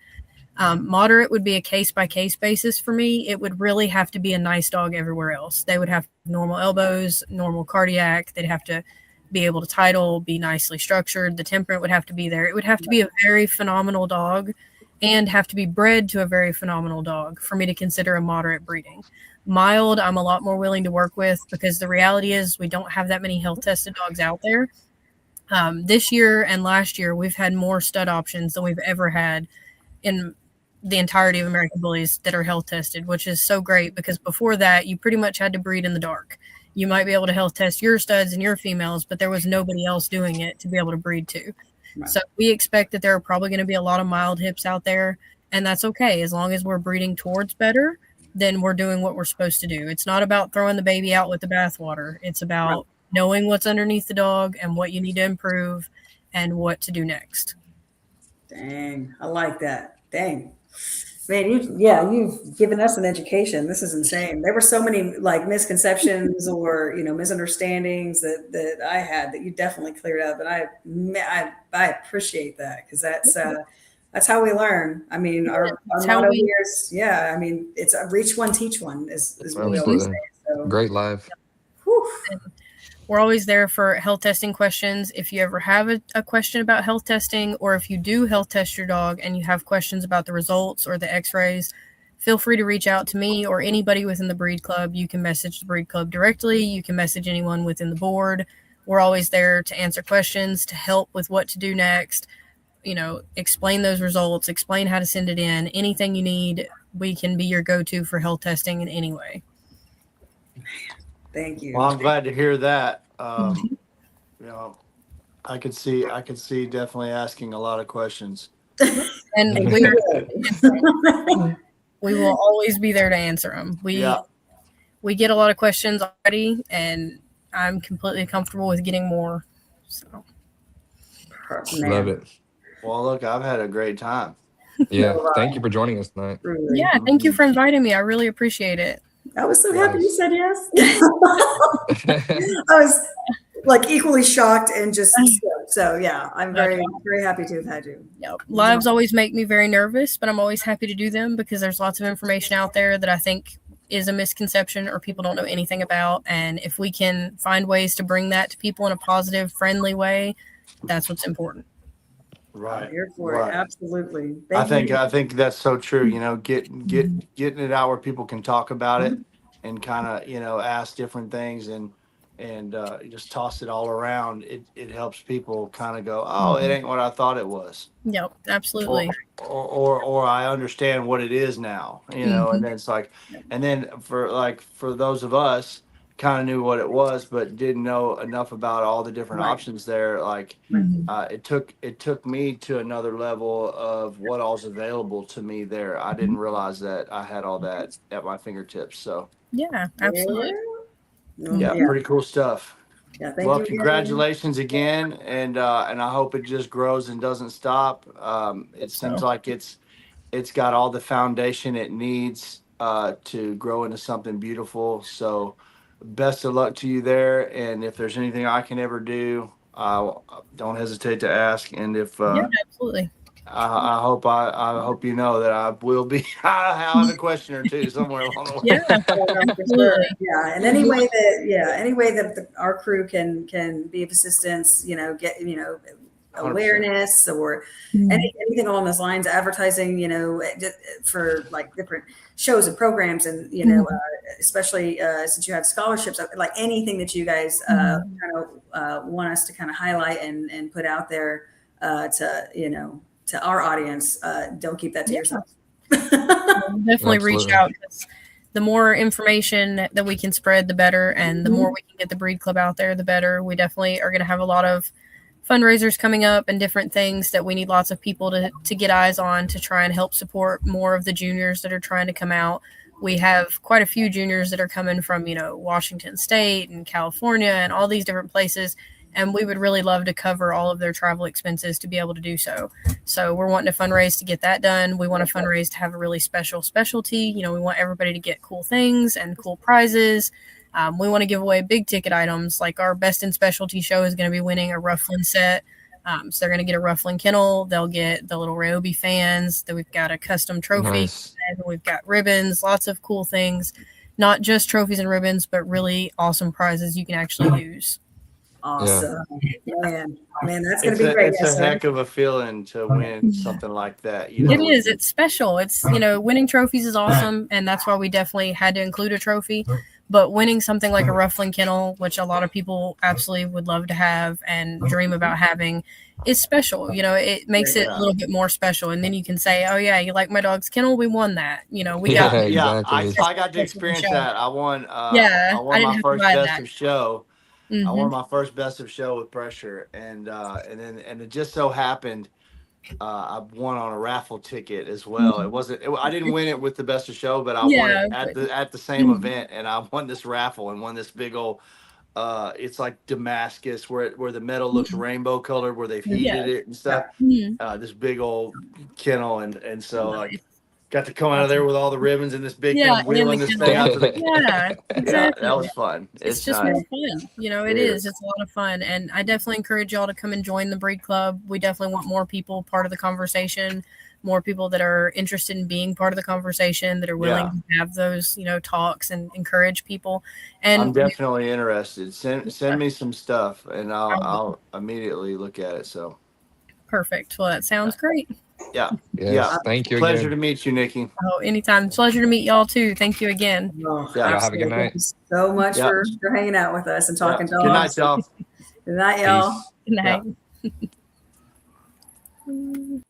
Moderate would be a case-by-case basis for me. It would really have to be a nice dog everywhere else. They would have normal elbows, normal cardiac. They'd have to be able to tidal, be nicely structured. The temperament would have to be there. It would have to be a very phenomenal dog and have to be bred to a very phenomenal dog for me to consider a moderate breeding. Mild, I'm a lot more willing to work with because the reality is we don't have that many health tested dogs out there. This year and last year, we've had more stud options than we've ever had in the entirety of American Bullies that are health tested, which is so great because before that, you pretty much had to breed in the dark. You might be able to health test your studs and your females, but there was nobody else doing it to be able to breed to. Right. So we expect that there are probably going to be a lot of mild hips out there, and that's okay. As long as we're breeding towards better, then we're doing what we're supposed to do. It's not about throwing the baby out with the bathwater. It's about knowing what's underneath the dog and what you need to improve and what to do next. Dang, I like that. Dang. Man, you've given us an education. This is insane. There were so many like misconceptions or misunderstandings that I had that you definitely cleared up, and I appreciate that because that's how we learn. I mean, our motto here is I mean, it's reach one, teach one is what we always say. So, Great live. whew. We're always there for health testing questions. If you ever have a question about health testing, or if you do health test your dog and you have questions about the results or the x-rays, feel free to reach out to me or anybody within the Breed Club. You can message the Breed Club directly. You can message anyone within the board. We're always there to answer questions, to help with what to do next, explain those results, explain how to send it in. Anything you need, we can be your go-to for health testing in any way. Thank you. Well, I'm glad to hear that. I could see definitely asking a lot of questions. And we will always be there to answer them. We get a lot of questions already, and I'm completely comfortable with getting more. So, Love it. Well, look, I've had a great time. Yeah. Thank you for joining us tonight. Really. yeah, thank you for inviting me. I really appreciate it. I was so happy you said yes. I was like equally shocked and just so yeah, I'm very happy to have had you. Yep. Lives always make me very nervous, but I'm always happy to do them because there's lots of information out there that I think is a misconception or people don't know anything about. And if we can find ways to bring that to people in a positive, friendly way, that's what's important. Right. I'm here for it. Absolutely. I think that's so true. Getting it out where people can talk about it and kind of, ask different things and just toss it all around. It helps people kind of go, oh, it ain't what I thought it was. Yep, absolutely. Or I understand what it is now, and then it's like, and then for those of us kind of knew what it was, but didn't know enough about all the different options there. Like it took me to another level of what all's available to me there. I didn't realize that I had all that at my fingertips. So yeah, absolutely. Pretty cool stuff. Yeah, well, congratulations again, and I hope it just grows and doesn't stop. It seems like it's got all the foundation it needs to grow into something beautiful. So best of luck to you there, and if there's anything I can ever do, don't hesitate to ask. And if absolutely, I hope that I will be. I have a question or two somewhere along the way. Absolutely. Yeah, and any way that our crew can be of assistance, get awareness 100%. Or anything along those lines, advertising, for like different shows and programs, and especially since you have scholarships, like anything that you guys want us to kind of highlight and put out there to our audience. Don't keep that to yourself. Definitely reach out, because the more information that we can spread, the better, and the more we can get the Breed Club out there, the better. We definitely are going to have a lot of fundraisers coming up and different things that we need lots of people to get eyes on to try and help support more of the juniors that are trying to come out. We have quite a few juniors that are coming from, Washington State and California and all these different places. And we would really love to cover all of their travel expenses to be able to do so. So we're wanting to fundraise to get that done. We want to fundraise to have a really special specialty. We want everybody to get cool things and cool prizes. We want to give away big ticket items. Like our Best in Specialty show is going to be winning a Rufflin set. So they're going to get a Rufflin kennel. They'll get the little Ryobi fans. Then we've got a custom trophy. Nice. And we've got ribbons, lots of cool things. Not just trophies and ribbons, but really awesome prizes you can actually use. Awesome. Yeah. Man, that's going to be great. It's a heck of a feeling to win something like that. It is. It's special. It's, winning trophies is awesome. And that's why we definitely had to include a trophy. But winning something like a Rufflin kennel, which a lot of people absolutely would love to have and dream about having, is special. It makes it a little bit more special. And then you can say, oh, yeah, you like my dog's kennel? We won that. We got. Exactly. I got to experience that. I won. I won my first best of show. I won my first best of show with Pressure, and it just so happened I won on a raffle ticket as well. It wasn't. I didn't win it with the best of show, but I won it at the same event, and I won this raffle and won this big old it's like Damascus, where the metal looks rainbow colored, where they've heated it and stuff. Mhm. This big old kennel, and so Nice. like got to come out of there with all the ribbons and this big Yeah, thing wheeling and the this thing out to the Yeah, yeah, exactly. that was fun. It's just nice. more fun. You know, it is. It's a lot of fun. And I definitely encourage y'all to come and join the Breed Club. We definitely want more people part of the conversation, more people that are interested in being part of the conversation, that are willing to have those, you know, talks and encourage people. And I'm definitely interested. Send me some stuff and I'll immediately look at it. So perfect. Well, that sounds great. yeah. Yes, Yeah. thank you Pleasure again. to meet you, Nikki. Oh, anytime. Pleasure to meet y'all too. Thank you again. Oh, Yeah. Y'all have a good absolutely. night. Thank you so much Yeah. for hanging out with us and talking Yeah. Good night, dogs. y'all. Good night, y'all. Peace. Good night.